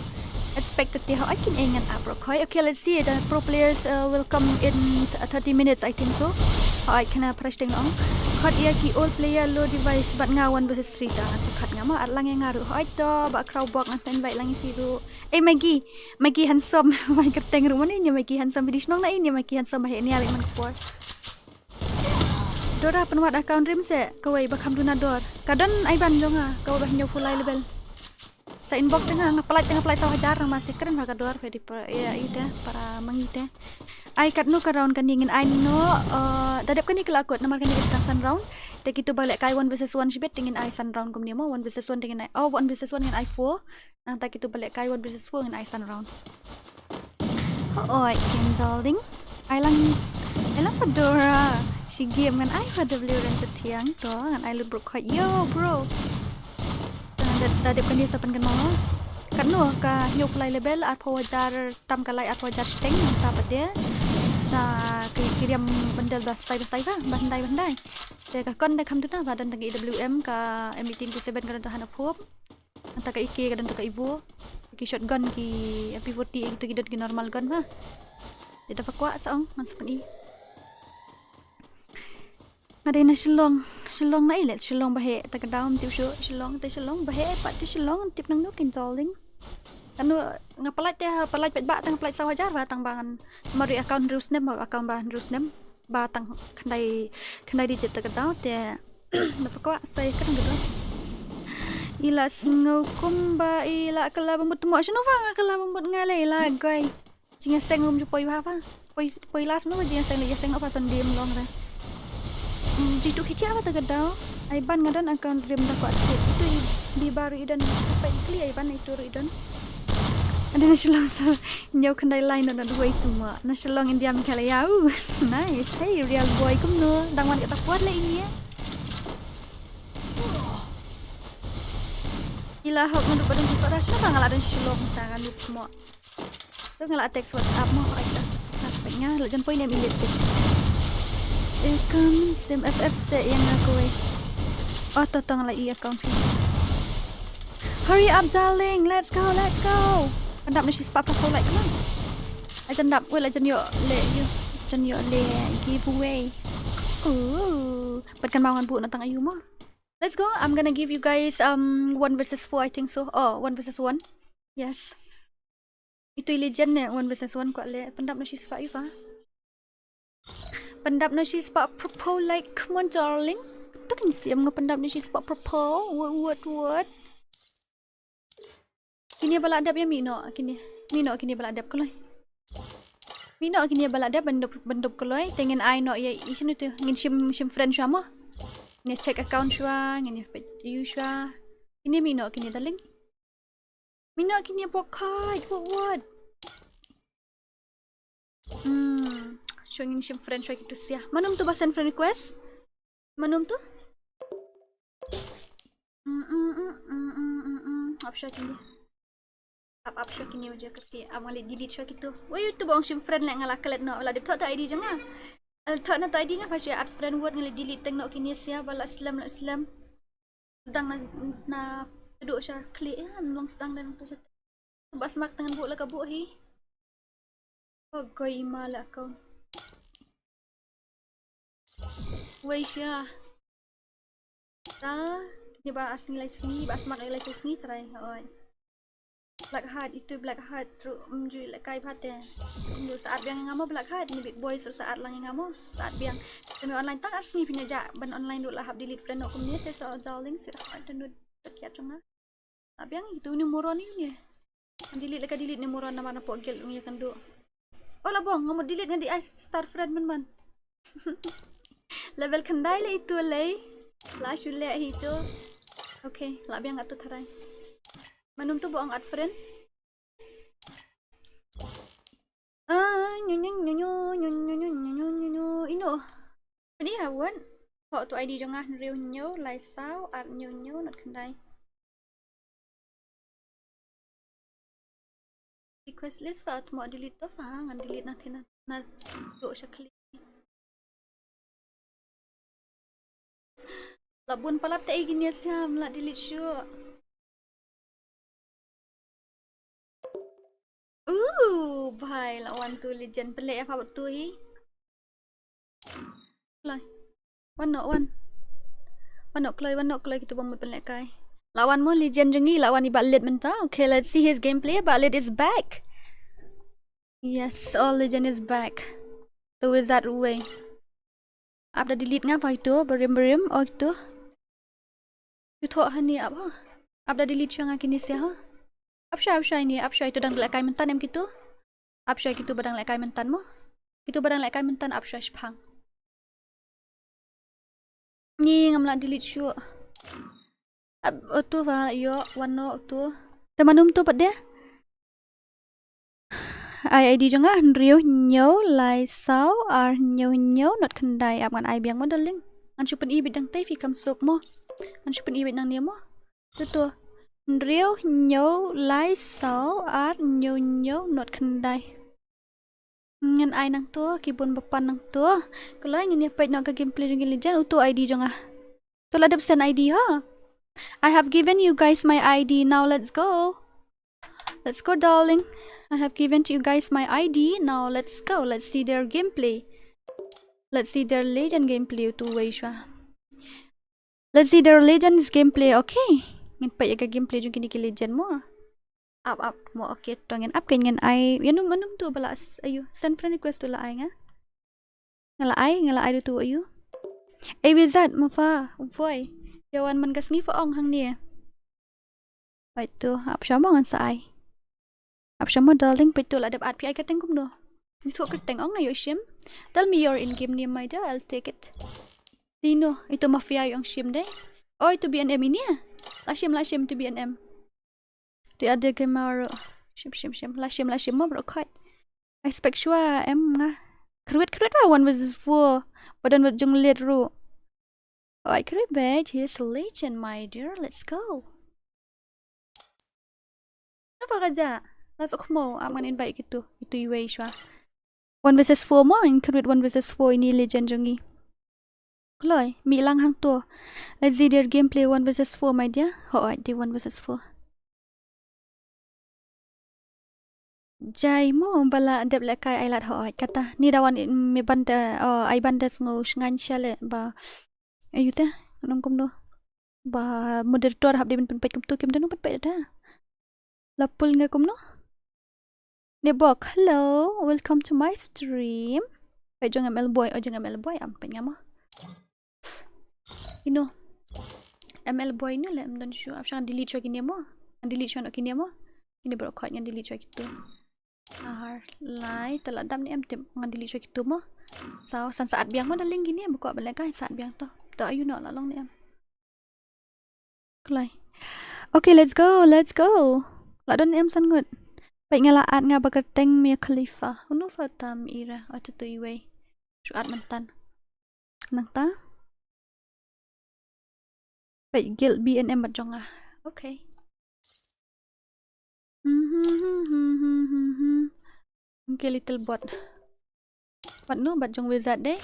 Expected how I can aim an apricot. Okay, let's see. The pro players will come in 30 minutes, I think so. I can press thing on. hot ia ki all player low device bat ngawan versus 3 dah sekat ngama at lang yang ngaruh hoi to ba crowd box ngan invite lang firu Maggie handsome mai kerteng rumah ni Maggie handsome di snong na ini Maggie handsome bah ni awik man kuat Dora penwat account rim se kawai bakam donador kadon ai ban jonga kau bah nyau fulai level sa inbox nga ngapalit sa hajar masih keren ha kador pedi ya ida para mangite ai kat no ka round kan dingin ai no dadap kan ni kelakot namar kan ni sun round te gitu balik kai 1 versus 1 shibet dengan ai sun round kum ni mo 1 versus 1 dengan ai 1 versus 1 dengan ai 4 nah tak gitu balik kai 1 versus 4 dengan ai sun round oi Kinzalding ai lang Fedora si game kan ai pada beli rentet tiang to kan ai lu bro yo bro dadap kan dia sapan kan mau kan no ka nyok play level at pawajar tam kalai at pawajar shiteng ta pada sa kirim bendel bastai ka bandai de ka kon de kam tu na badan tang IWM ka M1827 ka tahan of hope anta ka IK ka dan ka Ivo ki shotgun ki MP40 gitu ki normal gun ha de dapat kuat saong man sepen ada na Shillong na ilet Shillong bahe ta ka down tiu shu Shillong bahe pat ti Shillong tip nang no Kinzalding kanu ngapalit ya palit pet ba tang palit sawajar ba tang bangan mari account rusnem account ba rusnem ba tang khandai digit ta ka te na pakwa sai kan gitu ila sngau kumba ila kala bambut mo sino fa kala bambut ngale la gai jinga seng rum ju poi ba fa poi las no jinga seng apa son dim long ra jitu kiti apa ta ka ai ban ngadan account rim da ko itu di baru idan apa clear ai ban itu idan ada na Shillong sa nyau kandai line na dua itu ma na Shillong India Meghalaya nice hey real boy kum no dangwan kata kuat lah ini ya ila hok ndu padang suara siapa ngala dan Shillong tangan lu mo tu ngala text WhatsApp mo ai ta suspeknya lejan poin yang milit Second sim FFC yang aku oh totong lagi account hurry up darling let's go Pandap na si spot pa like kan ajan dap we ajan yo le giveaway patkan bangan bu na tang ayu mo let's go I'm gonna give you guys 1 versus 4 I think so 1 versus 1 yes itu legend ne 1 versus 1 ko le pandap na si spot yu fa pandap na si spot propo like come on darling takin siam nga pandap na si spot propo what kini bala adab ya mino kini bala adab koloi mino kini bala adab bendup koloi tengen ai no ya isinu tu ngin sim friend shama ne check account shwa ngin you shwa kini mino kini darling mino kini bokai what shwa ngin sim friend shwa gitu sia manum tu basan friend request manum tu option dulu up show kini aja kasi amali delete show gitu woi tu bang sim friend lek ngala kelet no la dip thot ID janga al thot na to ID nga pasti add friend word ngala delete teng no kini sia bala islam sedang na duduk sya klik ya long sedang dan tu bas mak tangan bu la ka bu hi oh goi mala kau woi sya ta ni ba asni like sni bas mak like sni try oi black heart itu black heart menjual kai pate untuk saat yang ngamo black heart ni big boy saat lang yang ngamo saat yang kami online tak asni punya ja ban online dulu lahap delete friend aku ni te so darling sir ada nu dekat cunga tapi yang itu ni moron ni delete leka delete ni moron nama na pogel ni kan do oh lah bang ngamo delete ngadi ice star friend man level kendai le itu le la shule itu okay lah biang ngatu tarai manum tu boang ad friend ino ini hawan kok tu ID jongah riu nyo lai sao ad nyo not kendai request list fa mau delete to fa ngan delete na thena na do shakli labun palat te gini siam la delete show bhai lawan tu legend pelik apa tu hi. Lai. 101. Wanok kloy gitu bamut penlekai. Lawan mo legend jengi lawan iba lid mentah. Okay, let's see his gameplay. But lid is back. Yes, all legend is back. The wizard way. Abda delete nga fa itu berim oh itu. Itu hani apa? Abda delete siya nga kini siya ha. Apsya itu dang lekai mentan em gitu. Apsya gitu badang lekai mentan mo. Itu badang lekai mentan apsya shpang. Ni ngamla delete siya. Tu va yo wano tu temanum tu pada ID janga rio nyo lai sao ar nyo not kendai aman ai biang modeling an chupen ibit dang tai fi kam sok mo an chupen ibit nang ni mo tu rio nyo lai sao ar nyo not kendai ngan ai nang tu kibun bapan nang tu kalau ingin ya pait nak ke gameplay dengan legend tu ID janga tu la dep send ID ha. I have given you guys my ID. Now let's go. Let's go, darling. I have given to you guys my ID. Now let's go. Let's see their gameplay. Let's see their legend gameplay. Let's see their legend's gameplay. Okay. Ngin pa yaga gameplay jung kini ki legend mo. Up mo. Okay. Tongin up kay ngin ay. Yanum manum tu balas. Ayu. Send friend request tu la ay nga. Ngala ay tu ayu. Ay wizard mo fa. Ufoy. Yawan man kas ngi fa ong hang ni. Wait tu, ap syama ngan sai. Ap syama darling pitul adap at pi ai kateng kum do. Ni so kateng ong ayo shim. Tell me your in game name my dear, I'll take it. Dino, itu mafia yung shim deh. Oh, itu BNM ini ya. La shim itu BNM. Di ada gamer shim. La shim mo bro kait. I expect sure em nga. Kruit lah one versus 4. Badan wat jung liat ru. Oh, I could bet he's a legend, my dear. Let's go. Apa kaja? Let's mo. Aman invite gitu. Itu iwe shwa. 1 versus 4 mo. Include 1 versus 4 ini legend jungi. Kloy, mi lang hang to. Let's see their gameplay 1 versus 4, my dear. Oh, di 1 versus 4. Jai mo bala dep lekai ailat ho kata ni dawan mi banda ai banda ngo shngan chale ba ayu ta nong kom do ba moderator hab de pen pet kum tu kem danu pet da lapul nga kom no ne bok hello welcome to my stream ai jong ml boy am pen ngama ino ml boy no le am don show ap shang delete chwa kini mo delete chwa no kini mo ini bro khat ngan delete chwa kitu lai teladam ni em tem ngan delete chwa kitu mo sao san saat biang mo daling gini em buka balik kai saat biang to ayu no la long ni em klai okay let's go la don em san ngut pai ngala at nga bagateng mi khalifa unu fatam ira atu tu iwe suat mantan nang ta pai gil BNM bajonga okay okay little bot what no bajong wizard deh.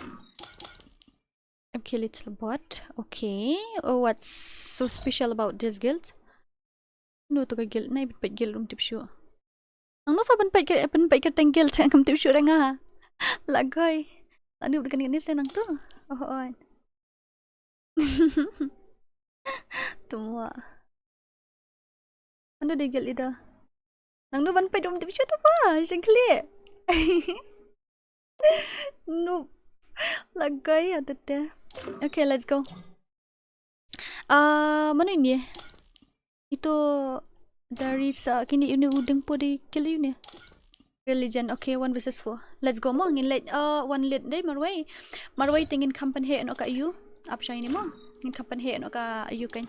Okay, little bot. Okay. Oh, what's so special about this guild? No to ka guild na ipit guild tip show. Ang no fa ban pai ka teng guild ang tip show nga. Lagoy. Ano ba kanina sa nang to? Oh. Tumwa. Ano de guild ida? Nang no ban pai tip show to pa. Singkli. No. Lagay adete. Okay, let's go. Mana ini? Itu dari kini ini udang po di kili ini. Religion. Okay, 1 versus 4. Let's go mo. Ngin late one late day marway tingin kampan he no ka you. Apsya ini mo. Ngin kampan he no ka you kan.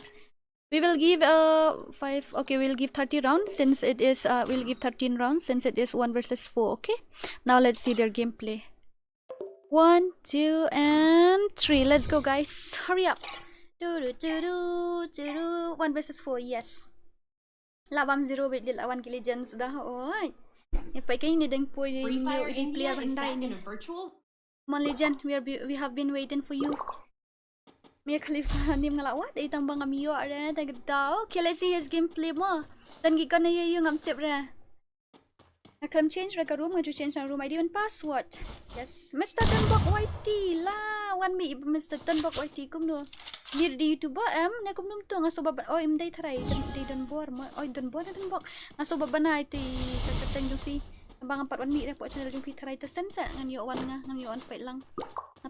We will give 5. Okay, we'll give 30 rounds since it is we'll give 13 rounds since it is 1 versus 4. Okay. Now let's see their gameplay. 1, 2, and 3. Let's go, guys. Hurry up. 1 versus 4. Yes. Labam 0 bit lawan ki legend sudah. Oi. Ipai kay ni deng poy ni player bandai ni. Mon legend, we have been waiting for you. Mia Khalifa ni ngalawat ay tambang amiyo are tagdaw. Okay, let's see his gameplay mo. Dan gi kana yung amtip ra. Nakam change rega room, ngaju change ang room ID and password. Yes, Mr. Tenbok YT lah. One me Mr. Tenbok YT kum do. Ni di YouTube ni aku belum tu ngaso baban oi mdai tharai di don bor oi don bor ngaso baban ai ti kakateng jumpi bang 4 wan mi re po channel jumpi tharai to sen sa ngan yo wan ngan yo an pai lang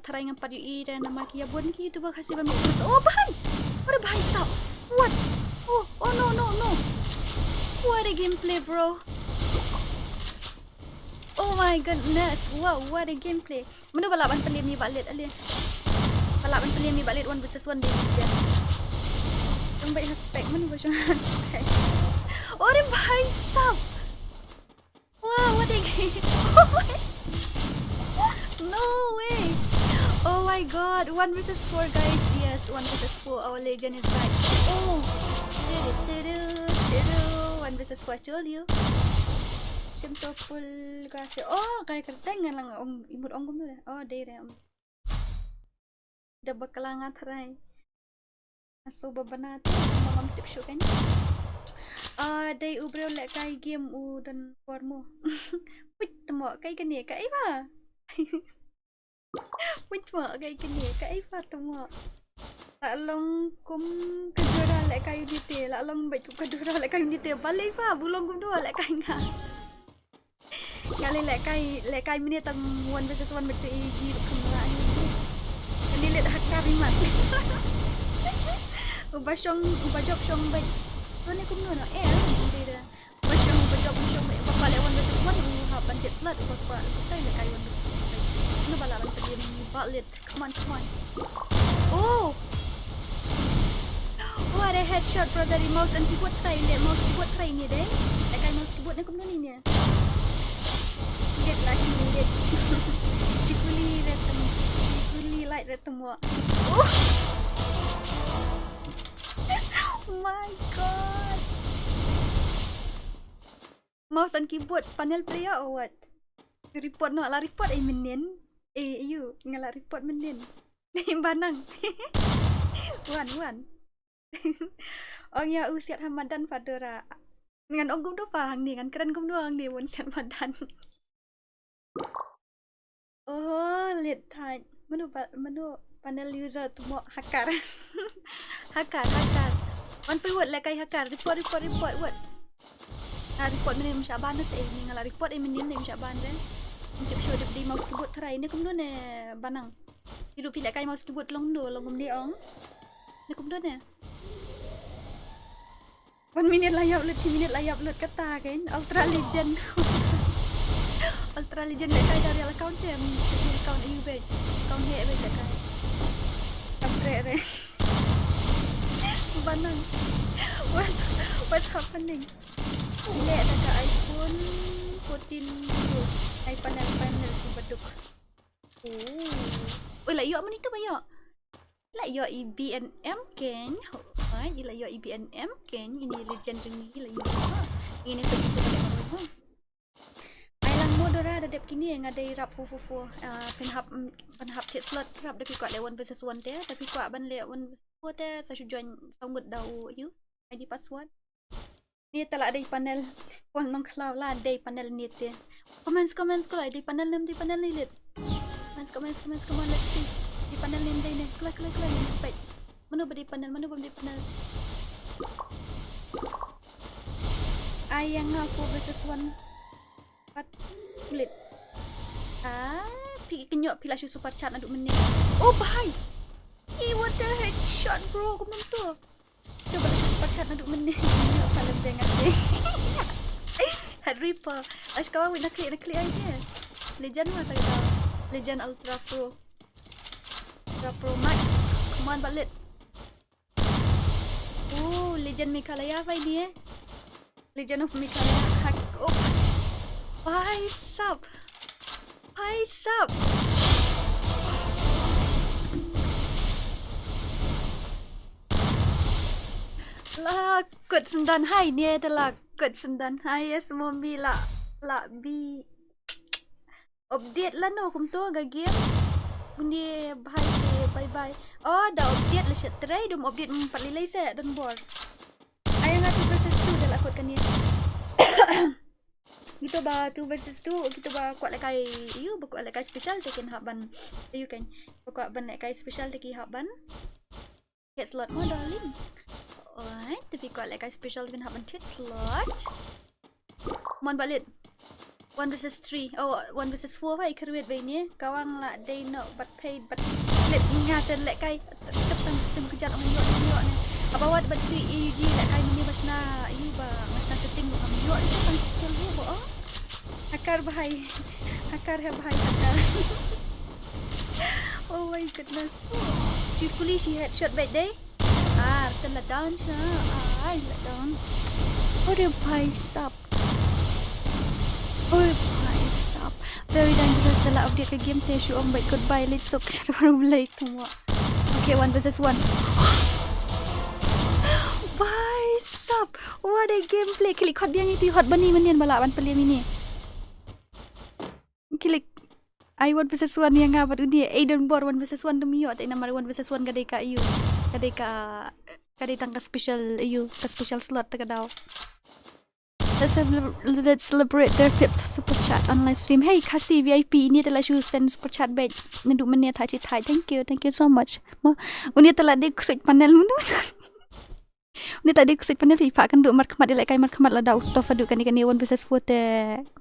tharai ngam 4 ui dan nama kia bon ki YouTube Khasi bami oh bahai what bahai sap what oh no what a gameplay bro. Oh my goodness. Wow, what a gameplay. Mana balaban Pynliem ni balik ali. Balaban Pynliem ni balik 1 versus 1 damage ya. Yang baik aspek mana version aspek. Oh, dia baik sub. Wow, what a game. No way. Oh my god, 1 versus 4 guys. Yes, 1 versus 4. Our legend is back. Oh. 1 versus 4 I told you. Simple full kasi. Oh, kaya kertengan lang imut ong gum dulu. Oh, dere. Dah bakalangan try. Aso babanat mamam tip show kan. Day ubreo lek kai game u dan formo. Wait temo kai kene kai ba. Wait temo kai kene kai ba temo. Tak long kum kedura lek kai dite. La long baik kedura lek kai dite. Balai ba bulong gum dua lek kai nga. Kali lek kai minit tang 1 versus 1 betul ji kamera ni. Kali lek hakar rimat. Ubashong ubajok shong baik. Ni kum no dia. Ubashong ubajok shong baik. Bapa lek 1 versus 1 ha bandit slot bapa betul lek kai 1 versus 1 baik. Ni balaban tadi ni balit. Come on. Oh. What a headshot bro dari mouse and keyboard try lek mouse keyboard try ni deh. Lek kai mouse keyboard ni kum ni ni. Cikuli light retemu. Oh my god. Mouse and keyboard panel player or what? Report no la report menen. You ngala report menen. Banang. Wan. Ong ya usiat Ramadan padora. Ngan ong gum do parang ni ngan keren gum doang ni won siat Ramadan. Oh, lit tight. Manu panel user tu mau hakar. hakar. One word like kai hakar. Report what? Report mana Syaban tu ni ngala report ni Syaban dan. Untuk show di mouse keyboard try ni kumdo ne banang. Hidup pilih kai mouse keyboard long dia ong. Ni kumdo ne. 1 minute layap lut 1 minute layap lut kata kan. Ultra legend. Ultra legend lek kai dari account dia. Account you baik. Account he baik lek kai. Upgrade re. Banang. What's happening? Ile ada iPhone 14 Pro. iPhone tu beduk. Oh. Lah yo mana tu ba yo? Lah yo EBNM kan. Hai, ila yo EBNM kan. Ini legend ni lah yo. Ini begitu pada orang. Modora ada dep kini yang ada rap fu penhap tit slot rap tapi kuat le 1 versus 1 dia tapi kuat ban le 1 versus 4 dia saya join sangut dau you ID password ni telah ada di panel wal nong klau lah ada panel ni dia comments kau di panel ni lit comments let's see di panel ni dia ni kelak ni baik mana di panel ayang aku versus 1 kulit. Pergi kenyok pila shoot super chat aduk menit. Oh bahai. What the headshot bro. Aku belum tu. Coba shoot super chat aduk menit. Kenyok paling dengan dia. Head Reaper. Ash kawan nak klik aja. Legend mah tak tahu. Legend Ultra Pro. Ultra Pro Max. Come on balik. Oh, Legend Meghalaya apa ini Legend of Meghalaya. Oh. Pies up. Lah, kut sendan hai ni adalah kut sendan hai ya semua bila bi update lah no kum tu agak game. Ni bye. Oh, dah update lah try dum update 4 lilai saya dan board. Ayang ngatu versus 2 dah lakutkan ni. Gitu ba 2 versus 2 gitu ba kuat lekai you kuat lekai special tekin haban you kan kuat ban lekai special teki haban hit slot more darling. Alright, tapi kau like special dengan happen hit slot. Mon balit. 1 versus 3. Oh, 1 versus 4 vai kerwet bai ni. Kawang lah they no but paid but let ingatan lek kai tepan sim kejat orang yo ni. Abawat bati EUG lek kai ni masna iu ba masna setting bukan yo itu kan skill yo bo. Akar bahai. Akar bahai akar. Oh my goodness. Chiefly she headshot back there. Tên là down siya. Ay, là down. Oh, the pies up. Oh, pies up. Very dangerous dalam update ke game teh. Show baik goodbye. Let's sok siya baru mulai semua. Okay, 1 versus 1. Pies up. What a gameplay. Klik hot yang itu hot bani manian balapan Pynliem ini. Klik I 1 versus 1 yang ngabat undi. Aiden bor 1 versus 1 demi yo. Tak nama 1 versus 1 kadai ka you. Kadai tangka special you. Ka special slot tak daw. Let's celebrate their 5th super chat on live stream. Hey Khasi VIP ini telah show send super chat back. Nanduk menit haji thai. Thank you so much. Undi telah dek switch panel mundur. Undi tadi switch panel FIFA kan duk markmat dilek kai markmat lah dah utof aduk kan 1 versus 4 te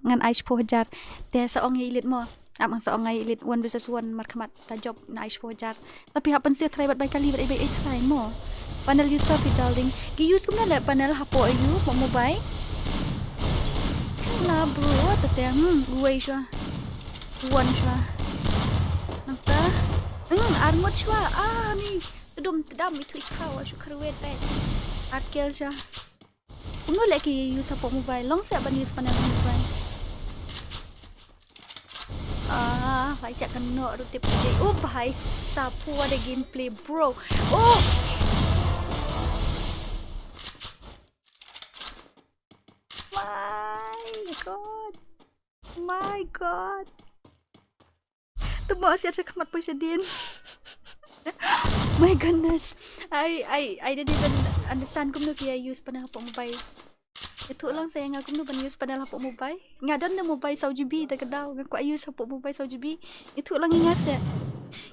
ngan ice po hajar. Te seong elit mo. Amang seong elit 1 versus 1 markmat ta job na ice po hajar. Tapi happen sih try bat kali bat try mo. Panel user darling. Gi use kumna le panel hapo ayu mo mobile. Lah bro teteng gue sya. 1 sya. Nanta. Armut sya. Ni tedam itu ikau asuk kerwet baik. Arkel sya. Ungu lagi use hapo mobile. Long set ban use panel mobile. Baca kena rutip dia. Oh, bahai sapu ada gameplay bro. Oh. My god. Tembak siapa kemat presiden. My goodness. I didn't even understand kum nu kia use panel hapo mobile. Itu lang saya ngaku nu ban use panel hapo mobile. Ngadon na mobile sau GB tak kedaw ngaku use hapo mobile sau GB. Itu lang ingat saya.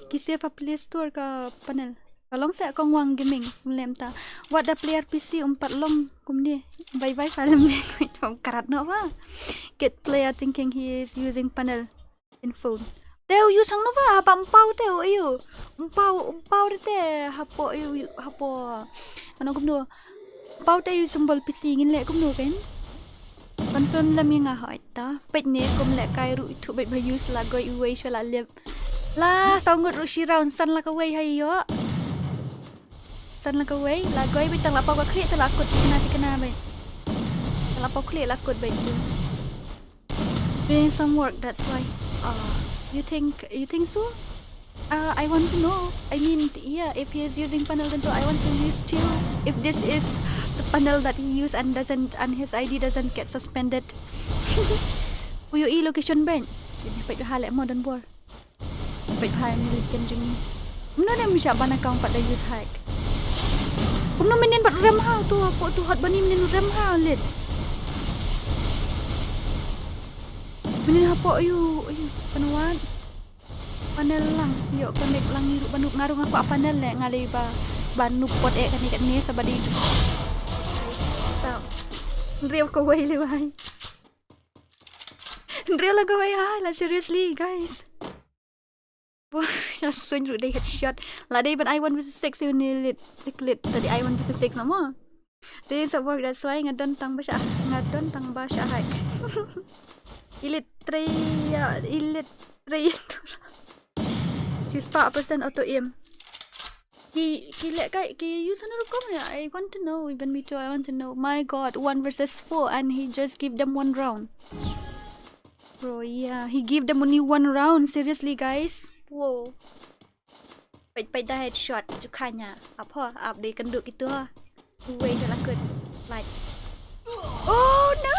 Kisah fa Play Store ka panel. Kalau saya kong wang gaming mulem ta. What the player PC 4 long kum ni. Bye film ni from karat no ba. Get player thinking he is using panel in phone. Teo use ang nova apa empau teo ayo. Empau te hapo ayo hapo. Ano kum no. Empau te symbol PC ngin le kum no kan. Confirm lam yang ngah ta. Pet ne kum le kai ru itu bet use la goi uwei shala lep. La sangut ru shi round san la ka wei hai yo. San la ka wei la goi bitang la pau ka klik te la kut kena bai. La pau klik la kut bai tu. Doing some work that's why. You think so? I want to know. I mean, yeah, if he is using panel then I want to use too. If this is the panel that he use and his ID doesn't get suspended. Puyo location ben. Jadi pait halek mo dan bor. Pait hai ni legend jung ni. Muna na mi siya ban account pada use hack. Kumno minin bat rem ha tu apa tu hot bani minin rem ha lit. Minin hapo ayu panuan. Panel lang yo connect lang hirup banuk ngarung aku apa panel le ngalai ba banuk pot kan ikat ni sabadi. Real ko way le wai. Real ko way ha la seriously guys. Wah, sun ru dai headshot. La dai ban I1 versus 6 ni lit ciklit tadi I1 versus 6 nama. Dai sa work that's why ngadon tang basya hack. Elite 3 itu. She's 4% auto aim. Ki use another comment. I want to know. Even me too. I want to know. My God, 1 versus 4, and he just give them 1 round. Bro, yeah, he give them only 1 round. Seriously, guys. Whoa. Pait dah headshot cukanya. Apa? Update kenduk itu ha. Wait je lakut. Like. Oh no!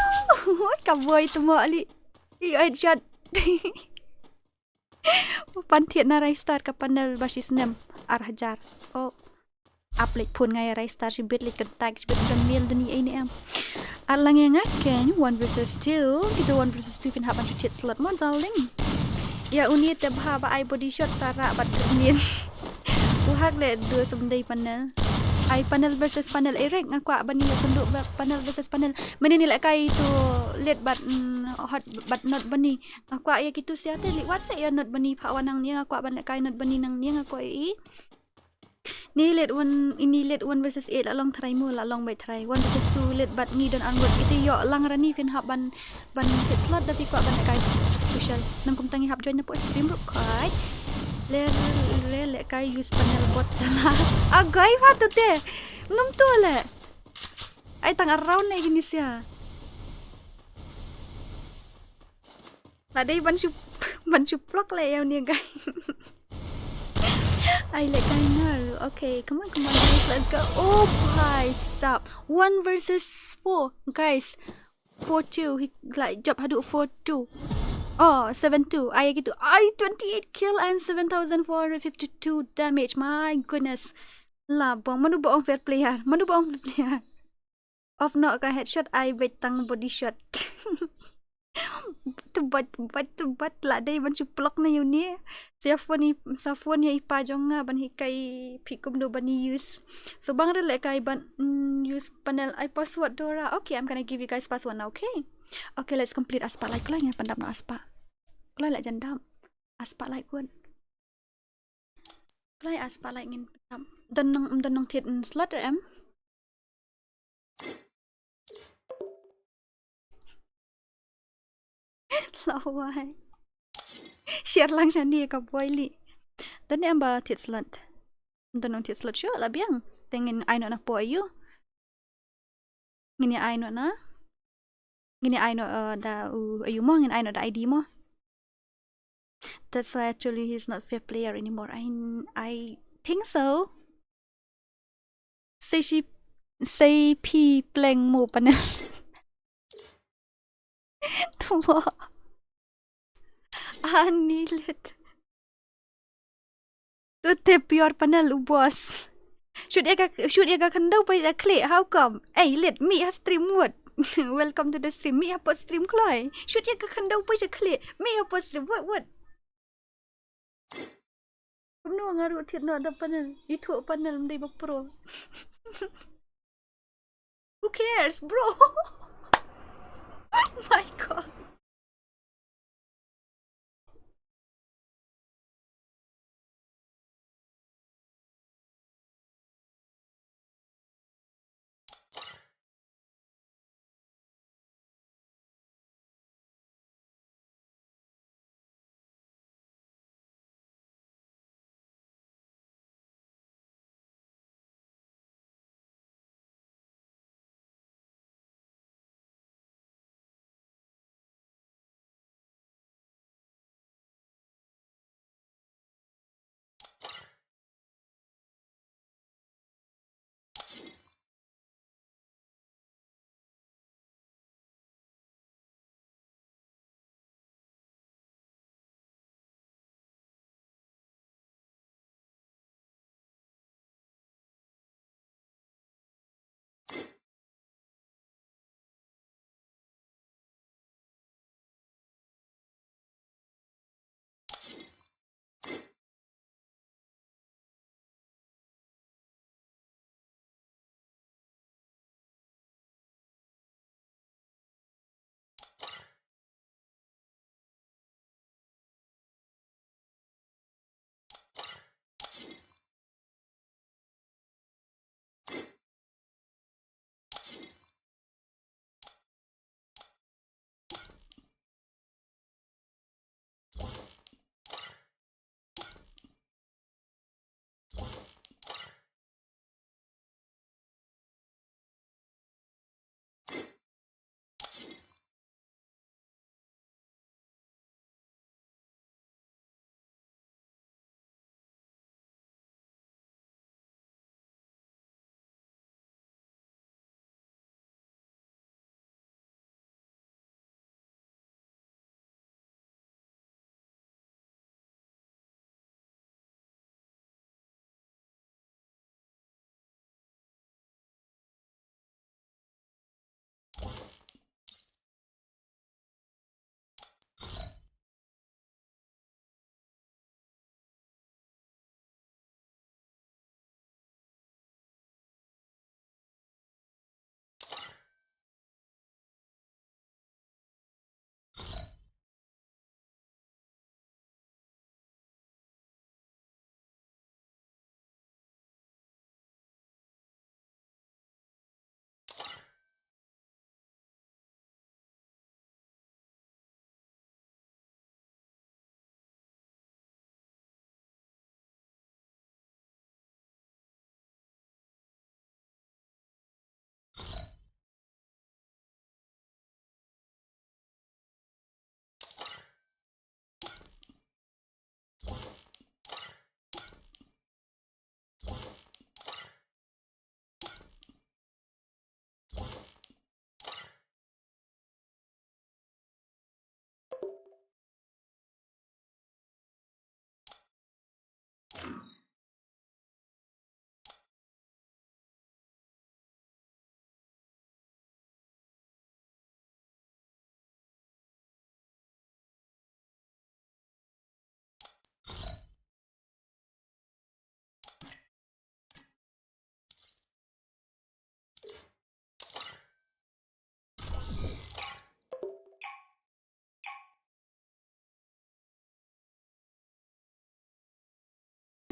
What kaboy tu mo ali? Headshot. Pantiat na restart ka panel basis nem arhajar. Oh. Upload pun ngai restart si bit lik tag si bit kan mail deni ini am. Alang yang akan 1 versus 2. Kita 1 versus 2 fin haban chat slot mo darling. Ya unit te ba I body shot sarak bat kenin. Uhag le dua sumday panel. Ay panel versus panel. Rank aku bani kunduk panel versus panel. Mani nila kay to let but hot but not bani. Aku ya gitu siate li what say ya not bani pawanang niya aku ban kay not bani nang niya aku ni let one versus 8 along try mo along by try 1 versus 2 let but ni don angot iti yo lang rani fin hab ban hit slot tapi ko ban kay special nang kumtangi hab join na po stream bro kay le kay use panel bot salah agay patu te num to le ay tang around na gini siya Tadi ban plok le yaw niya guys I like I know. Okay, come on guys, let's go. Oh, guys, up 1 versus 4, guys. 4-2. He like job hadu 4-2. Oh, 7-2. I gitu. I 28 kill and 7,452 damage. My goodness. Lah, bang manu boong fair player. Manu boong player. Off not ka headshot. I betang body shot. Bat lah day ban chuplok na yun ni sa phone ni ipajong nga ban hikay pikum do ban use so bang rele kay ban use panel I password Dora. Okay, I'm gonna give you guys password now. Okay, let's complete aspa like kulay nga pandam na aspa kulay la jandam aspa like one kulay aspa like ngin pandam dan nang thiet slot em laway share lang siya ni ka boy li dan ni amba thiet slot dan nang thiet slot siya labiang tingin ay no na po ayo ngini ay no na ngini ay no da ayo mo ngini ay no da ID mo. That's why actually he's not fair player anymore. I think so. Say P playing mo panel. Tuwa. Anilit. Tute pure panel ubos. Should ega kandaw pa ila klik? How come? Hey, let me stream what? Welcome to the stream. Me apa stream kloy? Should ega kandaw pa ila klik? Me apa stream what? No ngaru thiet no da panel. Itu panel mday ba pro. Who cares, bro? Oh my god.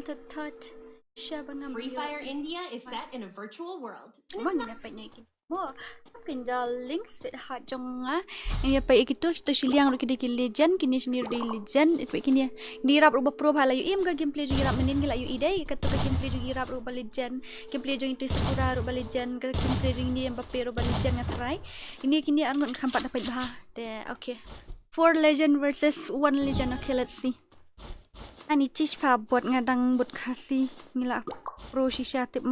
Tat Shabangam. FreeFire India is set in a virtual world. And it's Mana not dapat naikin mo? Akin darling sweetheart jonga. Yang pa ikito sto siliang ro kidi legend kini sendiri di legend itu kini dirap rubah pro bala yu im ga gameplay juga rap menin gila yu ide kata ka gameplay juga rap rubah legend gameplay juga itu sakura rubah legend ka gameplay juga ini Mbappe rubah legend ngatrai ini kini arngon kampat dapat bah de okay 4 legend versus 1 legend. Okay, let's see. Ani cish fa buat ngadang buat Khasi ngila pro shisha tip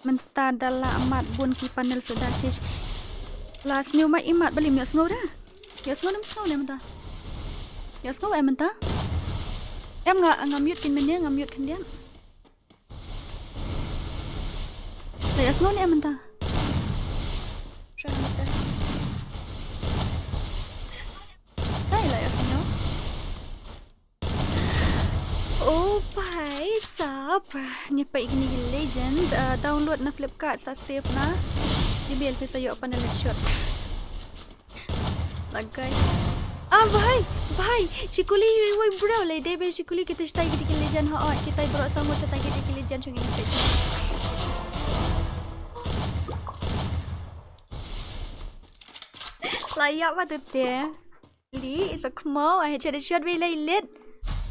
menta dala amat bun ki panel sudah cish last new mai imat beli mi sngo dah ya sngo nem menta ya sngo menta em nga mute kin menya nga mute kin dia ya sngo ni menta lah ya sngo. Oh bhai sab nyepai gini legend download na Flipkart sa save na JBL fi sayo pa na shot lagay bhai shikuli woi bro le debe shikuli kita stay gidi legend ha kita bro sama sa tay gidi legend chung ini layak ba tu te li is a kmo I had shot we late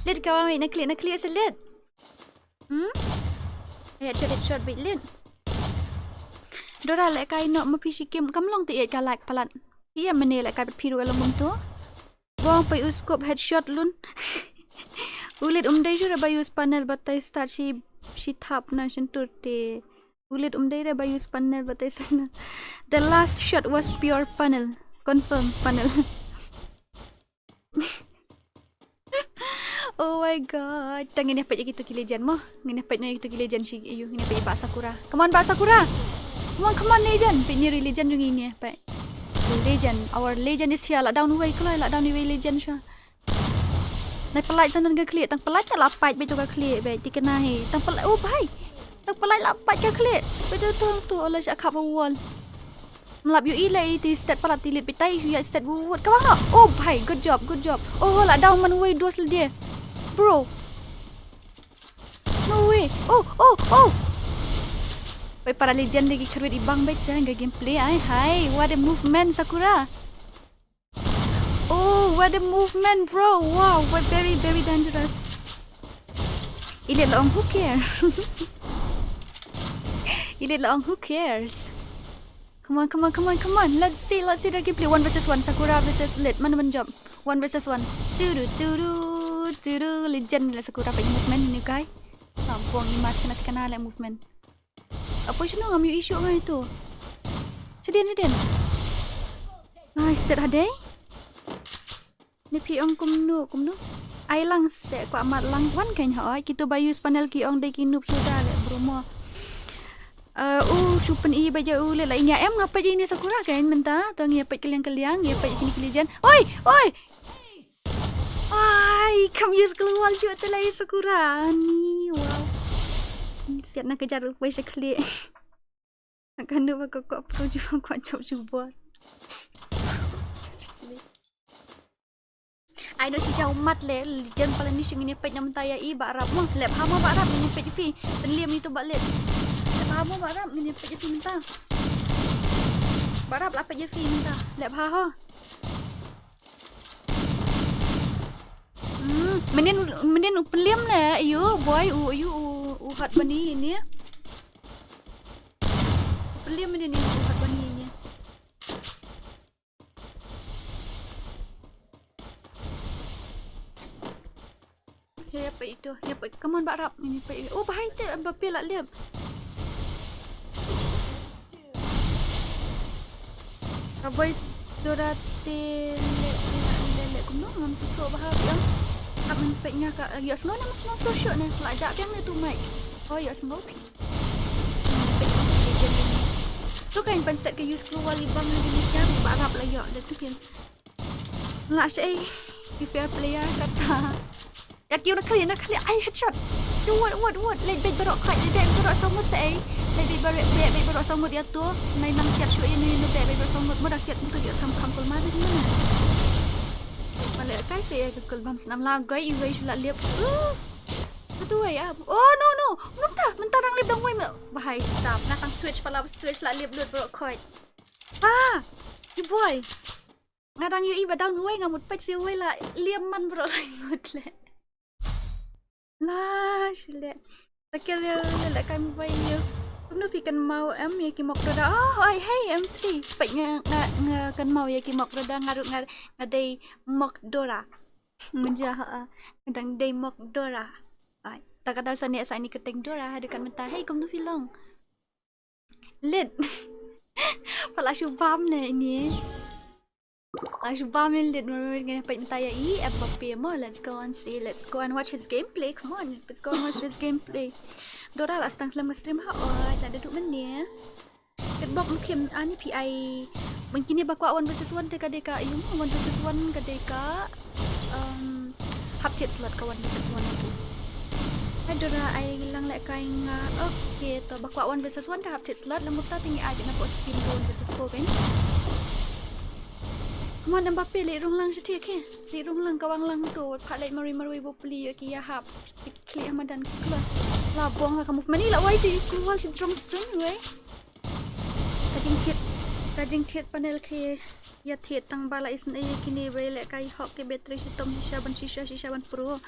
Lid kawan nak clear selit. Ayat shot bit lid. Dora lek kai nak mapi sikim kamlong ti ka like palat. Ia mene lek kai piru alam tu. Bong pai uskop headshot lun. Ulit dai jura ba use panel batai start si thap na sentur te. Ulit dai ba use panel batai sana. The last shot was pure panel. Confirm panel. Oh my god. Tangan dapat gitu kilejan mo. Ngene dapat no gitu kilejan si ayu ngene dapat Pak Sakura. Come on Pak Sakura. Come on legend. Pit ni legend yung ini Pak. Legend. Our legend is here. La down way kalau la down way legend sya. Nai pelai sana dengan klik. Tang pelai tak lapat betul ka klik baik dikena he. Tang pelai oh bhai. Tang pelai lapat ka klik. Betul tu Allah syak kap wall. Melap yu ilai ti stat palat tilit pitai yu stat buat. Kawang no. Oh bhai, good job. Oh la down man way dos dia. Bro. No way. Oh. Wait, para legend lagi kerwit ibang baik sana gak gameplay ay. Hai, what a movement Sakura. Oh, what a movement bro. Wow, what very dangerous. Ilit long who cares? Ilit long who cares? Come on. Let's see their gameplay. 1 versus 1. Sakura versus Lid. Mana menjawab? 1 versus 1. Legend lah Sakura pakai movement ni guys. Buang imat kena lah movement. Apa isu ngam isu ngai itu? Sedian. Nice that hadai. Ni pi ong kumnu. Ai lang se kwa mat lang wan kan ha. Kita bayus panel ki ong dai kinup sudah le bromo. Super i baja ule la inga em ngapa je ini Sakura kan menta tang ya pat kaliang ya pat kini kilijan oi ai kam use keluar juga telai Sakura ni wow siap nak kejar rupai sekali akan dua kok pro juga kok coba I know si jauh mat le jen pala ni sing ini pat nyam taya i ba rap mo lep ha mo ba rap ni pat fi Pynliem itu ba let Kamu barap ni dapat je minta. Barap dapat je minta. Lep ha. Menin Pynliem le. Ayo boy, hat bani ini. Pynliem ni hat bani ini. Ya apa itu? Ya apa? Come on barap ini apa? Oh bahaya tu Mbappe lah lep. Boys dorate le kuno ngam sikro bahar yang amen peknya ka ya sengo nama sengo social ni lajak yang tu mai oh ya sengo pi tu kan penset ke use keluar libang di Indonesia barap lah ya tu kan nak say if fair player kata ya kira nak kali ai headshot what let bet berok kai bet berok samut say let bet berok samut dia tu nai nang siap show ini bet berok samut mo dah siap tu dia kam kul mana di mana malai kai saya ke kul bam senam lagai iwai sulat liap tu ya. Oh no. Mentah nang lip dong wei. Bahai sap. Ngatang switch lah lip lut bro koi. You boy. Ngadang yu iba down wei ngamut pek si wei lah liam man bro lai ngut le. Lah shile. Takil le kai wei yu. Nó phi kan mau em ya ki mok roda. Oh hey M3. Pek nga kan mau ya ki mok roda ngarut ngadai mok dora. Menjah kadang day mok dora. Ai, tak ada sani keteng dora hadukan mentah. Hey kom tu filong. Lid. Pala syubam ne ini. Syubam ni lid ngene pek mentah ya i Mbappe mo. Let's go and see. Let's go and watch his gameplay. Come on. Let's go and watch his gameplay. Dora lah stang selama stream ha. Oh, tak ada duk mana. Ketbok mungkin ani PI. Mungkin dia bakwa 1 versus 1 deka yung 1 versus 1 deka haptiet slot ka 1 versus 1 itu. Dora ai lang lek kai nga. Okay, to bakwa 1 versus 1 dah haptiet slot lamu ta tingi ai na ko spin 1 versus 4 kan. Come on Mbappe le rong lang setia ke. Le rong lang kawang lang do. Pak le mari bo pli ki ya hap. Klik Ramadan keluar. Lah bong lah kamu mani lah wai di keluar si drong sun we. Kajing thiet panel ke ya thiet tang bala isn ai kini we le kai hok ke battery sitom shisha ban pro.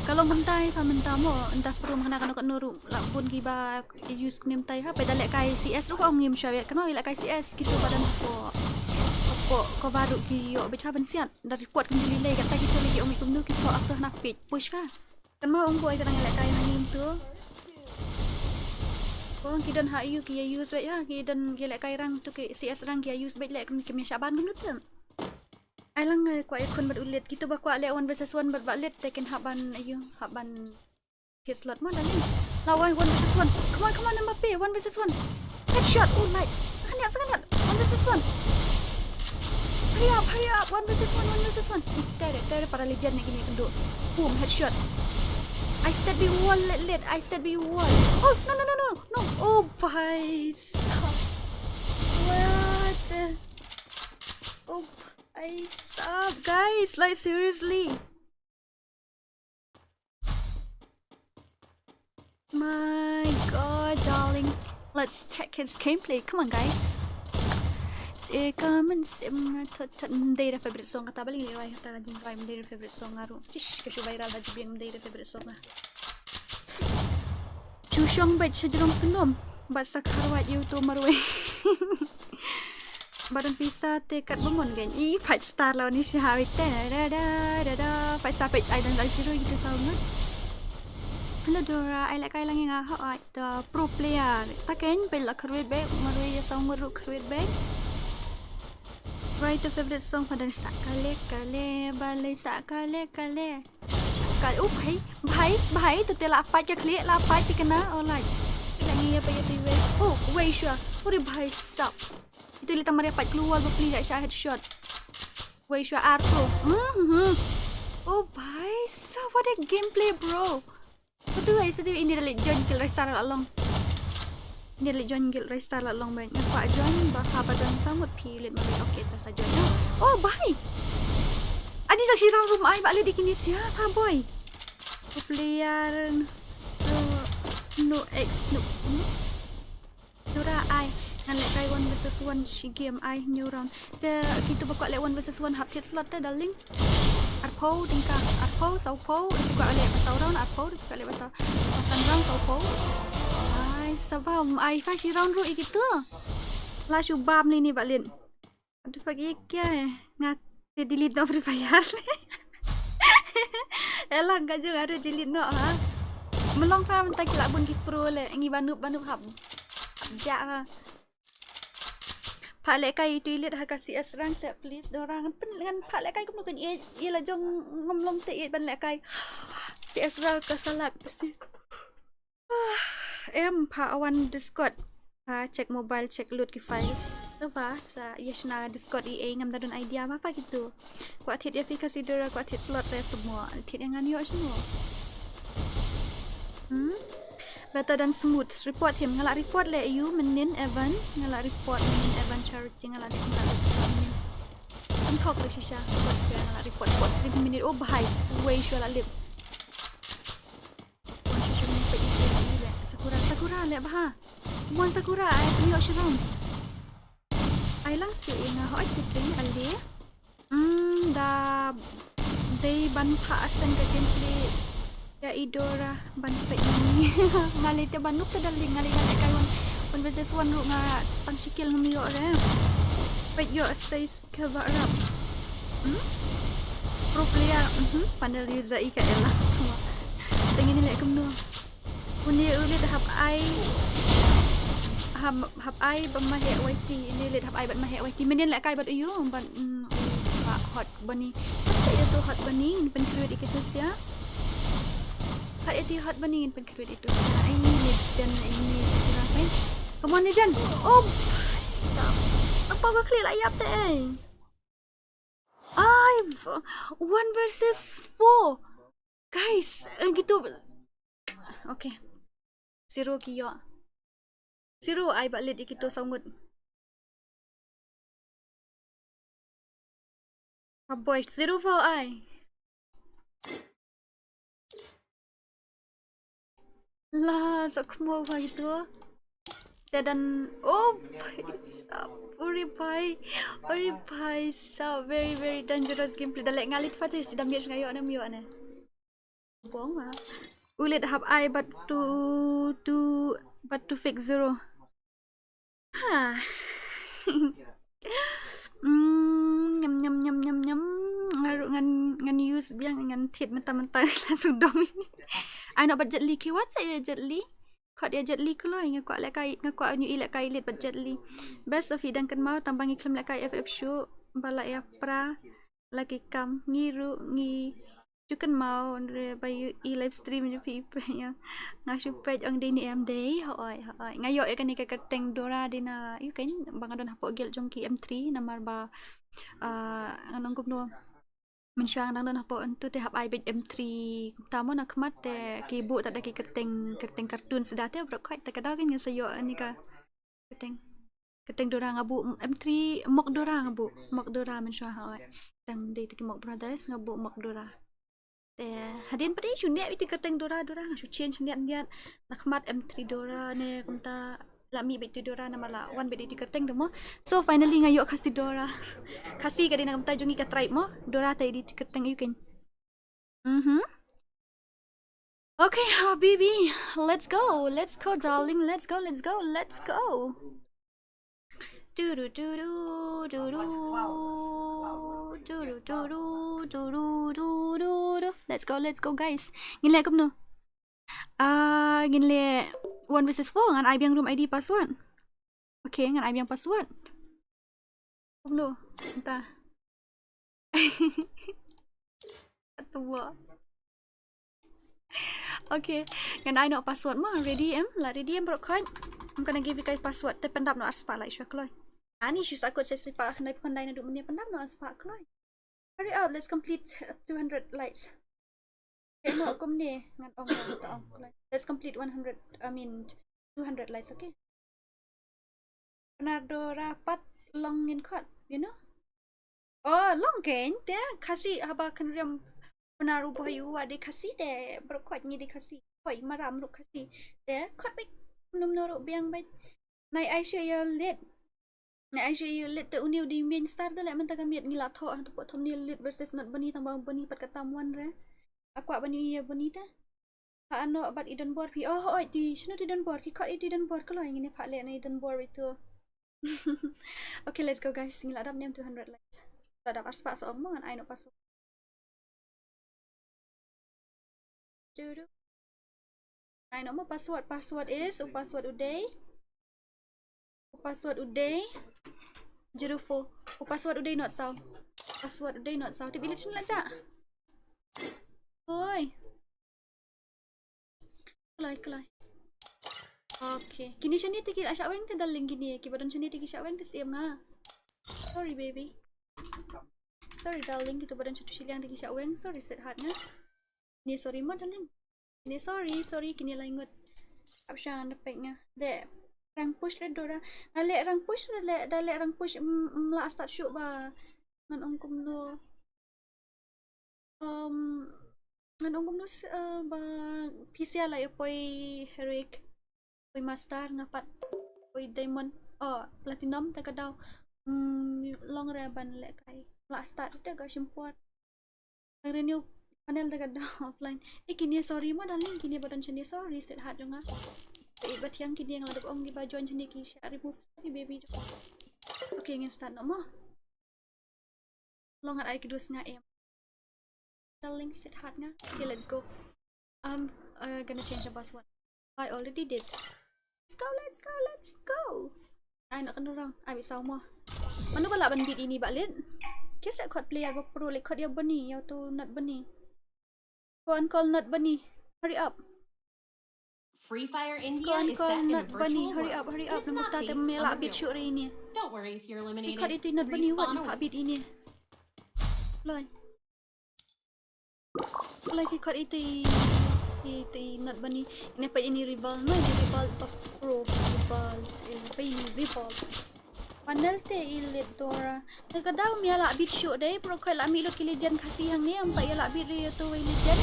Kalau mentai pa mentamo entah pro mana kan nuru la bun ki ba use nim tai ha pada le kai CS ru ong ngim syawet kan le kai CS gitu badan ko baru ki yo becha ban siat dari report kan delay kata kita lagi ong ikum nu ki ko after nak page push ka. Kan mau ong boy kadang le kai ngim tu. Orang kidan ha you ki use baik ha kidan gelek kai rang tu ke CS rang ki use baik lek kemi syaban menut tu. Ai lang ko ikon bad ulet gitu ba ko le 1 versus 1 bad let taken haban ayu haban ke slot mo dalin. Lawan 1 versus 1. Come on Mbappe 1 versus 1. Headshot. Oh light. Sangat 1 versus 1. Hurry up 1 versus 1. Tare para legend ni gini kendo. Boom headshot. I step be wall let I step be wall. Oh no. Oh bhai. What? Oh bhai sab guys, like seriously. My god, darling. Let's check his gameplay. Come on guys. Comment data favorite song kata balik liwai kata lagi data favorite song ngaru cish ke viral lagi biang data favorite song lah cushong bet sejerong penom basak harwat YouTube marwe badan pisa tekat bemon kan 5 star lawan ni syahawit da 5 star page dan dari zero gitu sama. Hello Dora, I like kai lang nga ha the pro player taken pel karwet be marwe ya song muru karwet be. Write a favorite song pada sakale balai sakale. Kali bhai tu tela apa ke klik la apa ti kena online. Lagi apa ya TV. Oh, wait sure. Uri bhai sap. Itu li tamari apa keluar beli dak shot headshot. Wait sure Arto. Oh bhai sap what a gameplay bro. Betul guys, tadi ini dah join kill restart along. Dia lek join guild restart lah long banyak pak join bakal badan sangat pilih mari okey tas saja. Oh bye. Adi sak sirang rumah ai balik di kini siapa boy? Player no x no. Dora ai ngan lek kai 1 versus 1 shi game ai new round. The kita bakal lek 1 versus 1 hapit slot dah darling. Arpo tingkah arpo saupo bakal lek pasal round arpo bakal lek pasal round saupo. Sabah ai fa si round ru gitu. La syubam ni balin. Aduh pagi kya ngat delete no FreeFire. Elah gajung ada delete no ha. Melong fa mentak lak bun ki pro le ngi banup hab. Ja ha. Pak lek kai toilet ha kasi asrang set please dorang dengan pak lek kai kemudian ialah jong ngomlong te ban lek kai. Si asra kasalak pasti. Em pa awan Discord check mobile check load ki files lepas yesna Discord EA ngam dadun idea apa gitu ku atit ya Khasi Dora ku atit slot ya semua atit yang anyo semua better dan smooth report him ngalak report le you menin Evan ngalak report menin Evan charity ngalak menin antok le shisha ngalak report stream minute oh bahai way sure la lip lẹ ba muan sakura ai punya shram ai lang si na hoi tiking ali da day ban pha asan ka gameplay ya idora ban pe ni ngali te banuk te daling ngali ngali kai one versus one ru nga tang sikil ngam yo re but yo says ka ba rap pro player panel user ika ela tengin ni lek kumno punya ulit hab ai bamahe YT ini ulit hab ai bat mahe YT menen lek kai bat ayu ban hot bunny saya tu hot bunny ini pen create itu sia hot itu hot bunny ini pen create itu sia ini legend ini sekira apa come on legend oh apa kau klik layap teh ai 1 versus 4 guys gitu okay zero kiyo zero ai balit ikito sangut boy zero for ai lah sakmo ba itu dan oh uri pai so very dangerous gameplay dalek ngalit fatis dam biar ngayo na miyo na bong ma ulit hab ai but to fix zero ha nyam ngaru ngan use biang ngan tit mentah-mentah langsung dom ini ai nak budget li ki what saya jet li kau dia jet li kalau ngaku lek kai ngaku anyu ilek kai lit budget li best of idang kan mau tambang iklim lek kai ff show balak ya pra lagi kam ngiru ngi Jukan mau bayu live stream je pipe ya ngasu page ang dini am day hoi ngayo ya kan ka teng Dora dina you kan bang adon hapo gel jongki M3 namar ba anong gubno mensyang nang don hapo entu te hap ai bej M3 tamo nak mat te ki bu tak ada ki keteng kartun sedate bro kai tak ada kan sayo ani ka keteng Dora ngabu M3 mok Dora ngabu mok Dora mensyang hoi tang day te mok brothers ngabu mok Dora hadian pada isu ni itu keteng Dora ngasu change niat nakmat M3 Dora ne kumta lami betu Dora nama la one bedi keteng demo so finally ngayo Khasi Dora Khasi kadi nak kumta jungi ka tribe mo Dora tai di keteng you can okay habibi let's go darling let's go let's go guys ngile kom no ngile 1 versus 4 ngan ai biang room ID password okay ngan ai biang password kom no entah tua okay ngan ai no password ma ready em bro kan I'm gonna give you guys password te pendap no aspa like sure kloy ani shoes aku saya pa khnai pandai na du meni pendap no aspa kloy hurry up let's complete 200 likes no kom ni ngan ong ta ong let's complete 100 I mean 200 likes okay Bernardo rapat longin kot you know oh long ken te Khasi haba kan riam penaru bayu ade Khasi de berkot ni de Khasi koi maram ru Khasi te kot baik num noro biang baik nai ai share lit te uniu di main star de lek mentah kamiet ngila tho tu pot thom ni lit versus not bani tambang bani pat katamuan re aku bani ya bani ta ha ano bat idan bor pi oh oi di shino idan bor ki kot idan bor kalau ngine pak lek na idan bor itu okay let's go guys ngila dap nem 200 likes ada aspa so omongan ai no pasu ai no password is password uday 04 password uday not sao ti bilik sini aja oi kelai okay kini sini tiki asyak weng te daling gini ki badan sini tiki asyak weng te siam nga sorry baby sorry darling gitu badan satu silang tiki asyak weng sorry set hatnya ni sorry mo darling ni sorry kini laingut apsyan depeknya de rang push red Dora dalek rang push mla start shoot ba ngan ongkom no ngan ongkom no ba PC la poi heroic Oi master ngapat. Oi diamond. Platinum tak kadau. Long reban lek kai. La start tak gak sempat. Renew panel tak kadau offline. Kini sorry mo darling kini badan sini sorry set hat jonga. Ibat yang kini yang ladap ong di baju sini ki share remove baby. Okay, ngin start no mo. Long at ay kedua setengah am. Selling set hat nga. Okay, let's go. Gonna change the password. I already did. Let's go. Ay nak kena orang. Ay bisa mo. Mana bala bandit ini balik? Kes aku player bak pro like dia bunny, yau tu not bunny. Go and call not bunny. Hurry up. FreeFire Go India and is call set in a not bunny. virtual Hurry up. world. It's Namun not tak based ada on melak the bit real shoot world. ini. Don't worry if you're eliminated. Ikat itu not bunny what? Respawn Pak bit awaits. ini. Like ikat itu not bunny. Ini apa ini rival? No, ini rival pro rival. Apa ini rival? Panel te ilit Dora. Kadang mi ala bit shoot deh. Pro kau ala mi lo kilijan kasih yang ni. Ampak ala bit rio tu kilijan.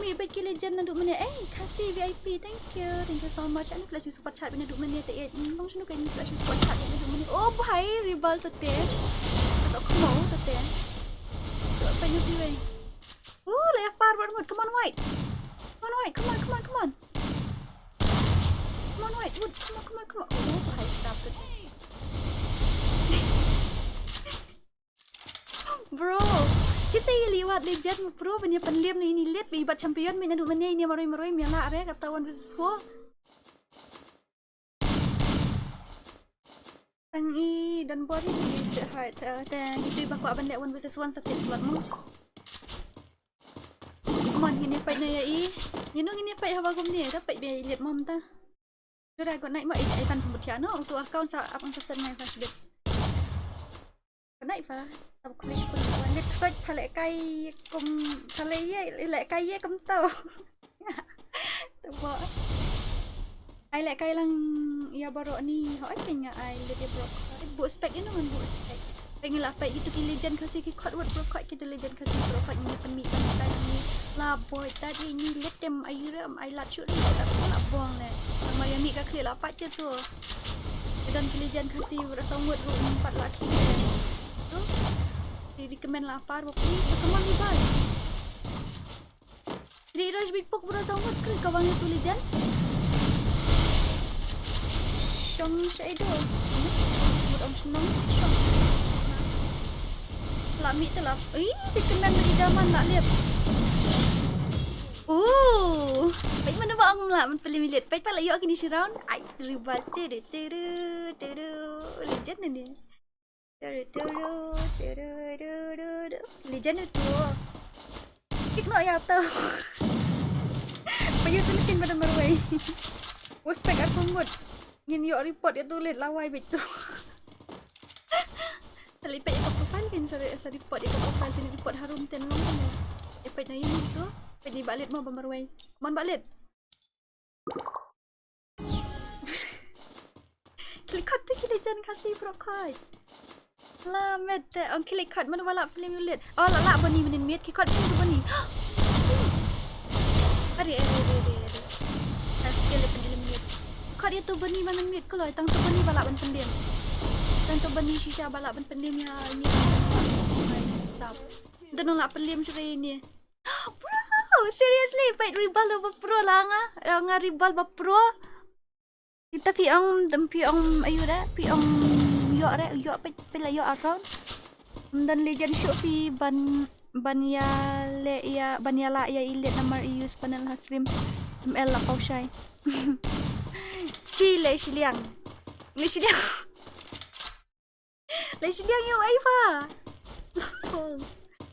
Mi baik kilijan naduk mana? Kasih VIP. Thank you so much. Anu flash support chat bina naduk mana te. Long sunu kan flash support chat bina naduk mana. Oh bahai rival tu te. Atau kau mau tu te. Apa ni tu eh? Lepar banget. Come on white. Come on. Come on, white. Wood. Come on. Oh, bahaya stop it. Bro, kita liwat legend bro. Banyak Pynliem ni ini lihat. Ibat champion. Minyak mana ini maroi. Miala are kata 1 vs 4. Tangi dan body is hard. Dan itu ibat kau abang 1 vs 1 sakit slot mo. Come on, gini fight na ya gini fight hawa gum ni. Dapat biar lihat mom ta. Sudah got naik mak ikan pembutian no untuk account sa abang sesen ngai flashback. Got naik fa. Tab kulis pun net search phalek kai kum phalek ye lek kai ye kum tau. Tabo. Ai lek kai lang ya baru ni hoi kenya ai le bro. Bu spec ini kan bu spec. Pengen lah fight gitu ki legend kasih ki code word bro koi kita legend kasih bro koi ni penmi kan ni lah boy tadi ni Lyndem ayuram ai la shoot ni tak lah buang le sama yang ni ka clear lah fight je tu dan ki legend kasih berasa word bro 4 laki tu di recommend lah par bro ni teman ni bal di rush bit pok berasa word ke kawan itu legend Shong shadow buat senang Shong Lami telah. Dikenan dari daman nak lihat. Baik mana bang lah Pynliem lihat. Baik pala yuk kini round. Ai rival legend ni. Legend itu. Kik nak ya tahu. Payu tulisin pada marwai. Spek aku mood. Ngin yuk report ya tulis lawai betul. Lipat yang profile kan saya report yang profile sini report harum ten long kan. Dapat na yun itu. Pwede balik mo bamarway. Man balik. Klikot tu kilijan kasih prokoi. Lamet ang klikot mana wala Pynliem ulit. Oh lala bani menin miet klikot ni tu bani. Ari. Skill Pynliem miet. Kod itu bani mana miet kalau tang tu bani wala ban Pynliem. Dan coba ni shisha balak Pynliem ya ini. Sap. Dan nak Pynliem curi ini. Bro, seriously fight rival ba pro lah nga rival ba pro. Kita piang ayu dah, piang yo pela yo around. Dan legend show fi banyala ya ilet namar use panel stream ML la pau shai. Chile shiliang. Lai siliang yung ay pa. Lapol.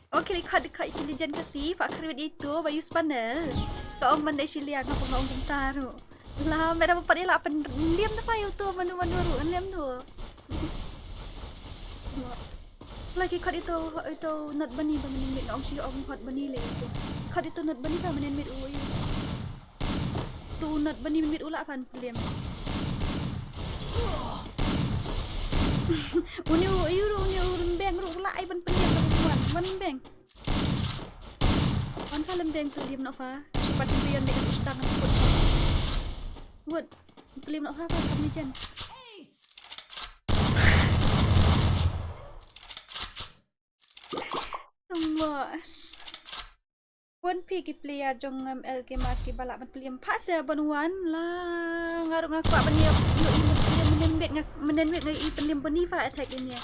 Okay, dekat legend kasi. Pak kerwit itu, bayus panel. Kaong man lai siliang ako ngaong bintaro. Lah, meron pa nila. Pynliem na pa yung to. Manu-manuro. Pynliem to. Lagi kat itu not bani ba maninmit. Ngaong siya ang hot bani le ito. Kat itu not bani ba maninmit uwi. Tu not bani maninmit ula pan Pynliem. Uni beng ru lai ban Pynliem ban beng. Wan fa lem beng Pynliem no fa. Super champion de ustang ko. password. Pynliem nak apa kami jen. Tumas. Wan pi ki player jong ML ke maki balak ban Pynliem pas ya ban wan lah ngaruk ngaku ban dia yo i menembek ngai Pynliem bani fa attack ini.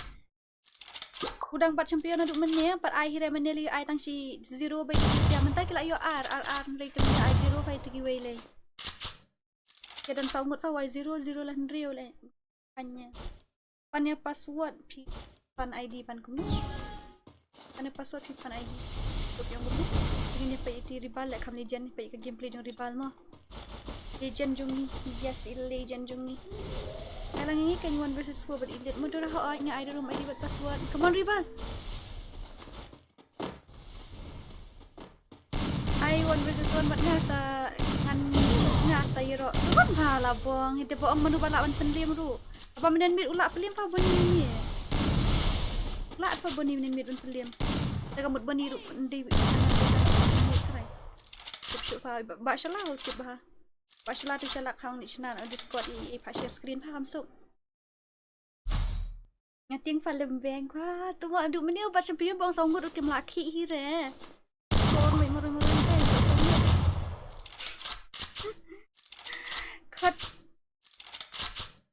Udang 4 champion aduk menye 4 akhir meneli ai tang si 0 bagi dia mentai kila yo R nri ke ai 0 fa tigi wele. Ya dan saungut fa y0 0 lah nri ole. Hanya pannya password pi pan ID pan kum. Pannya password pi pan ID. Untuk yang dulu ini pa iti rival like kam legend pa ke gameplay jong rival mo. Legend jong ni. Yes, legend jong ni. Alang ini kan 1 versus 4 but elite mo dora ha nya ID room ID buat password. Come on rival. I 1 versus 1 buat ngasa ngan ngasa yero. Kan bala bong ite bo menu balawan Pynliem ru. Apa menen mid ulak Pynliem fa boni ni. Ulak fa boni menen mid Pynliem. Daga mut boni ru ndi. Chụp phá bạn sẽ lao chụp ha bạn sẽ lao tôi sẽ lạc hông đi trên ở Discord thì phải share screen phá hàm sụp nghe tiếng phá lầm vàng quá tôi mọi đủ mình yêu bạn champion bóng sống được kiếm lạc khí hi rè con mình một tay bạn sống được cut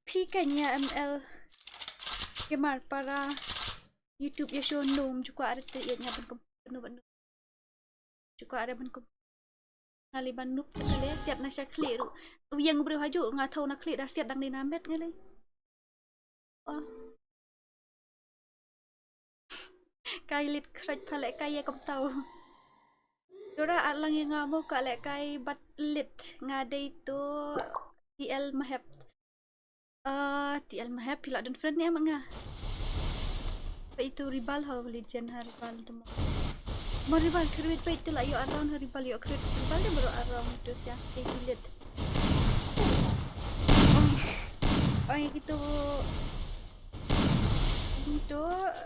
pi cả nhà ML cái mặt para YouTube ya show nôm juga ada terlihatnya ben juga ada ben ngaliban nup cakale siap na sya klik ru yang beri haju ngathau na klik dah siap dang dinamet ngali oh kai lit khraj phale kai kam tau Dora alang yang ngamo ka le kai bat lit ngadai tu TL mahap TL mahap pila dan friend ni amat nga pa itu rival ha legend ha rival tu Maribal create pa ito lah yo around haribal yo create rival dia baru around tu siya delete gitu itu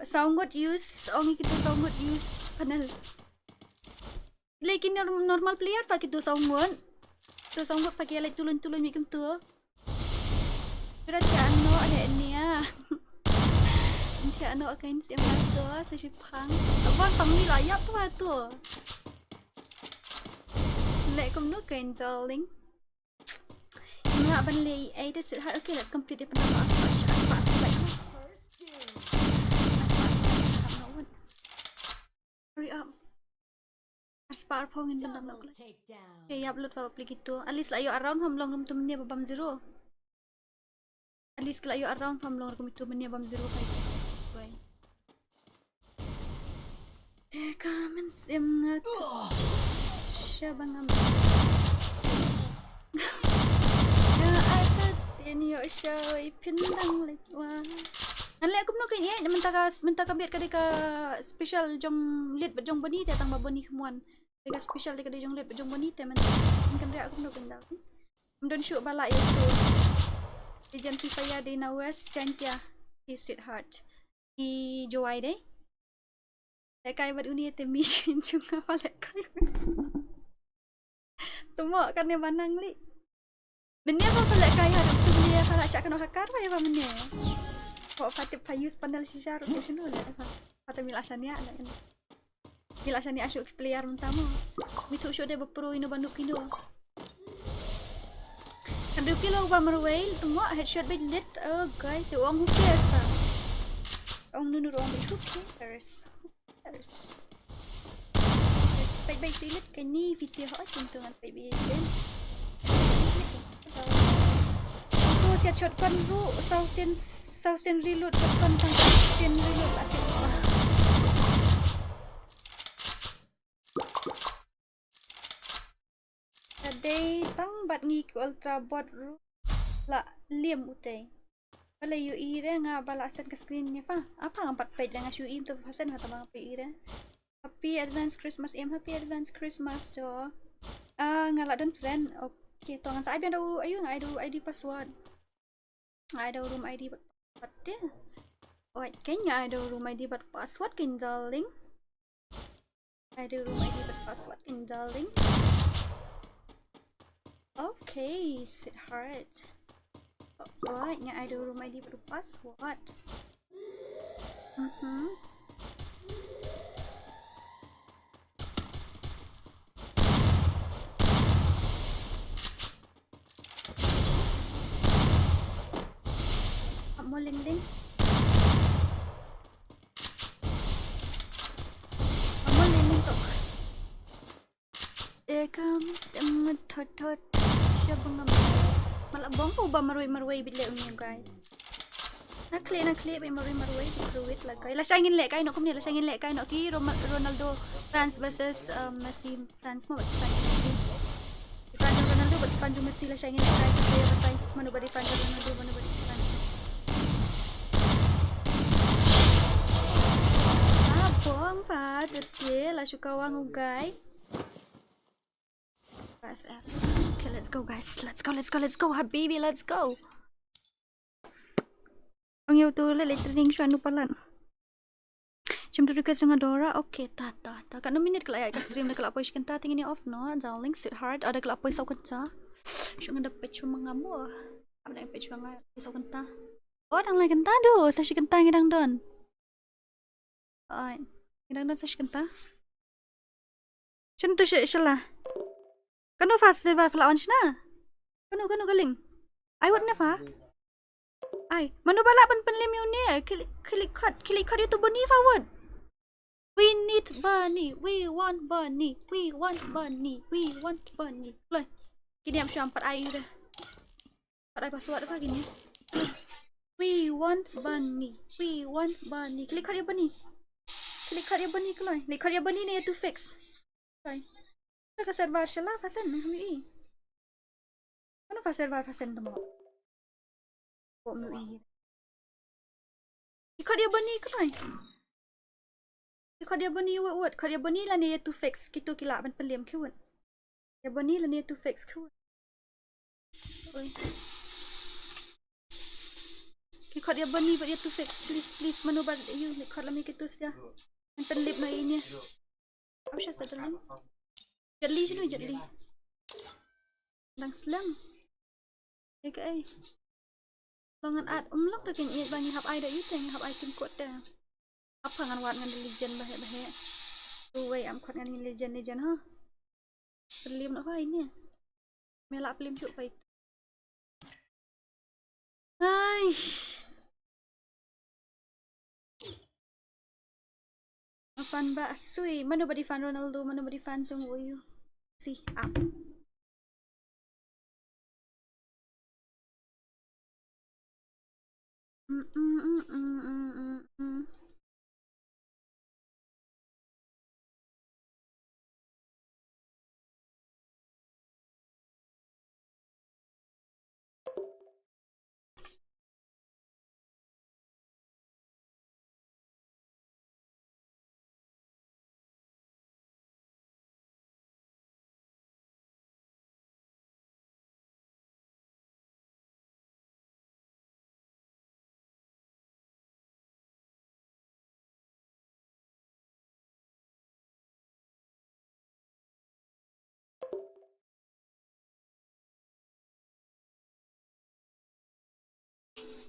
sound use panel lekin normal player pa gitu sound pakai like tulun macam tu berarti ano ada ni ya nanti ano akan siapa tu saya pang abang pang ni layak tu like kamu nak kain darling nak beli ada sudah okay let's complete the pertama aspek hurry up aspek pongin bentar nak okay ya upload apa gitu at least lah yo around hamlong rum tu menia babam zero at least lah yo around hamlong rum tu menia babam zero kayak Kamen semngat Syabangam Ya ada Tini yo show Pindang like wah Nanti aku nak ni mentaka biar kadeka special jong lead jong boni te tang baboni kemuan kadeka special kadeka jong lead jong boni te kan dia aku nak pendal don shoot balak itu legend FreeFire di West Chantia di Street Heart di Joai deh Lekai buat unia te mission juga apa lekai. Tuma kan dia manang li. Benda apa lekai ada tu dia kalau cak kena hakar apa ya benda. Kok patip payus pandal sisa ru tu lah. Patip milasania lah kan. Milasania asyuk player mentamo. Mitu show dia berpro ino banduk pindo. Kan 2 kilo ba merwail tuma headshot by lit. Oh guys, tu orang who cares ta. Orang nunu orang who cares. Baik-baik delete kan ni video hot tuntungan baik-baik kan. Aku siap shotgun dulu, sausen reload shotgun sausen reload akhir. Tadi tang bat ngi ke ultra bot ru la liam utai. Kalau you ire nga balasan ke screennya fa apa ang 4 page dengan you im tu pasan kata bang apa ire happy advance Christmas tu ngalak dan friend okay to ngan sa abi ada ayo nga ID password ada room ID password dia wait kayaknya ada room ID password kan darling ada room ID password kan darling Okay, sweetheart. Alright, nga I do room ID baru password. Mo Lyndem. Mo Lyndem tok. Comes thot siya bang malabong ko ba marway bile unya guys. Nakli bay marway fluid lagay. Lasangin le kay no kumni lasangin le kay no ki Ronaldo fans versus Messi fans mo fan Ronaldo but fan Messi lasangin le kay kasi patay mano ba di fan Ronaldo mano ba di fan. Bong fa de la suka wang ugay. FF. Okay, let's go guys. Let's go habibi, let's go. Ang yaw to le training siya ano pala. Jam tu request nga Dora. Okay, ta. Kano minute kala ka stream na kala po siya kanta tingin ni off no. Darling sweetheart, ada kala po isaw kanta. Siya nga dapet siya mga mo. Apa na page nga isaw kanta. Oh, dang lagi kanta do. Sa siya kanta ngidang don. Ay, ngidang don sa siya kanta. Siya to siya lah. Kano fast server flaon siya. Kano galing. Ay what na fa? Ay, mano bala pan Pynliem yun niya. Kilik cut itu bunyi forward. We need bunny. We want bunny. Loh, gini am siya 4 ay udah. 4 ay password apa gini? We want bunny. Kilik cut ya bunny. Keloy. Kilik cut ya bunny ni to fix. Loh. Ka server siya lah fasen kami. Ano fa server fasen to mo? Ko mo i. Ikut dia bani keloy. Ikut dia bani word. Ikut dia bani lah ni to fix. Kita kila ban Pynliem kiwon. Dia bani lah ni to fix kiwon. Oi. Ikut dia bani but dia to fix. Please manubat you ikut lah mi kitus ya. Ban Pynliem na ini. Apa siya sa dalan? Jadli. Lang slang. Ika ay. Langan at umlok dah kan iat bangi hap ai dah iteng hap ai tim kot dah. Apa ngan wat ngan legend bahe. Tuway am kot ngan legend ha. Pynliem nak fai ni. Melak Pynliem cuk pai. Ai. Fan ba sui, mana badi fan Ronaldo, mana badi fan Sung Woyu. Si, up.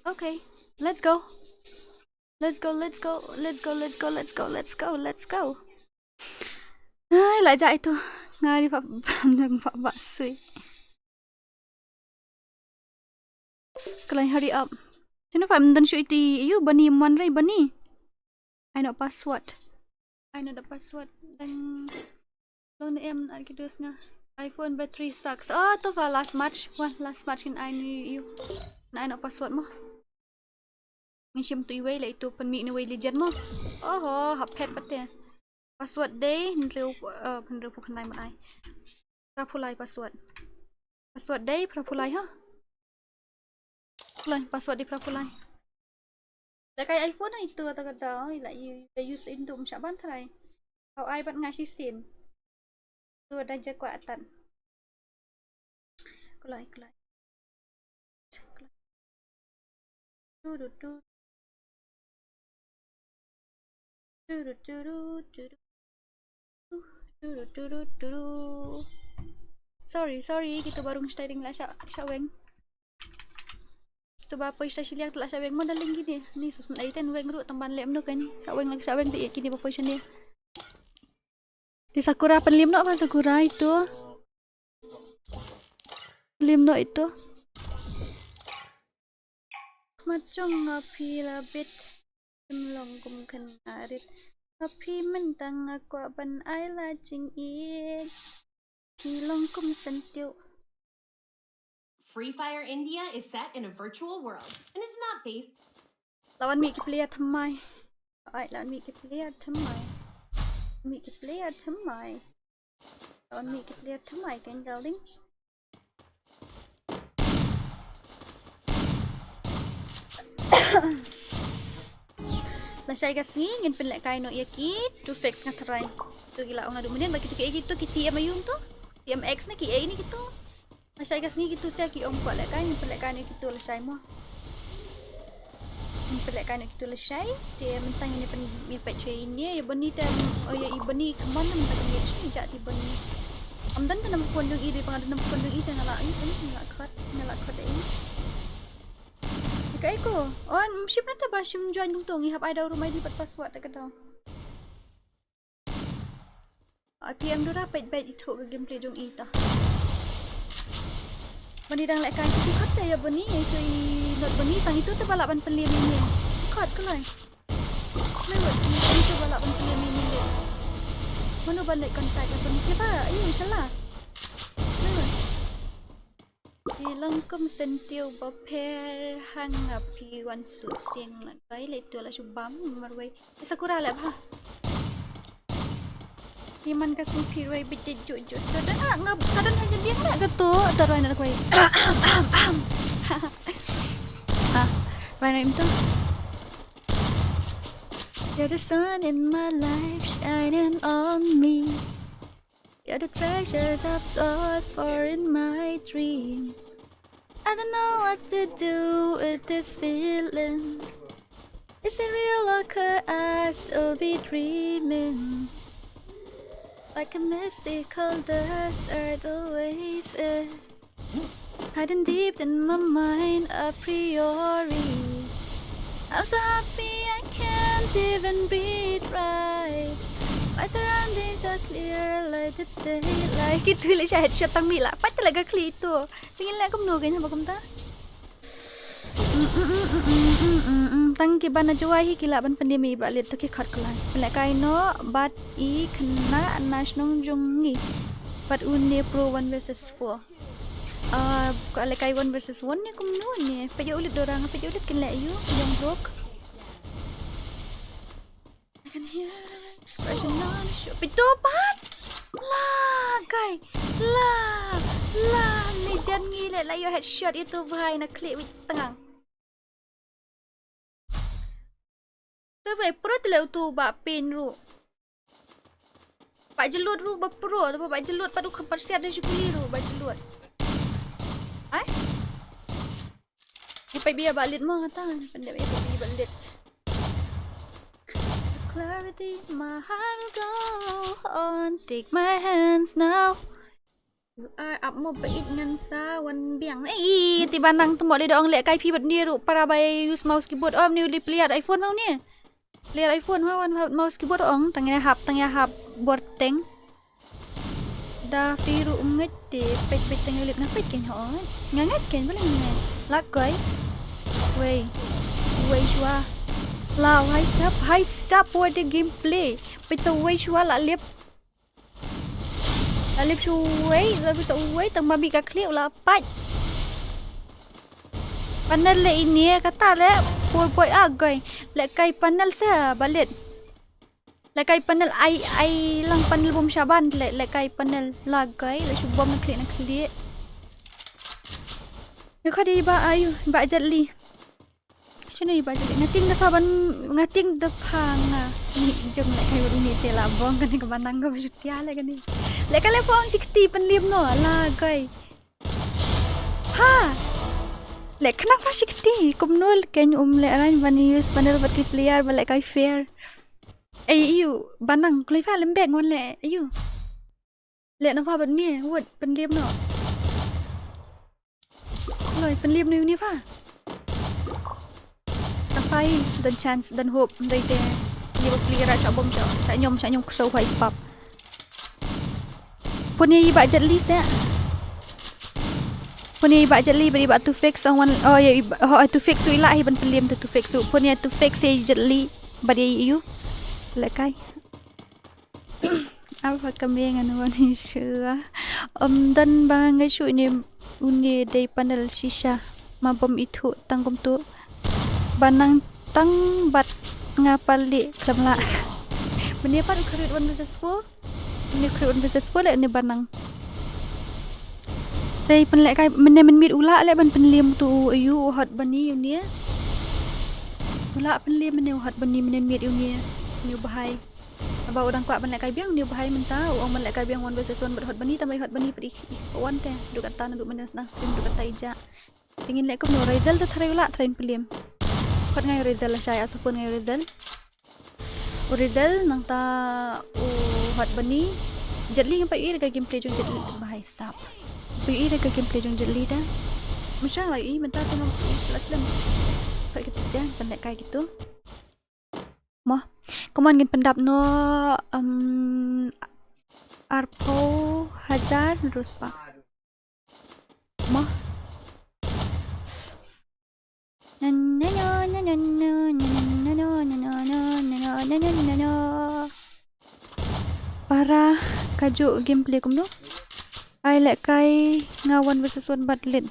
Okay, let's go. Ai, lại dạy tôi. Ngay đi phạm bạn suy. Kalian hurry up. Sino fa mdan syu iti you bani man ray bani. I know password. I know the password. Dan long na em at kidus nga. iPhone battery sucks. Oh, to fa last match. Last match in I knew you. Na I know password mo. Ngishim tu iway la itu panmi ni way legend mo. Oh, hapet pate. Password day nrew po kanay man ay. Prapulay password. Password day prapulay ha. Pulay password di prapulay. La kay iPhone na itu kata la you use indum siya ban try. How ay bat nga sin. Tu ada je kuatan. Kulay. Tu. Sorry, kita baru styling lah Syaweng. Kita bapa istasi liang telah Syaweng mo daling gini. Ni susun ay ten weng ru tamban lem no kan. Syaweng ti kini bapa dia. Di Sakura Pynliem no apa Sakura itu? Pynliem no itu. Macam ngapi labit Melongkum kenarit tapi mentang aku ban ai la jing it kilongkum sentiu. FreeFire India is set in a virtual world and it's not based. Lawan mi ki player ทำไม ai lawan mi ki player ทำไม mi ki player ทำไม lawan mi ki player ทำไมกันเกาลิงlah saya kasi ngin pelak kai no yakit to fix ngatrai tu gila orang adu kemudian bagi tu kayak gitu kita ayun tu TMX ni ki ni gitu lah saya kasi gitu saya ki om kuat lek kai ngin pelak kai no gitu lah saya mo ngin pelak kai no gitu lah saya dia mentang ini pen mi patch ini ya beni dan oh ya ibeni kemana mentang ni sejak di beni amdan kan nama pondong ide pengadun nama pondong ide ngalak ini ngalak kod ini Kak Eko, ship nanti bahasa menjual untung ihap ada rumah di password dekat dah. PM Dora baik-baik itu ke gameplay jong ita. Bani dang lek kan itu kat saya bani itu not bani tang itu balapan Pynliem ini. Kat kelai. Lewat itu balapan Pynliem ini le. Mana balik kontak bani kita? Ayo insyaallah. Dilangkum sentiu baper hang api wan susing lagai le tu la subam marwai Sakura la ba Iman kasih pirwai bejit jujur dah ngap kadan haja dia nak gato tarai nak koi Rana itu You're the sun in my life shining on me You're the treasures I've sought for in my dreams. I don't know what to do with this feeling. Is it real or could I still be dreaming? Like a mystical desert oasis, hiding deep in my mind a priori. I'm so happy I can't even breathe right. My surroundings are clear like the daylight. Gitu lah saya headshot tang mila. Pati laga kli itu. Tingin lah kamu kayaknya apa kamu ta? Tang kibana jawai kila ban pandemi balik tu kikat kelai. Pelak kaino bat I kena nasional jongi. Bat unde pro 1 versus 4. Kalau kai 1 versus 1 ni kamu ni. Pajak ulit dorang. Pajak ulit kena you yang broke. I can hear expression on show. Pitopat lah guy lah ni jangan gila lah your headshot itu bahaya nak klik with tengah tu baik pro tu lah tu bak pin ru pak jelut ru bak pro tu pak jelut padu pasti ada syukuli ru bak jelut apa biar balik mau kata pandai biar balik clarity, my heart will go on. Take my hands now. You are up mo bait ngan sawan biang. Tiba nang tumbok le dong lek kai pi bat ni ru para bay use mouse keyboard om ni li player iPhone mau ni. Player iPhone mau mouse keyboard ong tangnya hap board teng. Da free ru nget te pet teng lek na pet ken ho. Ngangat ken bala ni. Lak koi. Wei shua. Lao hai sap buat the gameplay. Bisa way shua la lip shuai, la bisa way tang babi ka kliu la pat. Panel le ini kata le boy agai. Le kai panel sa balit. Le kai panel ai lang panel bom syaban le kai panel lagai le shubom nak klik. Ni kadi ba ayu ba jadli. Macam mana ibadah ngating depan ni jom nak kayu ni tela bong kan ke banang ke bersetia lah kan ni. Lek kalau bong sikti Pynliem no lah guys. Ha. Lek kenapa sikti? Kumnul kan lek lain banius panel buat player balik kai fair. Ayu banang kuliah lembek ngon lek ayu. lệ nó vào bên nè vượt bên liêm nọ rồi bên liêm này pha sampai dan chance dan hope dari dia dia berpelihara cak bom cak nyom kesau hai pap punya iba jadli saya punya iba jadli beri iba to fix on one oh ya to fix su ilahi ban Pynliem to fix su punya to fix ya jadli bari you lekai apa kami dengan wani syah dan bangai su ini uni dari panel shisha mabom itu tangkum tu banang tang bat ngapali klamla meni apa create one versus 4 ni create one versus 4 le ni banang dai penlek kai meni mit ula le ban Pynliem tu ayu hot bani ni ula Pynliem meni hot bani meni mit ni ni bahai aba orang kuat penlek kai biang ni bahai mentau orang penlek kai biang one versus 1 hot bani tambah hot bani pedi one teh duk kata duk meni senang stream duk kata ija ingin lek ko no result tu tharai ula train Pynliem kot ngai result lah saya asufun ngai result result nang ta hot bani jadli ngampai ira ka gameplay jong jadli bahai sap ira ka gameplay jong jadli dah macam lah i mentah tengok aslam kat gitu sia pendek kai gitu mah keman ngin pendap no arpo hajar terus pak mah para kajuk gameplay kum no ai lek kai ngawan versus one batlet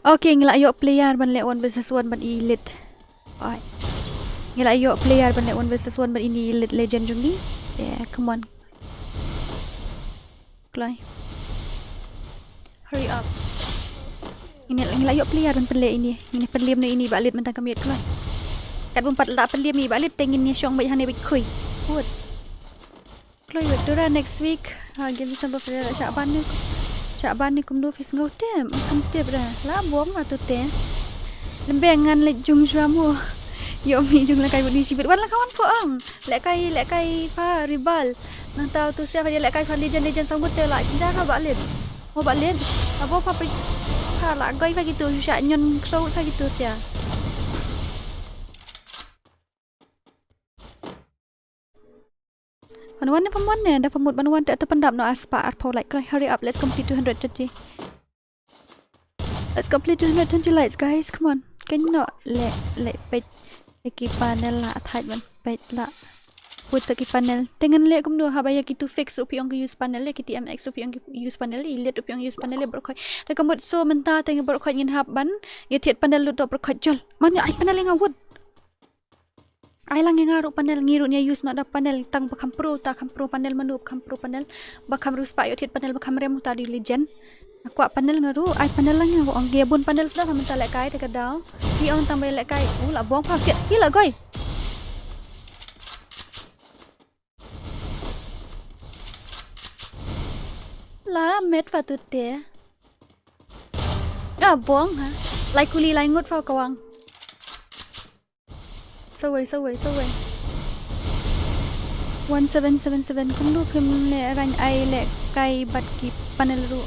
okay ngila ayok player ban lek one versus one ban elite ai ngila ayok player ban lek one versus one ban ini elite legend jung ni yeah come on Clay hurry up ini ayok player ban pelek ini Pynliem ni ini balit mentang kami Clay kat bompat la Pynliem ni balit tengin ni syong bai hane bai khui good Clay Dora next week game December February Syaban ni kum do fis ngau tem kam tep dah la bom atu te lembengan le jung swamu yo mi jung la kai budi sibit wan la kawan po ang lek kai fa ribal nang tau tu siapa dia lek kai fa legend sambut te la cinca ka balit mau balit abo fa pa la goi fa gitu sya nyon so fa gitu sia Panuan dah pemut panuan tak terpendap no aspa arpo like hurry up let's complete 220 lights guys come on can you not let pet ki panel la thai ban pet la put saki panel tengan le kum do habaya ki to fix upi ong use panel le ki tmx upi ong use panel le let upi ong use panel le berkhoi ta kamut so menta teng berkhoi ngin hab ban ye tiet panel lu do berkhoi jol man ai panel ngawut ai lang ngaru panel ngiru nya use nak da panel tang bakam pro panel manup kam pro panel bakam ruspa yo tiet panel bakam remu tadi legend aku panel ngaru ai panel lang yang ong gebun panel sudah minta lek kai te kadau pi ong tambah lek kai la bong pa siap ila goi la met fa tu te bong ha lai kuli lai ngut fa kawang so way 1777 kum lu kim le ran ai le kai bat ki panel ru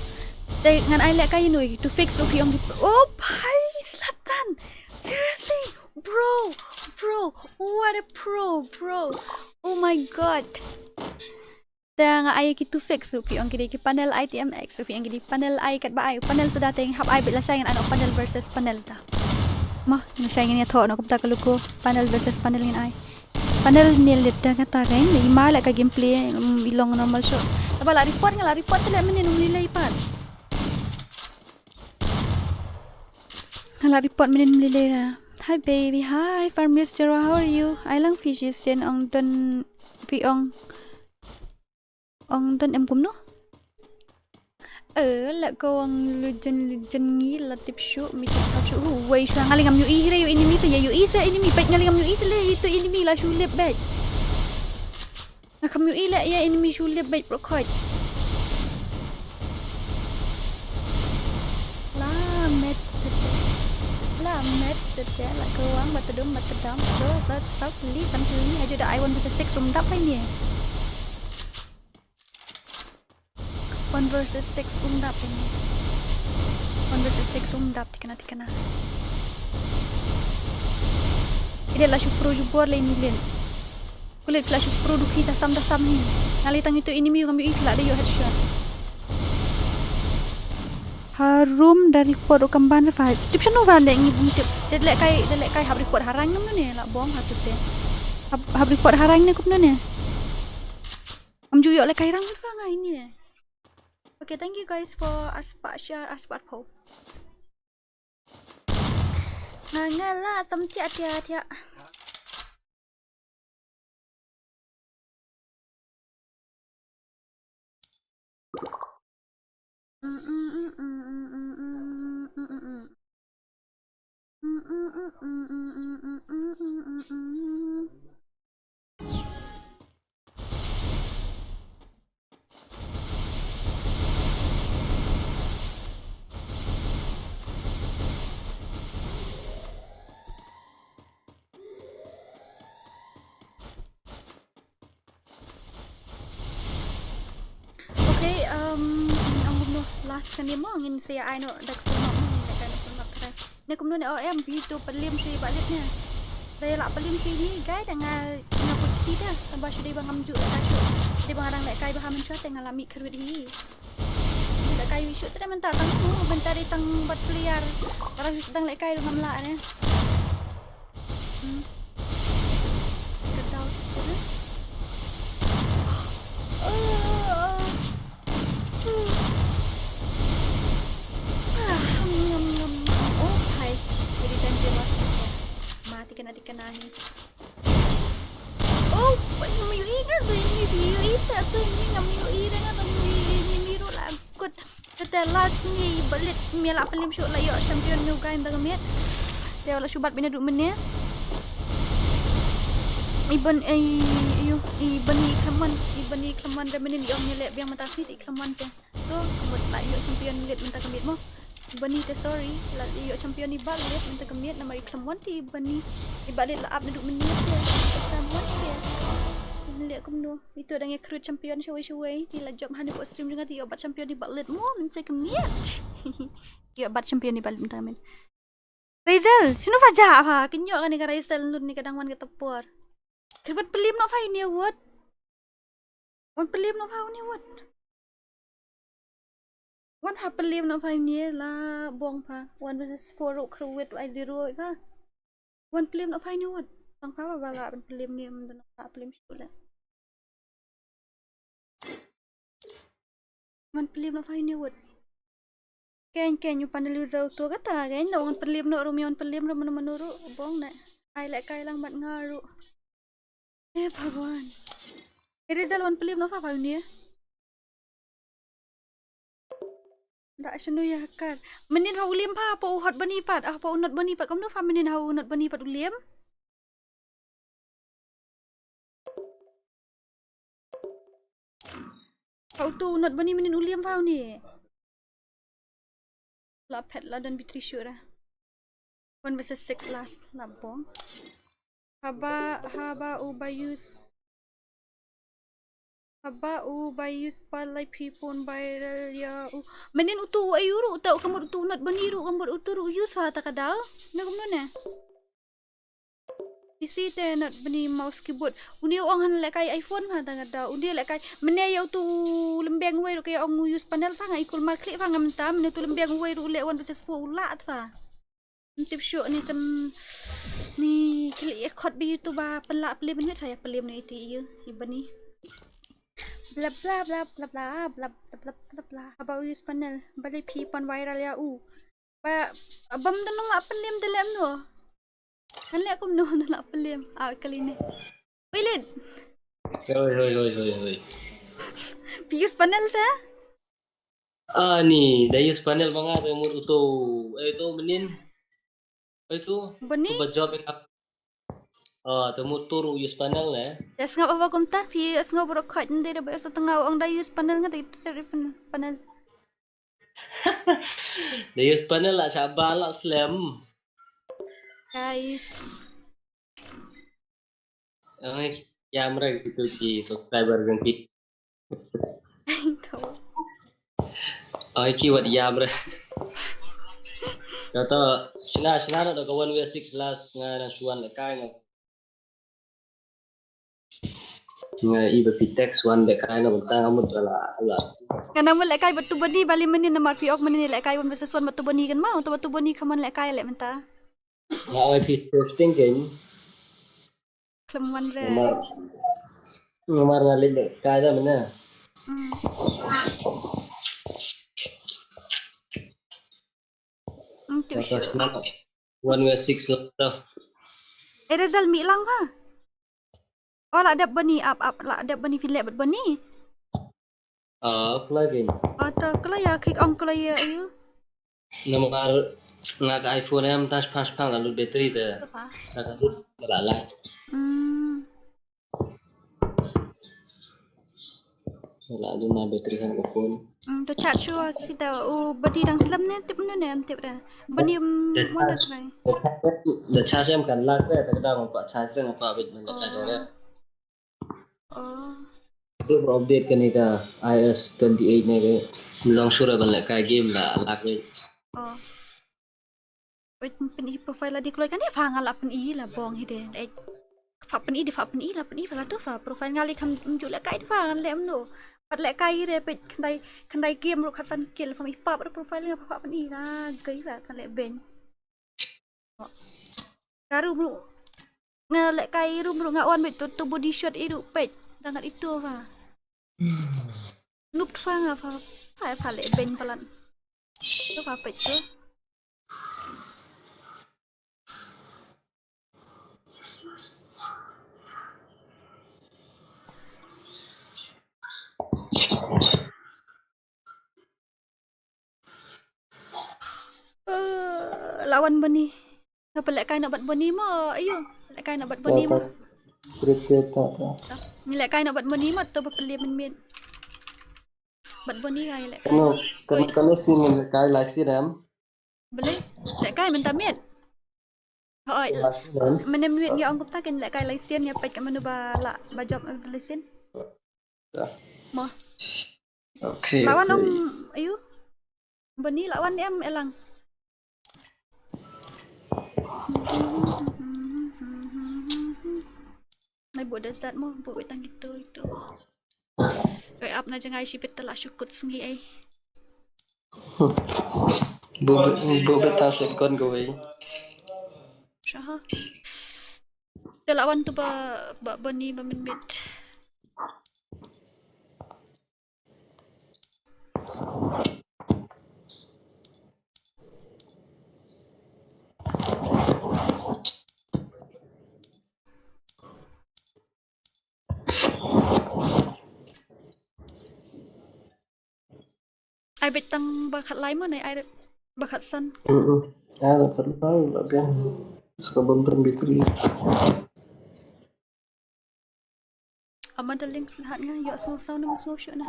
te ngan ai le kai nui to fix upi ong oh bhai slatan seriously bro what a pro oh my god tang ai ki to fix upi ong ki panel itmx upi ong ki panel ai kat ba ai panel sudah teng hab ai bila saingan ano panel versus panel ta mah ngasayang niya tho no kumta kaluko panel versus panel ngin ai panel ni leta kata kan ni mala ka gameplay ilong normal shot tabala report tele menin nilai pan hala report menin nilai ra hi baby hi farmers Dora how are you I lang fishes sen ong don vi ong don em kum no la ko ang lujen ngi la tip shoot mi tip shoot way sha ngalingam yu i re yu enemy fa yu i sa enemy pet ngalingam yu i tele itu enemy la shulip bet ngakam yu i la ya enemy shulip bet prokhot la Sedap lah keluang batedum batedam. Lo sau beli sampai aja dah I 1 versus 6 undap ini. 1 versus 6 undap ini. 1 versus 6 undap tikana. Ini lah syukur jubur lah ini Lin. Kulit flash syukur duki tasam ni. Ngali tang itu enemy ngambil iklat dia headshot. Harum dari pot kamban fa. Tip sanu fa dek ngi tip. Delek kai hab report harang nam ni lah bom hatu te. Hab report harang ni kup ni. Am juyok le kai rang fa ngai ni. Okay, thank you guys for aspat share aspat po. Ngala samti atia. Okay, ang gumno last kan dia mo ngin saya ai no dak puno mo kan puno kare. Ne kumno ne OM bitu Pynliem si balik ni. Saya lak Pynliem si ni guys dengan ngaput kita tambah sudah bang amju dak syuk. Dia bang arang lek kai bahaman syuk tengah lami kerut ni. Dak kai syuk tu dah mentar tang tu bentar ditang bat peliar. Orang sedang lek kai dengan melak ni. Kedau tu. Kena ni. Oh, banyak miyui kan tu ini miyui satu ini ngam miyui dengan tu ini miru lah. Kut kata last ni balik miala Pynliem show lah yo champion new game dah kemit. Dia lah syubat bina duk mennya. Iban Kleman dah menin yo nyelek biang matasi di Kleman te. So, kemut lah yo champion lit mentah kemit mo. Bani te sorry la yo champion ni balik minta kemiat nama iklan ti bani ibalik la up duduk menit je Kleman je lihat kumno itu ada yang crew champion shawai ni la job hani buat stream dengan ti yo bat champion ni balik mo minta kemiat yo bat champion ni balik minta men Rizal sino faja apa kenyok kan ni ka Rizal nun ni kadang wan ketepur kerbat Pynliem no fai ni what wan Pynliem no fai ni what One Pynliem no 5 ni lah buang pa 1 versus 4 ro crewet I0 pa One Pynliem no 5 ni what tang pa bala Pynliem ni man na Pynliem sula One Pynliem no 5 ni what ken yu panelu zau tu kata kan no One Pynliem no rumion Pynliem ro menuru bong na ai lại kai lang bat ngaru bhagwan Rizal One Pynliem no 5 ni Dak senu ya kan. Menin hau ulim pa apa uhot bani pat. Apa unot bani pat. Kamu fa menin hau unot bani pat ulim? Hau tu unot bani menin ulim fa ni. La pet la dan bitri syura. 1 versus 6 last lampong. Haba ubayus palai pipon viral ya. Menin utu ayuru tau kamu utu not baniru kamu utu use fa ta kadal. Na kamu ne. Isi te not bani mouse keyboard. Undi ong han lek kai iPhone ha ta kadal. Undi lek kai mene ya utu lembeng wei ro kaya ong use panel fa ngai ikul mark klik fa ngam tam ne tu lembeng wei ro lek 1 versus 4 ulat fa. Tip show ni kan ni klik ekot bi tu ba pelak Pynliem ni saya Pynliem ni ti ye ibani. Bla bla bla bla bla bla bla bla bla about use panel balik pipon viral ya pa abam tanong la Pynliem dalam no kan lek kum no la Pynliem kali ni Wilid Hoi. use panel sa Ni dah use panel mga umur itu itu menin itu bani job temu turu use panel ya. Yes ngap apa kum ta yes ngap bro kat ndi da ba sa tengah ang da use panel nga itu seri panel Dah use panel lah sabar lah slam. guys. Ya mereka gitu di subscriber ganti. Tahu. Keyword ya mereka. Kata sina ada kawan we 6 last ngana suan lekai ngai iba pitex suan lekai na bentang amut ala. Kana mo lekay batu bani bali menin na marpi ok menin lekay un besesuan batu bani kan mau tu batu bani kaman lekay lek menta. Ya IP testing kan. Kleman re. Nomor ngalih lekai dah mana. Tu Kata sure. sina 1v6 lah. Result mi lang ha. Oh la ada bani up la ada bani filek bani. Plugin. Atau kalau ya kick on kalau ya ayu. Nomor nak iPhone em tas pas pang lalu bateri dah. Kata tu lalai. Lalu na bateri kan phone. Tu chat sure kita bani dang slam ne tip ne tip dah. Bani mana try. The charge em kan lag dah, tak ada apa charge em apa bit mana tak ada. Itu update kan ni ka iOS 28 ni ke long surah balik kayak game lah lag ni. Wait pen profile lah di keluar kan dia pangal lah pen lah bong hide. Pak pen lah pen vala tu fa profile ngali kam unjuk lek kai pangal lek mno. Pat lek kai re pe kandai game ru khasan kill pam ipap profile ngap pak pen lah gai lah kan lek ben. Karu mru ngalek kai ru mru ngawan bet tu body shot iru pe dangat itu fa. Nup fa ngapa fa lek ben palan. Tu fa pe tu. Lawan bani. Apa lek kai nak buat bani mah? Ayo, lek kai nak buat bani mah. Ni lek kai nak buat bani mah tu Pynliem min. Buat bani kai lek kai. Kalau si min kai lasi ram. Boleh? Lek kai minta mit. Hoi, mana mit ni orang kata kan lek kai lesen ya pai kat mana ba la ba job lesen. Mah. Okay. Lawan om ayo. Bani lawan em elang. Nai buat dasar mo, buat betang gitu itu. Kayak up na jangan isi betul lah syukur sengi ay. Buat betang sekon gue. Syah. Telawan tu ba bani ba min. Ai betang bakat lain mana ai bakat san. Bakat lain lagi. Suka bumper bateri. Ama ada link lihat nga yo so na so na.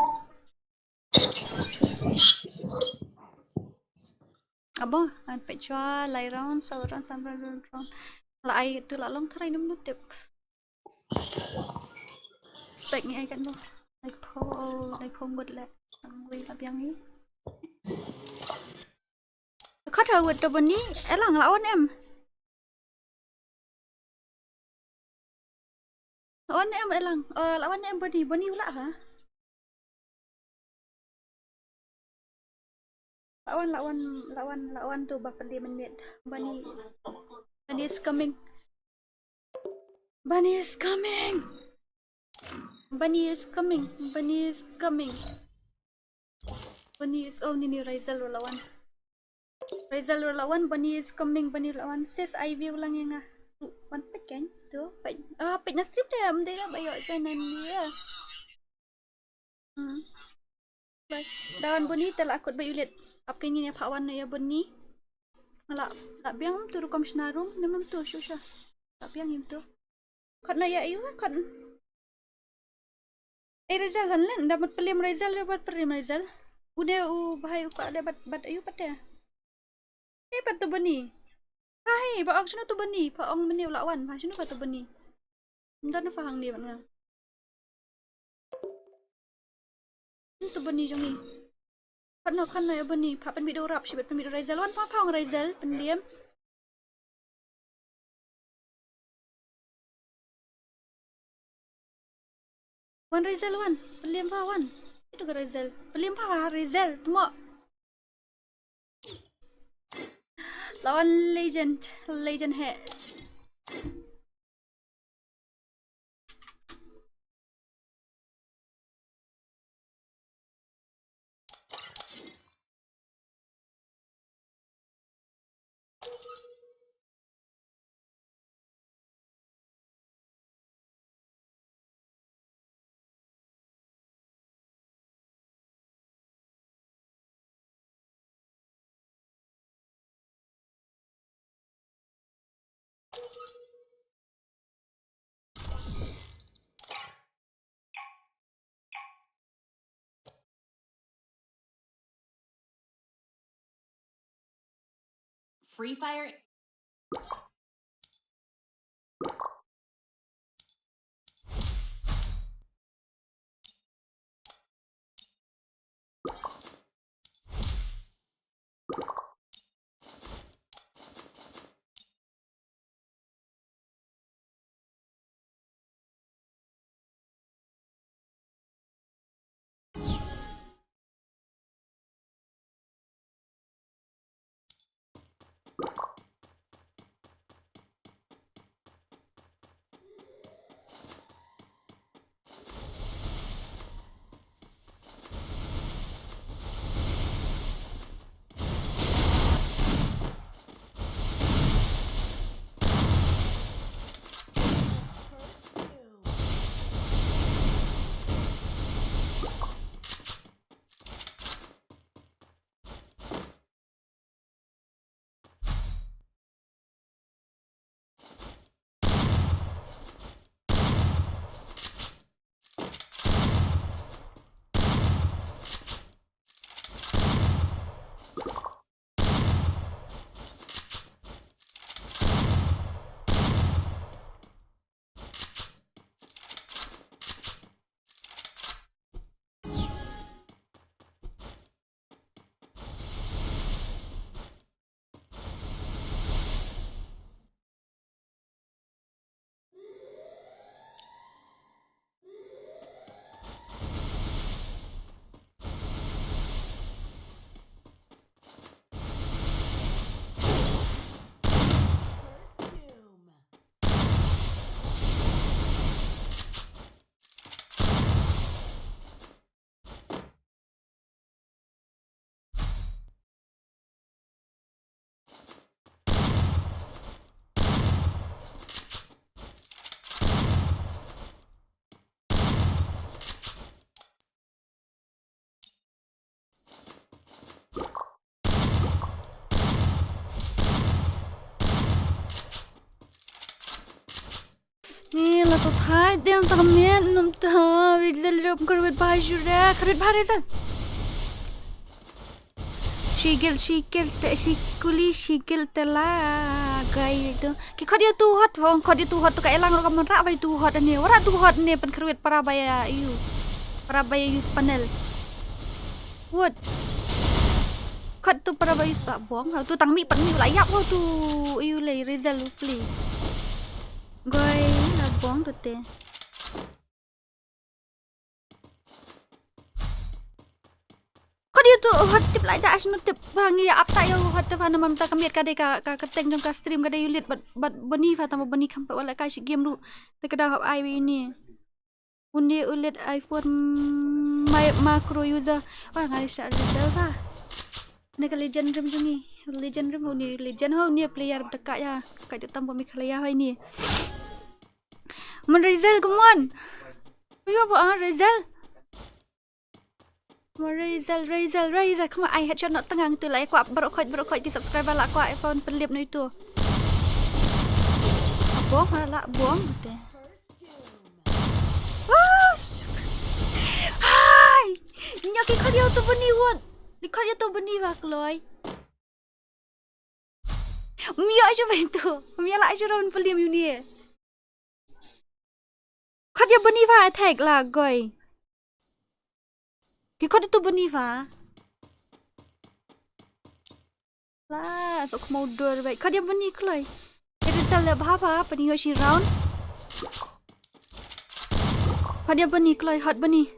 Aba, an pechwa lai round sauran sampai round. Lai tu la long try nam nutip. Spek ni ai kan no. Like po ngod le. Ang way lab yang ni. Kau tahu tu bani elang lawan em. Lawan em elang. Lawan em bani pula ha. Lawan tu berapa minit. Bunny is coming. Bunny is coming. Bunny is ni Rizal lawan. Bunny is coming. Bunny lawan. Sis Ivy ulang yang ah. One pet kan? Tu pet. Pet na strip dia. Mesti lah bayo joinan dia. Baik. Dawan Bunny telah akut bayu lihat. Apa ini Pak Wan ya Bunny? Malak biang tu rukam senarum. Namam tu susah. Tak biang itu. Kat na ya iu kat. Rizal kan len dapat Pynliem Rizal dapat Pynliem Rizal. Udah bahaya kok ada bat ayu pada. Bat tu Bunny. Hai, pak ang sino tu bani, pak ang meni lawan, pak sino kata bani. Ndan na fahang ni bạn. Tu bani jong ni. Pak no kan na bani, pak pen video rap, sibet pen video Rizal wan, pak ang Rizal, Pynliem. Wan Rizal wan, Pynliem pa wan. Itu ke Rizal. Pynliem pa Rizal, temo. Lawan legend hai. FreeFire. Ni lah so tight dia tamen nom ta Rizal rom kerwet baju dah kerwet bahar Rizal. Shigil telah gay itu. Ki kau dia tu hot tu kat elang ram rak bai tu hot ni. Ora tu hot ni pen kerwet parabaya use panel. What? Kat tu parabaya use pak buang. Tu tangmi pan ni layak tu you lay Rizal play. Goy là buông được tiền. Kau dia tu hot tip lại jaa semua tip bangi upside yo hot tu fana mamta kamiat kade ka keteng jong ka stream kade yulit bat bani fa tama bani kampa wala ka shi game ru te kada hop ai ini. Undi ulit iPhone macro user. Wah ngali sha Rizal fa. Ni ka legend room jungi. Legend room ni legend ho ni player dekat ya. Kat tambah Meghalaya hai ni. Man Rizal, come on. Ayo apa Rizal? Rizal. Come on, I headshot nak tengah tu lah. Aku berokot di subscriber lah aku iPhone Pynliem ni tu. Buang lah, buang betul. Wah. Hai. Nyaki kau dia tu beni won. Di kau dia tu beni bah keloi. Mia coba itu. Mia lah curan Pynliem ini. Kau dia bunyi fa attack lah goy. Kau itu bunyi fa. Lah, sok mau dor baik. Kau dia bunyi kelai. Itu salah apa pening si round. Kau dia bunyi kelai hot bunyi.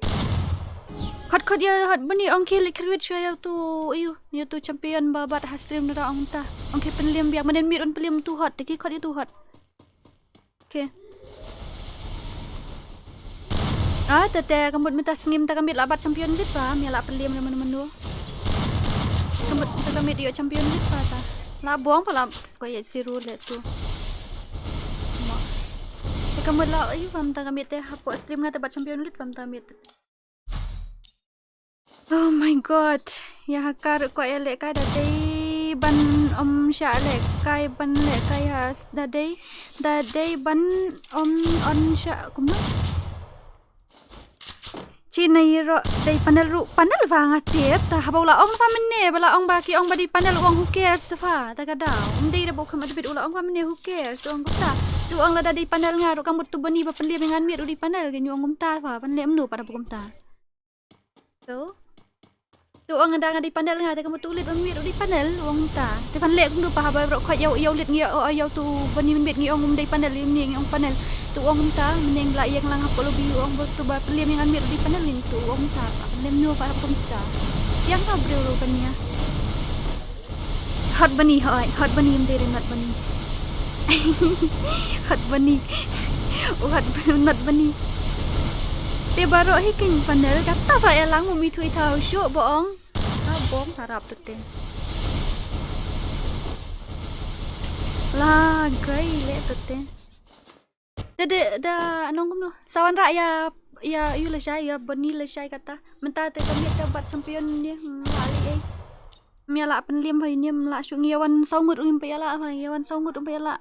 Kau dia hot bunyi ong kill create saya tu ayu, dia tu champion babat stream nara ong ta. Ong ke Pynliem biar menen mid on Pynliem tu hot. Tapi kau dia tu hot. Okay. Tete kambut minta sengim tak ambil labat champion lit pa, mia la Pynliem mana-mana tu. Kambut tak ambil dia champion lit pa ta. La buang pala koy siru let tu. Kambut la ayu pam tak ambil teh hapo stream ngata bat champion lit pam tak ambil. Oh my god. Ya hakar ko elek ka dadai ban sya lek kai ban lek kai has dadai ban on sya kumno. Cina iro day panel fa ngatir ta habula ong fa menne bala ong baki ong badi panel ong who cares fa ta kada ndai ra bokam adbit ula ong fa menne who cares ong ta du ong la day panel ngaru kambut tu bani ba Pynliem ngan mir di panel ge nyong ta fa Pynliem nu pada bokum ta tu ong ada di panel ngata kambut tu lit mir di panel ong ta te fan lek nu pa ba ro kha yau lit ngia o yau tu bani min bet ngi ong day panel ni ong panel tu ong ta meneng la yang lang hapo lobi ong tu ba Pynliem ngan mir di panel ni tu ong ta Pynliem nu pa bokum ta yang ka bro kan ya hot bunny hot bunny mde not bunny hot bunny hot not bunny te baro hiking panel kata fa ya lang mi thui thau shu boong bom harap tu te la gai le tu te da anong kumno sawan ra ya yu le sai ya bunny le sai kata menta te kami dapat champion dia lali mia la Pynliem hai ni la su ngiawan saungut um pela ha ngiawan saungut um pela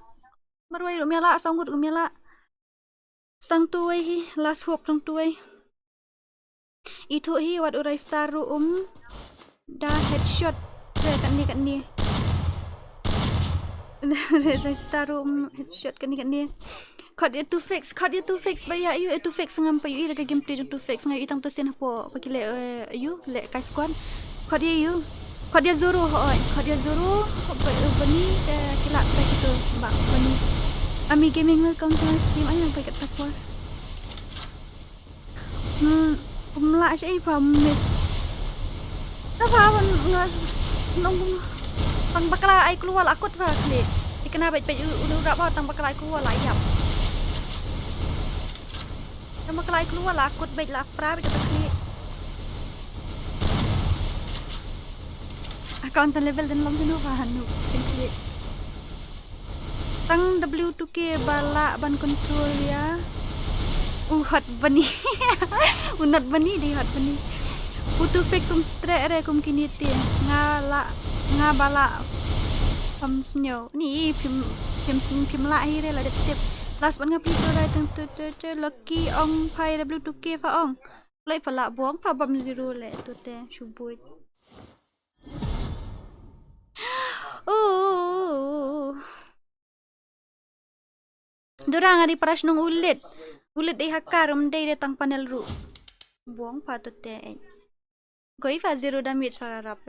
marwai ru mia la saungut um mia la sang tuai hi last hope tang tuai itu hi wat urai star da headshot kat ni urai star headshot kat ni kat dia tu fix bayar you itu fix ngam pa you ira gameplay tu fix ngai itang tu sen po pakile you le kai squad kat dia zuru bani kila ta gitu mbak bani Ami gaming welcome to my stream ayang pakai takwa pemla siya pa miss apa ngas nong tang bakla ay keluar akut fa kli ikena baik udah apa tang bakla ay keluar layap tang bakla ay keluar akut baik la pra baik kata kli account sa level dan long dino fa hanu sing kli tang W2K bala ban control ya hot bunny unat bunny di hot bunny utu fix tre re kum kini ti nga bala pam snyo ni pim la hi re la de tip last ban nga piso ra tang tu lucky ong pai W2K fa ong lai fa la buang pa bam zero le tu te shubut Dorang ada paras nong ulit di hakar dai tang panel ru buang patut te goi fa zero damage fa rap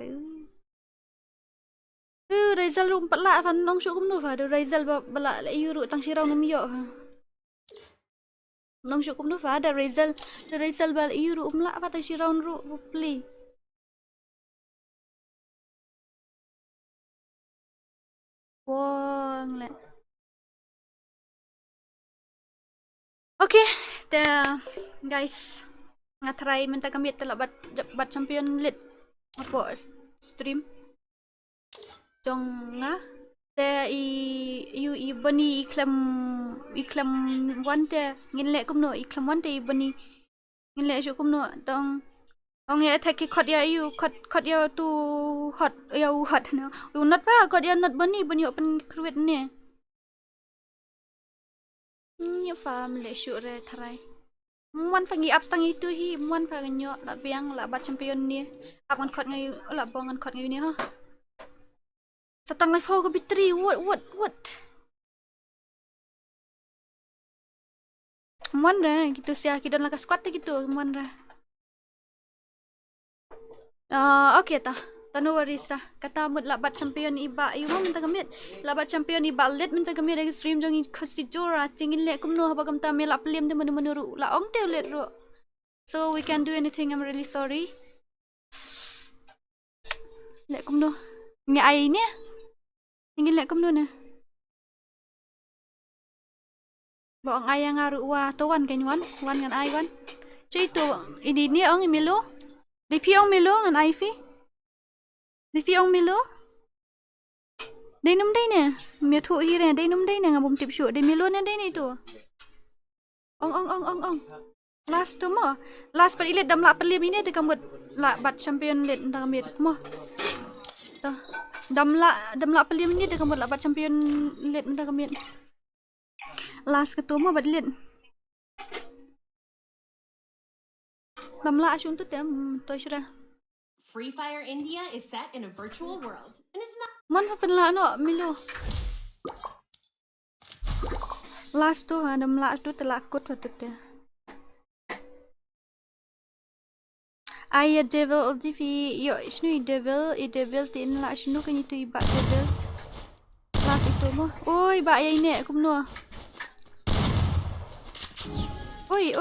Rizal rum pala fan nong syukum nu fa Rizal bala yuru tang sirau num yo nong syukum nu fa ada Rizal bal yuru umla fa tang sirau ru play buang le Okay, guys, ngatry minta kami telah bat champion lit apa stream. Jong nga i bani iklam wante nginle kumno iklam wante i bani nginle shu kumno tong ong ya attack khot ya tu hot ya hot na not pa khot ya not bani open create ne ni fam le shu re tharai muan fangi up stang itu hi muan fa ganyo la biang la bat champion ni apan khot ngai la bongan khot ngai ni ha Satang live ho ke bitri. What? Muan dah gitu sia kita nak squad gitu muan dah. Okay ta. No worries ta. Kata mut labat champion iba you mau minta gamit. Labat champion iba let minta gamit lagi stream jong Khasi Dora tingin lek kumno haba kam ta me la Pynliem de menuru la ong te let ro. So we can do anything. I'm really sorry. Lek kumno. Nge ai ni. Tingin lek kumno na. Bawang ayang ngaru wa to wan kan wan ngan ai wan. Cai tu ini ni ong milo. Di pi ong milo ngan ai fi. Di pi ong milo. Dai num dai ne. Mi thu hi re dai num dai ne ngabum tip shu dai milo ne dai ni tu. Ong. Last tu mo. Last per ilet dam la Pynliem ini te kambut la bat champion let ndang mit mo. Tu. Dam la Pynliem ini te kambut la bat champion let ndang mit. Last ketua mo badlit. Damla asyun tu tem to syura. FreeFire India is set in a virtual world, and it's not. Man pa penla no milo. Last tu damla tu telakut patut dia. Ay devil divi yo snu devil tin la snu kan itu iba devil. Last itu mo. Oi ba ya ini kumno. Oi.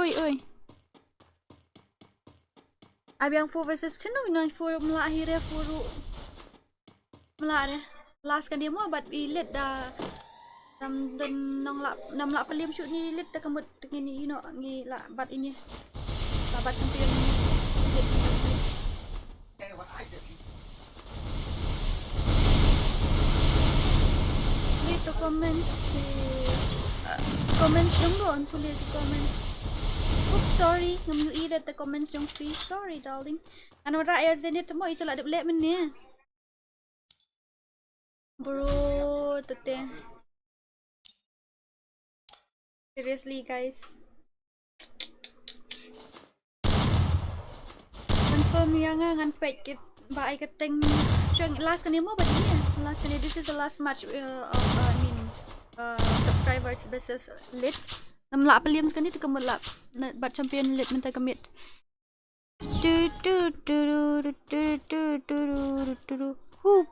Abiang 4 versus 2 no 4 mula akhirnya 4 mula deh. Last kan dia mau bat ilet dah nam la Pynliem shoot ni ilet dah kembut ni you know ni la bat ini. La bat champion ni. Read the comments. Comments dong aku lihat di comments. Oops, sorry. Ngam you eat at the comments dong free. Sorry, darling. Ano raya zenit mo ito la de blek men ni. Bro, tete. Seriously, guys. Confirm yang ngan page kit ba ai keteng. Syang last kan mo ba ni? Last kan this is the last match of subscribers versus lit. Namla Pynliem sekali tu kemelap bat champion lit minta kemit.